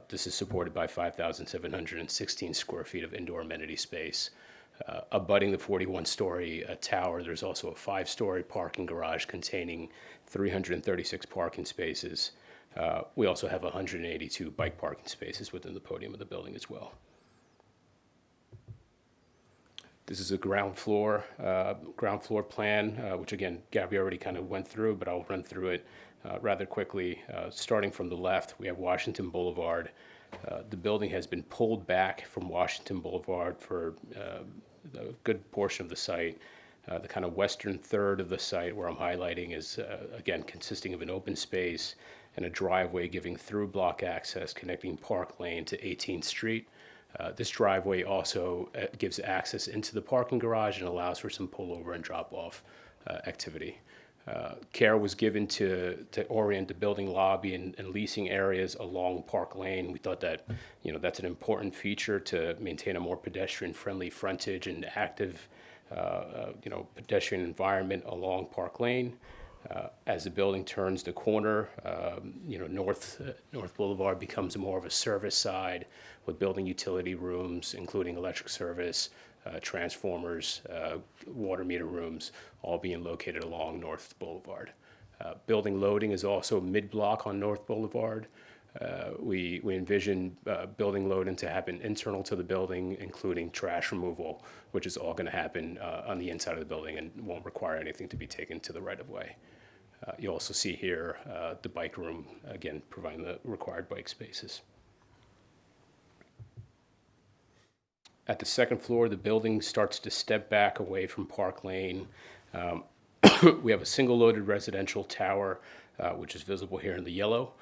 This is supported by 5,716 square feet of indoor amenity space. Abutting the 41-story tower, there's also a 5-story parking garage containing 336 parking spaces. We also have 182 bike parking spaces within the podium of the building as well. This is a ground floor plan, which again, Gabby already kind of went through, but I'll run through it rather quickly. Starting from the left, we have Washington Boulevard. The building has been pulled back from Washington Boulevard for a good portion of the site. The kind of western third of the site where I'm highlighting is, again, consisting of an open space and a driveway giving through block access connecting Park Lane to 18th Street. This driveway also gives access into the parking garage and allows for some pullover and drop-off activity. Care was given to orient the building lobby and leasing areas along Park Lane. We thought that, that's an important feature to maintain a more pedestrian-friendly frontage and active, pedestrian environment along Park Lane. As the building turns the corner, North Boulevard becomes more of a service side with building utility rooms, including electric service, transformers, water meter rooms, all being located along North Boulevard. Building loading is also mid-block on North Boulevard. We envision building loading to happen internal to the building, including trash removal, which is all going to happen on the inside of the building and won't require anything to be taken to the right-of-way. You also see here the bike room, again, providing the required bike spaces. At the second floor, the building starts to step back away from Park Lane. We have a single-loaded residential tower, which is visible here in the yellow.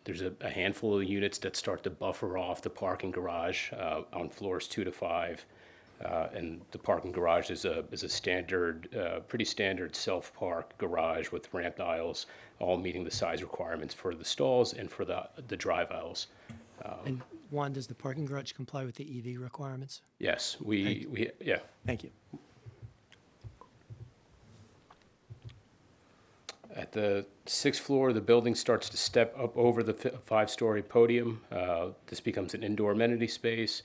There's a handful of units that start to buffer off the parking garage on floors 2 to 5. And the parking garage is a standard, pretty standard self-park garage with ramped aisles, all meeting the size requirements for the stalls and for the drive aisles. And Juan, does the parking garage comply with the EV requirements? Yes, yeah. Thank you. At the 6th floor, the building starts to step up over the 5-story podium. This becomes an indoor amenity space,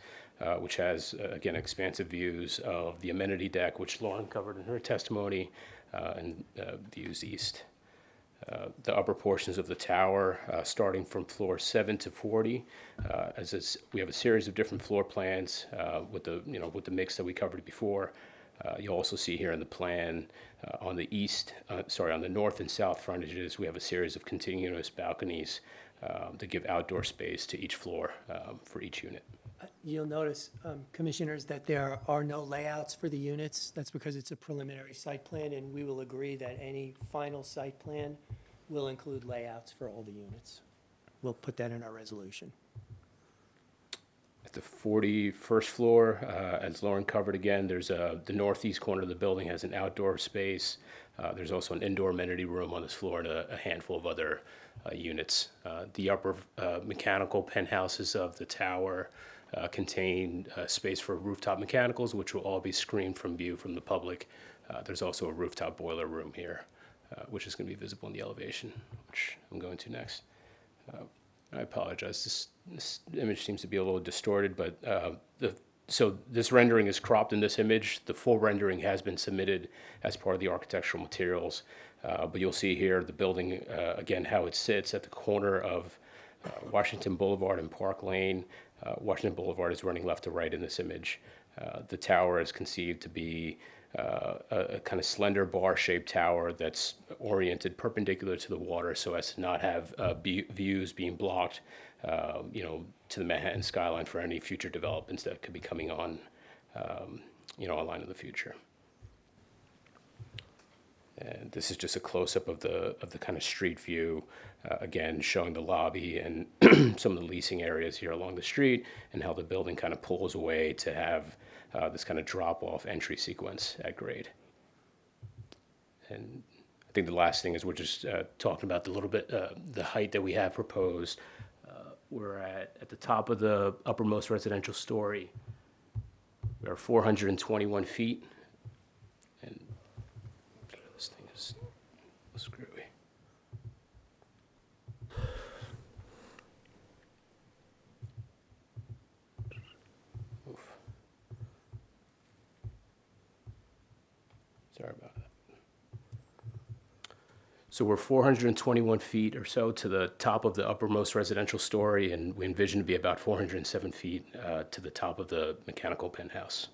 which has, again, expansive views of the amenity deck, which Lauren covered in her testimony, and views east. The upper portions of the tower, starting from floor 7 to 40, we have a series of different floor plans with the mix that we covered before. You also see here in the plan on the north and south frontages, we have a series of continuous balconies that give outdoor space to each floor for each unit. You'll notice, Commissioners, that there are no layouts for the units. That's because it's a preliminary site plan, and we will agree that any final site plan will include layouts for all the units. We'll put that in our resolution. At the 41st floor, as Lauren covered again, there's the northeast corner of the building has an outdoor space. There's also an indoor amenity room on this floor and a handful of other units. The upper mechanical penthouses of the tower contain space for rooftop mechanicals, which will all be screened from view from the public. There's also a rooftop boiler room here, which is going to be visible in the elevation, which I'm going to next. I apologize. This image seems to be a little distorted, but so this rendering is cropped in this image. The full rendering has been submitted as part of the architectural materials, but you'll see here the building, again, how it sits at the corner of Washington Boulevard and Park Lane. Washington Boulevard is running left to right in this image. The tower is conceived to be a kind of slender bar-shaped tower that's oriented perpendicular to the water so as to not have views being blocked, to the Manhattan skyline for any future developments that could be coming on, online in the future. And this is just a close-up of the kind of street view, again, showing the lobby and some of the leasing areas here along the street and how the building kind of pulls away to have this kind of drop-off entry sequence at grade. And think the last thing is we're just talking about the little bit, the height that we have proposed. We're at the top of the uppermost residential story. We are 421 feet. And this thing is screwy. Oof. Sorry about that. So we're 421 feet or so to the top of the uppermost residential story, and we envision to be about 407 feet to the top of the mechanical penthouse.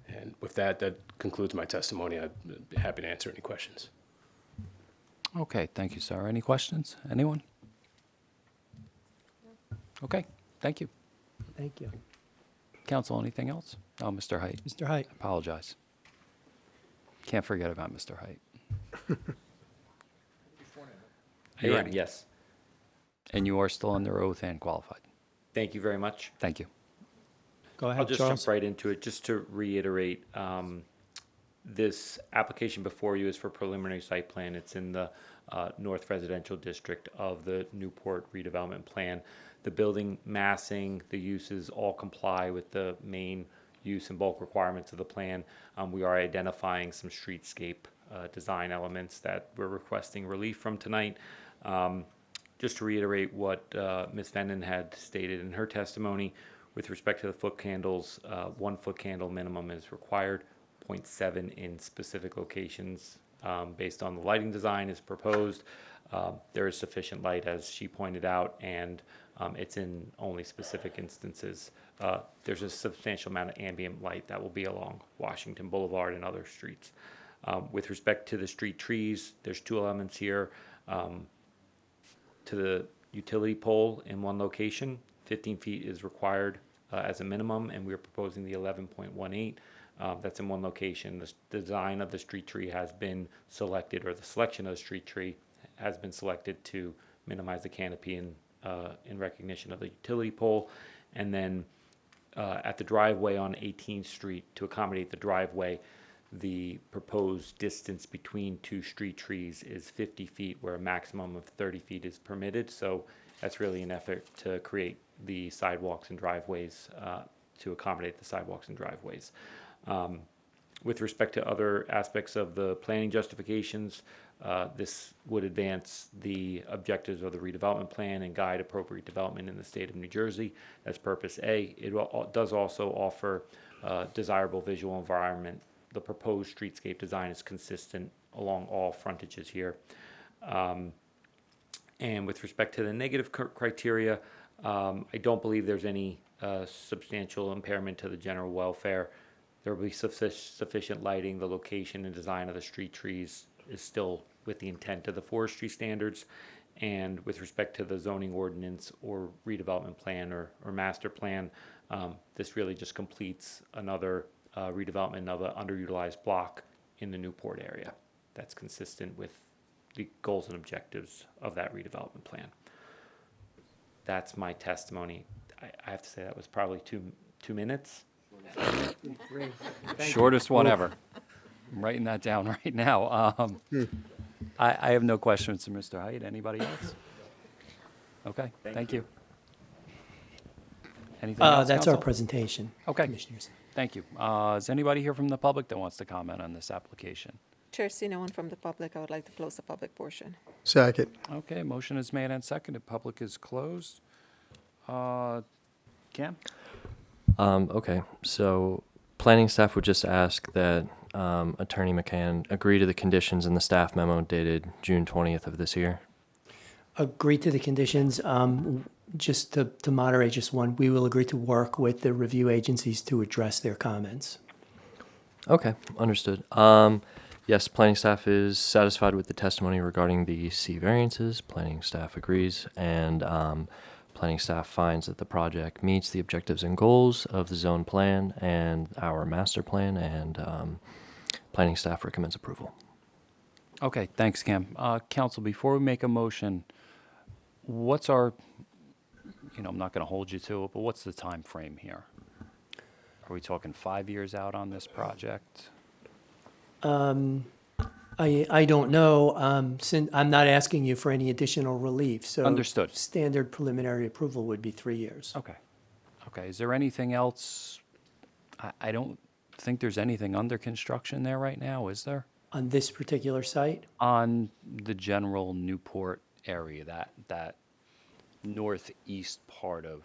And with that, that concludes my testimony. I'd be happy to answer any questions. Okay, thank you, sir. Any questions? Anyone? Okay, thank you. Thank you. Council, anything else? Oh, Mr. Height. Mr. Height. Apologize. Can't forget about Mr. Height. I am, yes. And you are still under oath and qualified. Thank you very much. Thank you. Go ahead, I'll just Charles. jump right into it. Just to reiterate, this application before you is for preliminary site plan. It's in the North Residential District of the Newport redevelopment plan. The building massing, the uses all comply with the main use and bulk requirements of the plan. We are identifying some streetscape design elements that we're requesting relief from tonight. Just to reiterate what Ms. Venden had stated in her testimony, with respect to the foot candles, 1 foot candle minimum is required, 0.7 in specific locations based on the lighting design is proposed. There is sufficient light, as she pointed out, and it's in only specific instances. There's a substantial amount of ambient light that will be along Washington Boulevard and other streets. With respect to the street trees, there's 2 elements here. To the utility pole in 1 location, 15 feet is required as a minimum, and we're proposing the 11.18. That's in 1 location. The design of the street tree has been selected, or the selection of the street tree has been selected to minimize the canopy in recognition of the utility pole. And then at the driveway on 18th Street, to accommodate the driveway, the proposed distance between 2 street trees is 50 feet, where a maximum of 30 feet is permitted. So that's really an effort to create the sidewalks and driveways, to accommodate the sidewalks and driveways. With respect to other aspects of the planning justifications, this would advance the objectives of the redevelopment plan and guide appropriate development in the state of New Jersey. That's purpose A. It does also offer desirable visual environment. The proposed streetscape design is consistent along all frontages here. And with respect to the negative criteria, I don't believe there's any substantial impairment to the general welfare. There will be sufficient lighting. The location and design of the street trees is still with the intent of the forestry standards. And with respect to the zoning ordinance or redevelopment plan or master plan, this really just completes another redevelopment of an underutilized block in the Newport area. That's consistent with the goals and objectives of that redevelopment plan. That's my testimony. I have to say that was probably two minutes. Shortest one ever. I'm writing that down right now. I have no questions to Mr. Height. Anybody else? Okay, thank you. Anything else, That's our Council? presentation. Okay. Commissioners. Thank you. Is anybody here from the public that wants to comment on this application? Chair, see no one from the public. I would like to close the public portion. Second. Okay, motion is made and seconded. Public is closed. Cam? Okay, so planning staff would just ask that Attorney McCann agree to the conditions in the staff memo dated June 20th of this year. Agree to the conditions. Just to moderate just one, we will agree to work with the review agencies to address their comments. Okay, understood. Yes, planning staff is satisfied with the testimony regarding the C variances. Planning staff agrees, and planning staff finds that the project meets the objectives and goals of the zone plan and our master plan, and planning staff recommends approval. Okay, thanks, Cam. Council, before we make a motion, what's our, I'm not going to hold you to it, but what's the time frame here? Are we talking 5 years out on this project? I don't know, since I'm not asking you for any additional relief, so. Understood. Standard preliminary approval would be 3 years. Okay. Okay, is there anything else? I don't think there's anything under construction there right now, is there? On this particular site? On the general Newport area, that northeast part of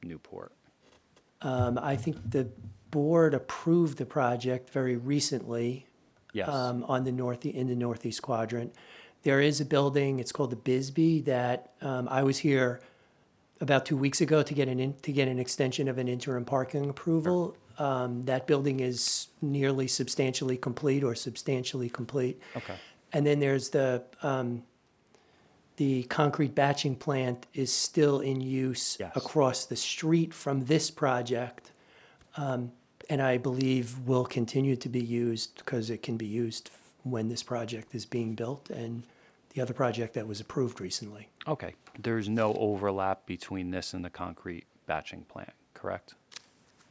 Newport. I think the board approved the project very recently. Yes. On the in the northeast quadrant. There is a building, it's called the Bisbee, that, I was here about 2 weeks ago to get an extension of an interim parking approval. That building is nearly substantially complete or substantially complete. Okay. And then there's the concrete batching plant is still in use Yes. across the street from this project. And I believe will continue to be used because it can be used when this project is being built and the other project that was approved recently. Okay, there's no overlap between this and the concrete batching plant, correct?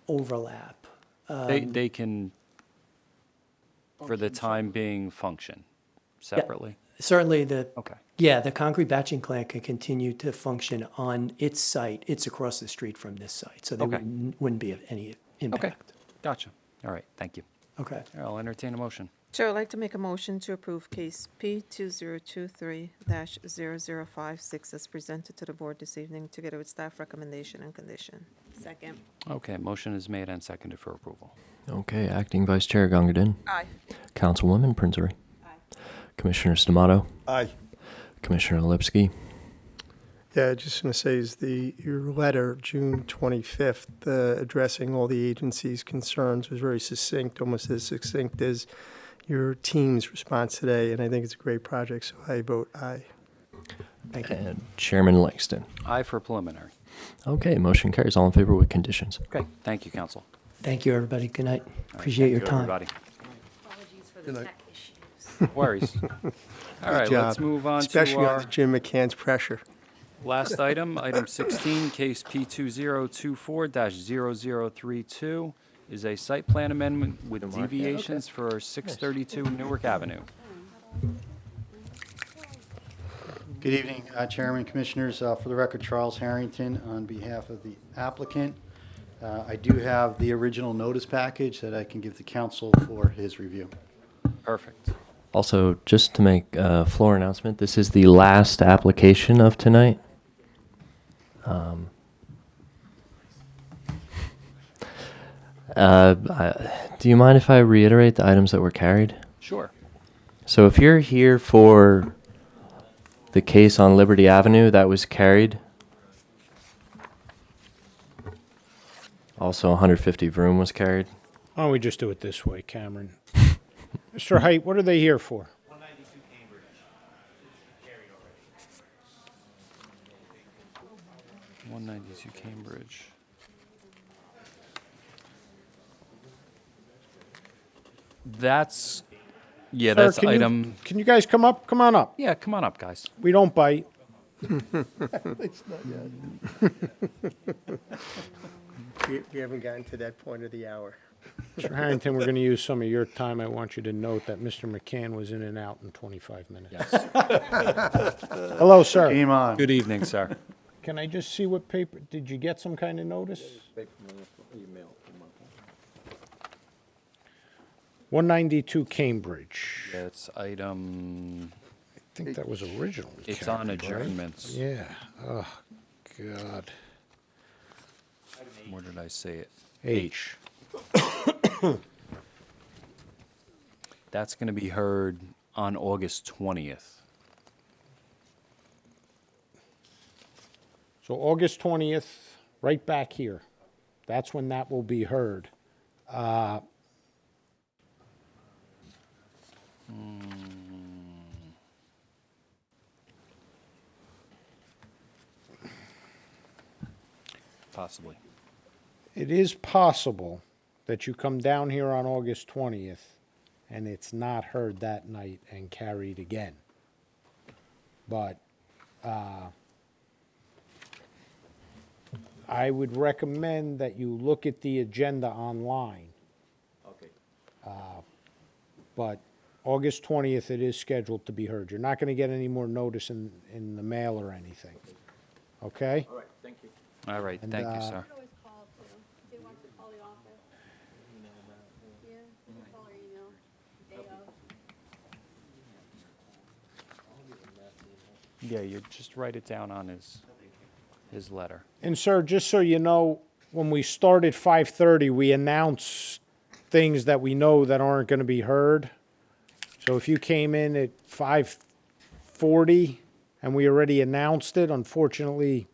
Overlap. They can, for the time being, function separately? Certainly the, Okay. yeah, the concrete batching plant can continue to function on its site. It's across the street from this site, so there Okay. wouldn't be any impact. Okay, gotcha. All right, thank you. Okay. I'll entertain a motion. Chair, I'd like to make a motion to approve case P2023-0056 as presented to the board this evening, together with staff recommendation and condition. Second. Okay, motion is made and seconded for approval. Okay, Acting Vice Chair Gongadin. Aye. Councilwoman Prinzary. Commissioner Stamato. Aye. Commissioner Lipsky. Yeah, just going to say is your letter, June 25th, addressing all the agency's concerns was very succinct, almost as succinct as your team's response today, and I think it's a great project, so I vote aye. Thank you. And Chairman Langston. Aye for preliminary. Okay, motion carries. All in favor with conditions. Okay, thank you, council. Thank you, everybody. Good night. All right, Appreciate thank your you, time. everybody. Apologies for Good the night. tech issues. Worries. All right, Good let's job, move on especially to our under Jim McCann's pressure. last item, item 16, case P2024-0032, is a site plan amendment with deviations for 632 Newark Avenue. Good evening, Chairman, Commissioners. For the record, Charles Harrington on behalf of the applicant. I do have the original notice package that I can give the council for his review. Perfect. Also, just to make a floor announcement, this is the last application of tonight. Do you mind if I reiterate the items that were carried? Sure. So if you're here for the case on Liberty Avenue, that was carried. Also, 150 Vroom was carried. Why don't we just do it this way, Cameron? Mr. Height, what are they here for? 192 Cambridge. That's, yeah, Sir, that's can you- item, Can you guys come up? Come on up. yeah, come on up, guys. We don't bite. It's not yet. We haven't gotten to that point of the hour. Mr. Harrington, we're going to use some of your time. I want you to note that Mr. McCann was in and out in 25 minutes. Yes. Hello, sir. Game on. Good evening, sir. Can I just see what paper, did you get some kind of notice? 192 Cambridge. Yeah, it's item, I think that was originally it's on carried, right? adjournments. Yeah. Oh, God. Where did I say it? H. That's going to be heard on August 20th. So August 20th, right back here. That's when that will be heard. Possibly. It is possible that you come down here on August 20th and it's not heard that night and carried again. But I would recommend that you look at the agenda online. Okay. But August 20th, it is scheduled to be heard. You're not going to get any more notice in the mail or anything. Okay? All right, thank you. All right, And, thank you, sir. Yeah, you just write it down on his letter. And sir, just so you know, when we start at 5:30, we announce things that we know that aren't going to be heard. So if you came in at 5:40 and we already announced it, unfortunately,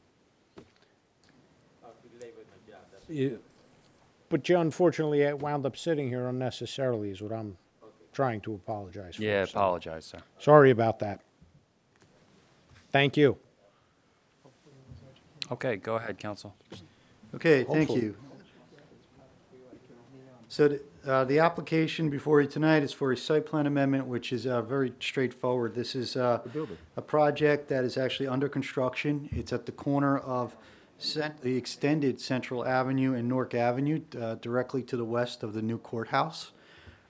but you unfortunately wound up sitting here unnecessarily is what I'm trying to apologize for. Yeah, So, apologize, sir. sorry about that. Thank you. Okay, go ahead, counsel. Okay, thank Hopefully. you. So the application before you tonight is for a site plan amendment, which is very straightforward. This is a project that is actually under construction. It's at the corner of the extended Central Avenue and Newark Avenue, directly to the west of the new courthouse.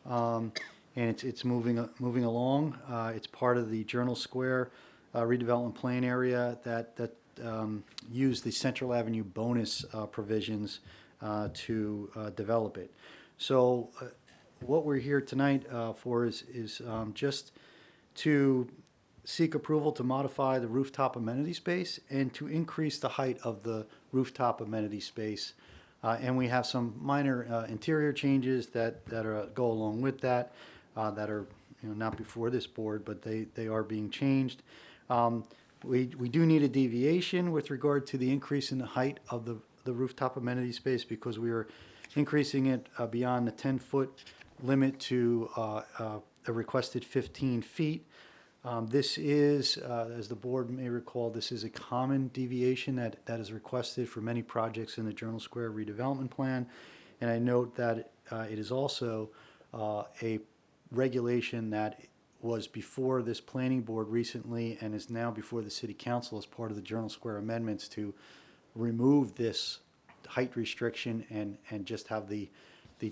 And it's moving along. It's part of the Journal Square redevelopment plan area that use the Central Avenue bonus provisions to develop it. So what we're here tonight for is just to seek approval to modify the rooftop amenity space and to increase the height of the rooftop amenity space. And we have some minor interior changes that go along with that that are not before this board, but they are being changed. We do need a deviation with regard to the increase in the height of the rooftop amenity space because we are increasing it beyond the 10-foot limit to a requested 15 feet. This is, as the board may recall, this is a common deviation that is requested for many projects in the Journal Square redevelopment plan. And I note that it is also a regulation that was before this planning board recently and is now before the city council as part of the Journal Square amendments to remove this height restriction and just have the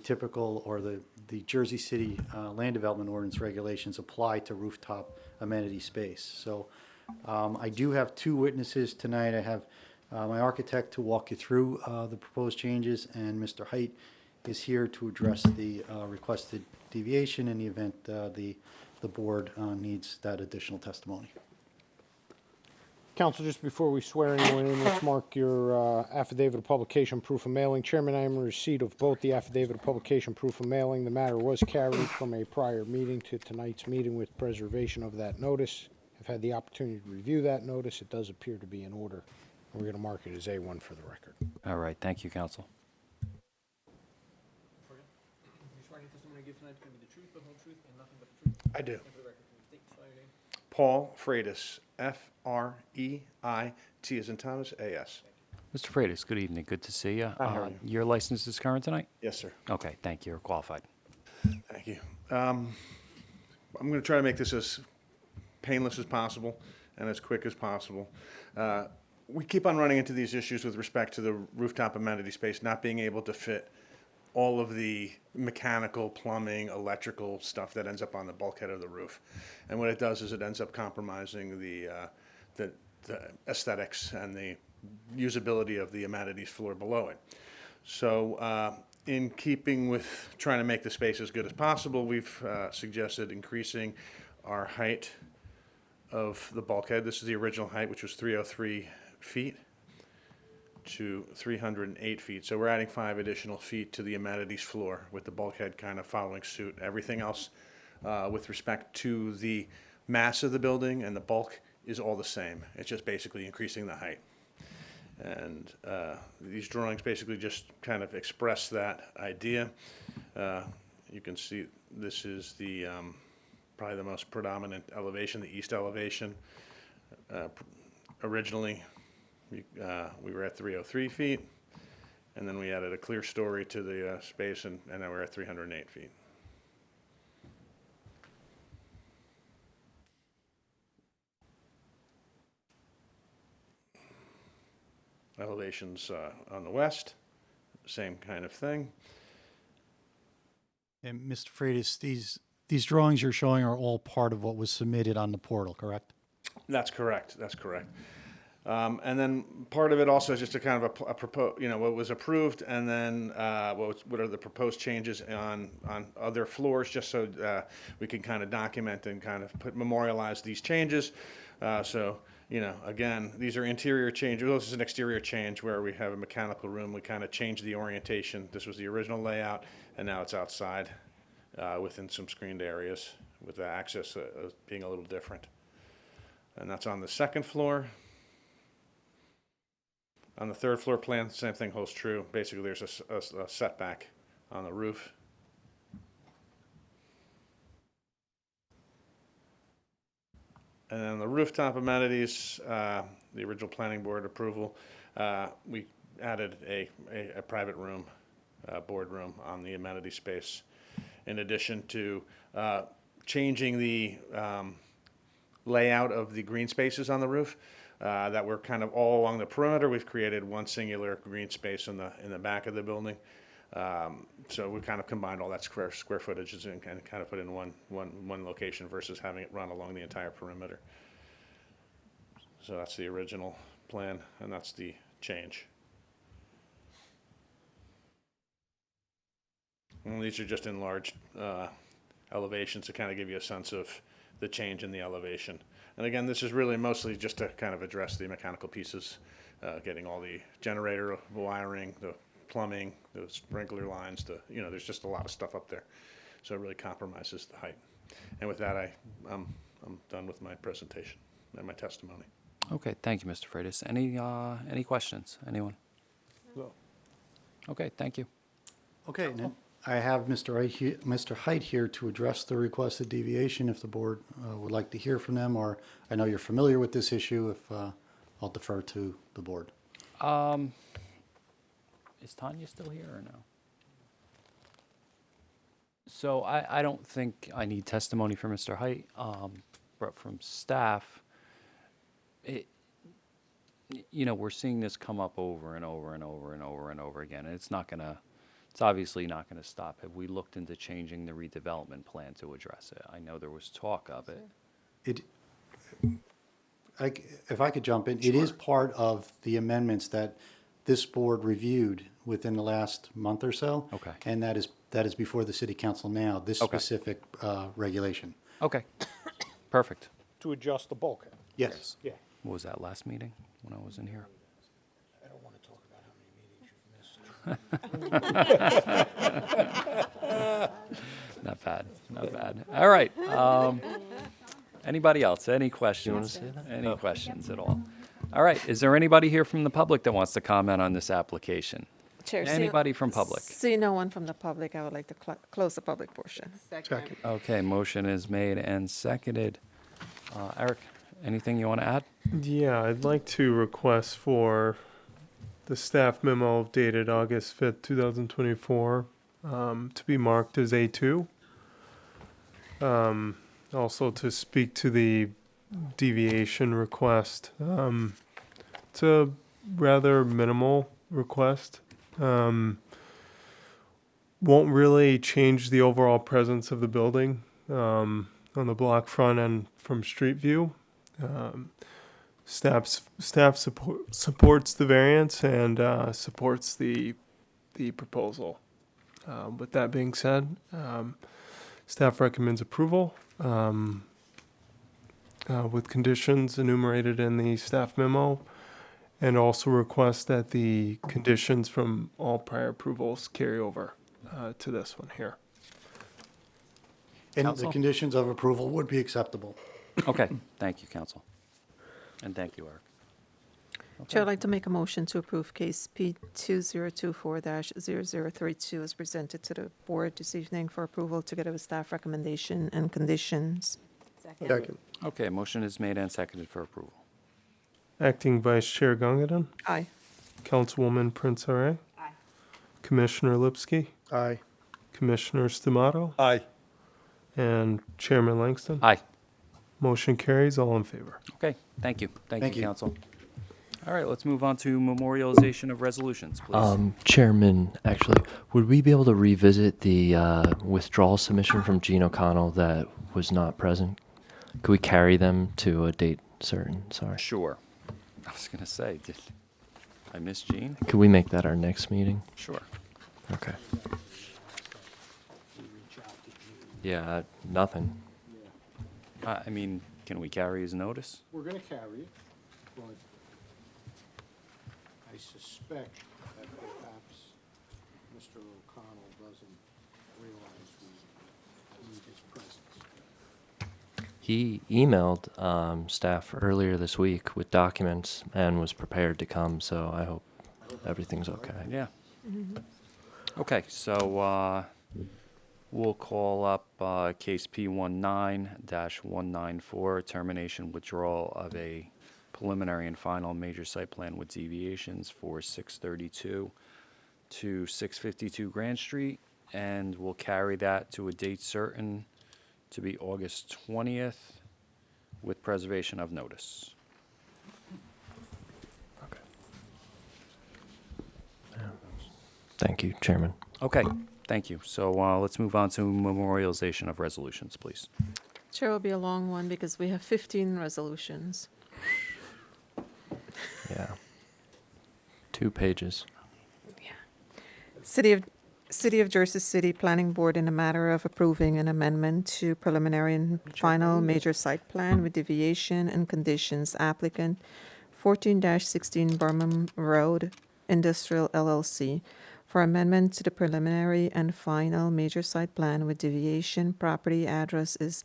typical or the Jersey City land development ordinance regulations apply to rooftop amenity space. So I do have two witnesses tonight. I have my architect to walk you through the proposed changes, and Mr. Height is here to address the requested deviation in the event the board needs that additional testimony. Counsel, just before we swear anyone in, let's mark your affidavit of publication proof of mailing. Chairman, I am in receipt of both the affidavit of publication proof of mailing. The matter was carried from a prior meeting to tonight's meeting with preservation of that notice. I've had the opportunity to review that notice. It does appear to be in order. We're going to mark it as A1 for the record. All right, thank you, counsel. I do. Paul Freitas, F-R-E-I-T as in Thomas, A-S. Mr. Freitas, good evening. Good to see you. Hi, how are you? Your license is current tonight? Yes, sir. Okay, thank you. You're qualified. Thank you. I'm going to try to make this as painless as possible and as quick as possible. We keep on running into these issues with respect to the rooftop amenity space not being able to fit all of the mechanical, plumbing, electrical stuff that ends up on the bulkhead of the roof. And what it does is it ends up compromising the aesthetics and the usability of the amenities floor below it. So in keeping with trying to make the space as good as possible, we've suggested increasing our height of the bulkhead. This is the original height, which was 303 feet, to 308 feet. So we're adding 5 additional feet to the amenities floor with the bulkhead kind of following suit. Everything else with respect to the mass of the building and the bulk is all the same. It's just basically increasing the height. And these drawings basically just kind of express that idea. You can see this is the probably the most predominant elevation, the east elevation. Originally, we were at 303 feet, and then we added a clear story to the space, and now we're at 308 feet. Elevations on the west, same kind of thing. And Mr. Freitas, these these drawings you're showing are all part of what was submitted on the portal, correct? That's correct. That's correct. And then part of it also is just a kind of a proposed, what was approved, and then what are the proposed changes on other floors, just so we can kind of document and kind of memorialize these changes. So, again, these are interior changes. This is an exterior change where we have a mechanical room. We kind of changed the orientation. This was the original layout, and now it's outside within some screened areas with the access being a little different. And that's on the second floor. On the third floor plan, same thing holds true. Basically, there's a setback on the roof. And then the rooftop amenities, the original planning board approval, we added a private room, boardroom on the amenity space. In addition to changing the layout of the green spaces on the roof, that were kind of all along the perimeter. We've created one singular green space in the back of the building. So we kind of combined all that square footage and kind of put it in one location versus having it run along the entire perimeter. So that's the original plan, and that's the change. And these are just enlarged elevations to kind of give you a sense of the change in the elevation. And again, this is really mostly just to kind of address the mechanical pieces, getting all the generator wiring, the plumbing, the sprinkler lines, there's just a lot of stuff up there. So it really compromises the height. And with that, I'm done with my presentation and my testimony. Okay, thank you, Mr. Freitas. Any questions? Anyone? No. Okay, thank you. Okay, now I have Mr. Height here to address the requested deviation if the board would like to hear from them, or I know you're familiar with this issue, if I'll defer to the board. Is Tanya still here or no? So I don't think I need testimony from Mr. Height, but from staff, we're seeing this come up over and over and over and over and over again, and it's obviously not gonna stop. Have we looked into changing the redevelopment plan to address it? I know there was talk of it. If I could jump in, it is part of the amendments that this board reviewed within the last month or so. Okay. And that is before the city council now, this Okay. specific regulation. Okay, perfect. To adjust the bulkhead. Yes. Yeah. What was that, last meeting when I was in here? I don't want to talk about how many meetings you've missed. Not bad. All right. Anybody else? Any questions? Any questions at all? All right. Is there anybody here from the public that wants to comment on this application? Chair, Anybody from public? See no one from the public, I would like to close the public portion. Second. Okay, motion is made and seconded. Eric, anything you want to add? Yeah, I'd like to request for the staff memo dated August 5th, 2024, to be marked as A2. Also to speak to the deviation request. It's a rather minimal request. Won't really change the overall presence of the building on the block front and from street view. Staff supports the variance and supports the proposal. With that being said, staff recommends approval with conditions enumerated in the staff memo, and also requests that the conditions from all prior approvals carry over to this one here. And Counsel? the conditions of approval would be acceptable. Okay, thank you, counsel. And thank you, Eric. Chair, I'd like to make a motion to approve case P 2024-0032 as presented to the board this evening for approval together with staff recommendation and conditions. Second. Okay, motion is made and seconded for approval. Acting Vice Chair Gongadin, Aye. Councilwoman Prince Aye. Commissioner Lipsky, Aye. Commissioner Stamato, Aye. and Chairman Langston. Aye. Motion carries, all in favor. Okay, thank you. Thank Thank you, you. counsel. All right, let's move on to memorialization of resolutions, please. Chairman, actually, would we be able to revisit the withdrawal submission from Gene O'Connell that was not present? Could we carry them to a date certain? Sorry. Sure. I was going to say, did I miss Gene? Could we make that our next meeting? Sure. Okay. Yeah, nothing. I mean, can we carry his notice? We're going to carry it, but I suspect that perhaps Mr. O'Connell doesn't realize we need his presence. He emailed staff earlier this week with documents and was prepared to come, so I hope everything's okay. Yeah. Okay, so we'll call up case P19-194, termination withdrawal of a preliminary and final major site plan with deviations for 632 to 652 Grand Street, and we'll carry that to a date certain to be August 20th with preservation of notice. Thank you, Chairman. Okay, thank you. So let's move on to memorialization of resolutions, please. Chair will be a long one because we have 15 resolutions. Yeah. 2 pages. City of Jersey City Planning Board in the matter of approving an amendment to preliminary and final major site plan with deviation and conditions applicant 14-16 Burman Road Industrial LLC for amendment to the preliminary and final major site plan with deviation. Property address is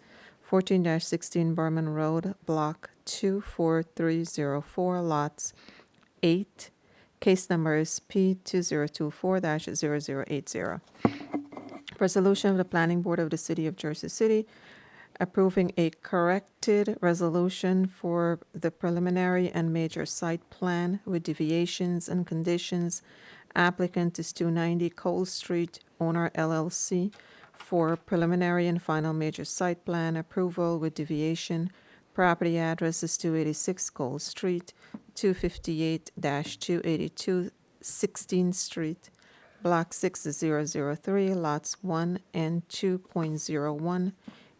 14-16 Burman Road, Block 24304, Lots 8. Case number is P2024-0080. Resolution of the Planning Board of the City of Jersey City approving a corrected resolution for the preliminary and major site plan with deviations and conditions. Applicant is 290 Cole Street, owner LLC, for preliminary and final major site plan approval with deviation. Property address is 286 Cole Street, 258-282 16th Street, Block 6003, Lots 1 and 2.01.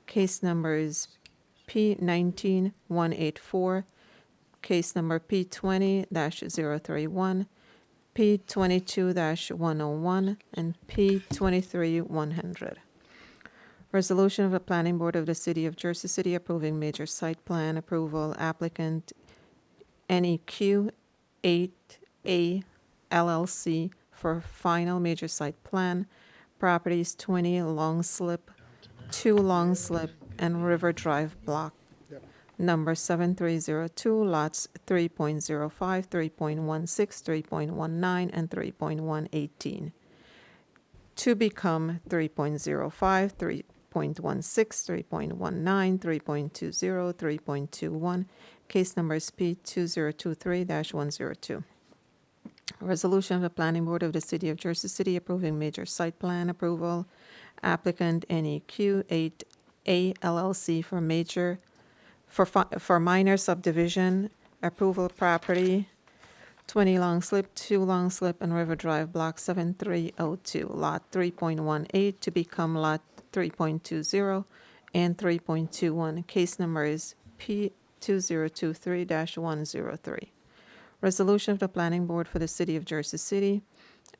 Case number is P19-184, case number P20-031, P22-101, and P23-100. Resolution of the Planning Board of the City of Jersey City approving major site plan approval. Applicant NEQ 8A LLC for final major site plan. Properties 20 Long Slip, 2 Long Slip, and River Drive Block. Number 7302, lots 3.05, 3.16, 3.19, and 3.118. To become 3.05, 3.16, 3.19, 3.20, 3.21. Case number is P2023-102. Resolution of the Planning Board of the City of Jersey City approving major site plan approval. Applicant NEQ 8A LLC for minor subdivision approval. Property 20 Long Slip, 2 Long Slip, and River Drive, Block 7302, Lot 3.18 to become Lot 3.20 and 3.21. Case number is P2023-103. Resolution of the Planning Board for the City of Jersey City.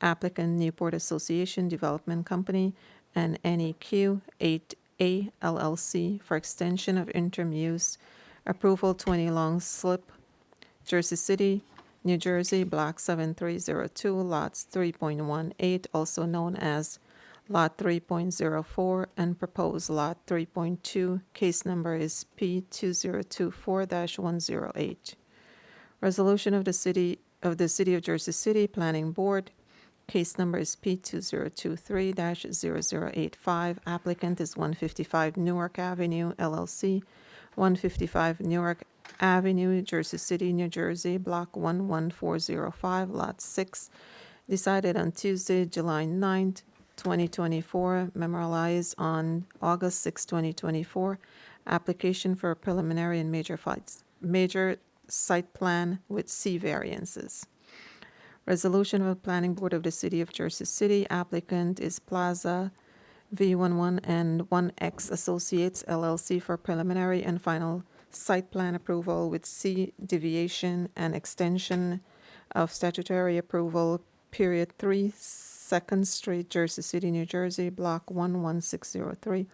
Applicant Newport Association Development Company and NEQ 8A LLC for extension of interim use. Approval 20 Long Slip, Jersey City, New Jersey, Block 7302, Lots 3.18, also known as Lot 3.04, and proposed Lot 3.2. Case number is P2024-108. Resolution of the City of Jersey City Planning Board. Case number is P2023-0085. Applicant is 155 Newark Avenue, LLC, 155 Newark Avenue, Jersey City, New Jersey, Block 11405, Lot 6. Decided on Tuesday, July 9th, 2024. Memorialized on August 6, 2024. Application for preliminary and major site plan with C variances. Resolution of the Planning Board of the City of Jersey City. Applicant is Plaza V11 and 1X Associates LLC for preliminary and final site plan approval with C deviation and extension of statutory approval, period 3, 2nd Street, Jersey City, New Jersey, block 11603,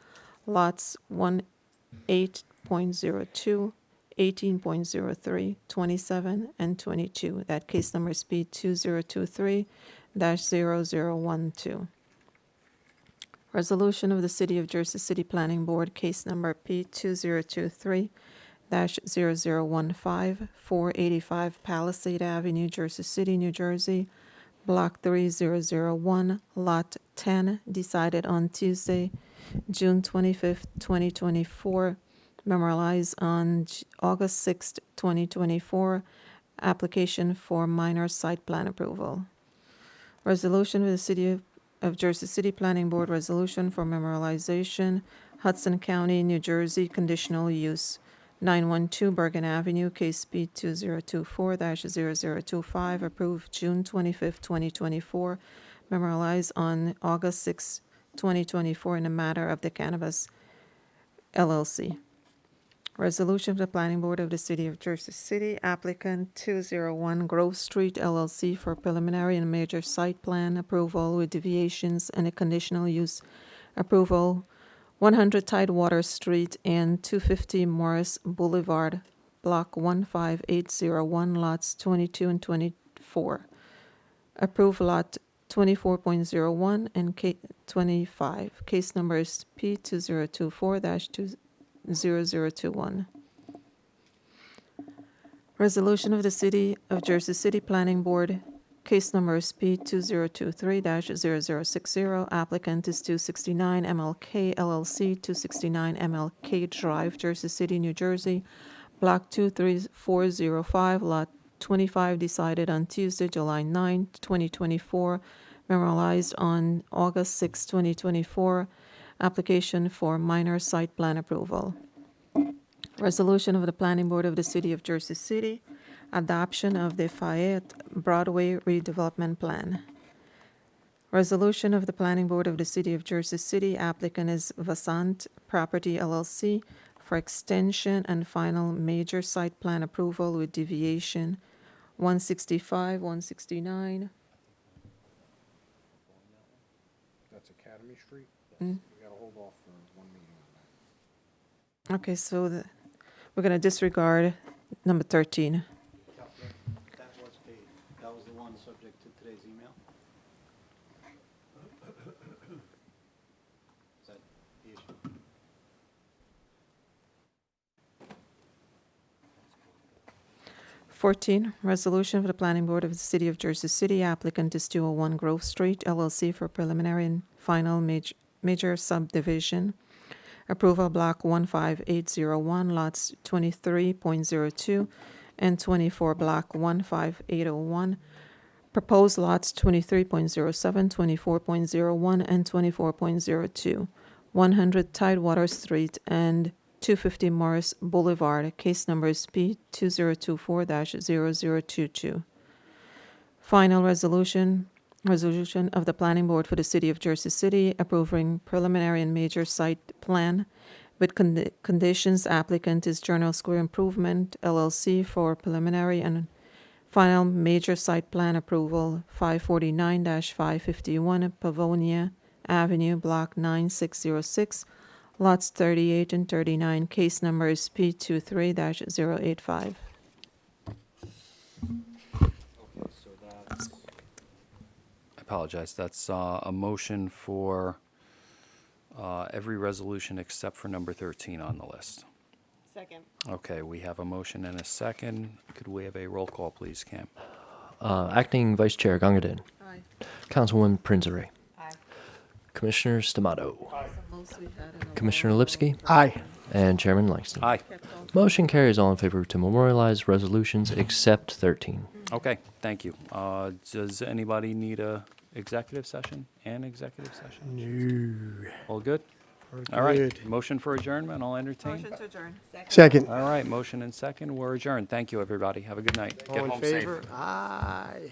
lots 18.02, 18.03, 27, and 22. That case number is P2023-0012. Resolution of the City of Jersey City Planning Board, case number P2023-0015, 485 Palisade Avenue, Jersey City, New Jersey, Block 3001, Lot 10, decided on Tuesday, June 25th, 2024, memorialized on August 6th, 2024, application for minor site plan approval. Resolution of the City of Jersey City Planning Board, resolution for memorialization, Hudson County, New Jersey, conditional use, 912 Bergen Avenue, case P2024-0025, approved June 25th, 2024, memorialized on August 6th, 2024, in the matter of the Cannabis LLC. Resolution of the Planning Board of the City of Jersey City, applicant 201 Grove Street LLC for preliminary and major site plan approval with deviations and a conditional use approval, 100 Tidewater Street and 250 Morris Boulevard, Block 15801, lots 22 and 24. Approve lot 24.01 and 25. Case number is P2024-20021. Resolution of the City of Jersey City Planning Board, case number is P2023-0060. Applicant is 269 MLK LLC, 269 MLK Drive, Jersey City, New Jersey, Block 23405, Lot 25, decided on Tuesday, July 9, 2024, memorialized on August 6, 2024, application for minor site plan approval. Resolution of the Planning Board of the City of Jersey City, adoption of the Fayette Broadway redevelopment plan. Resolution of the Planning Board of the City of Jersey City, applicant is Vasant Property LLC for extension and final major site plan approval with deviation 165, 169. That's Academy Street? Mm. We gotta hold off for one meeting on that. Okay, so we're going to disregard number 13. That was paid. That was the one subject to today's email? Is that the issue? Resolution of the Planning Board of the City of Jersey City, applicant is 201 Grove Street LLC for preliminary and final major subdivision. Approval block 15801, lots 23.02 and 24, block 15801. Proposed lots 23.07, 24.01, and 24.02. 100 Tidewater Street and 250 Morris Boulevard, case numbers P2024-0022. Final resolution of the Planning Board for the City of Jersey City approving preliminary and major site plan with conditions. Applicant is Journal Square Improvement LLC for preliminary and final major site plan approval, 549-551 Pavonia Avenue, Block 9606, lots 38 and 39. Case number is P23-085. I apologize. That's a motion for every resolution except for number 13 on the list. Second. Okay, we have a motion and a second. Could we have a roll call, please, Cam? Acting Vice Chair Gongadin. Aye. Councilwoman Prinzare. Aye. Commissioner Stamato. The most we've had in a Commissioner while. Lipsky. Aye. And Chairman Langston. Aye. Motion carries. All in favor to memorialize resolutions except 13. Okay, thank you. Does anybody need a executive session? An executive session? No. All good? All right, Good. motion for adjournment, I'll entertain. Motion to adjourn. Second. All right, motion and second, we're adjourned. Thank you, everybody. Have a good night. Get All in home safe. favor? Aye.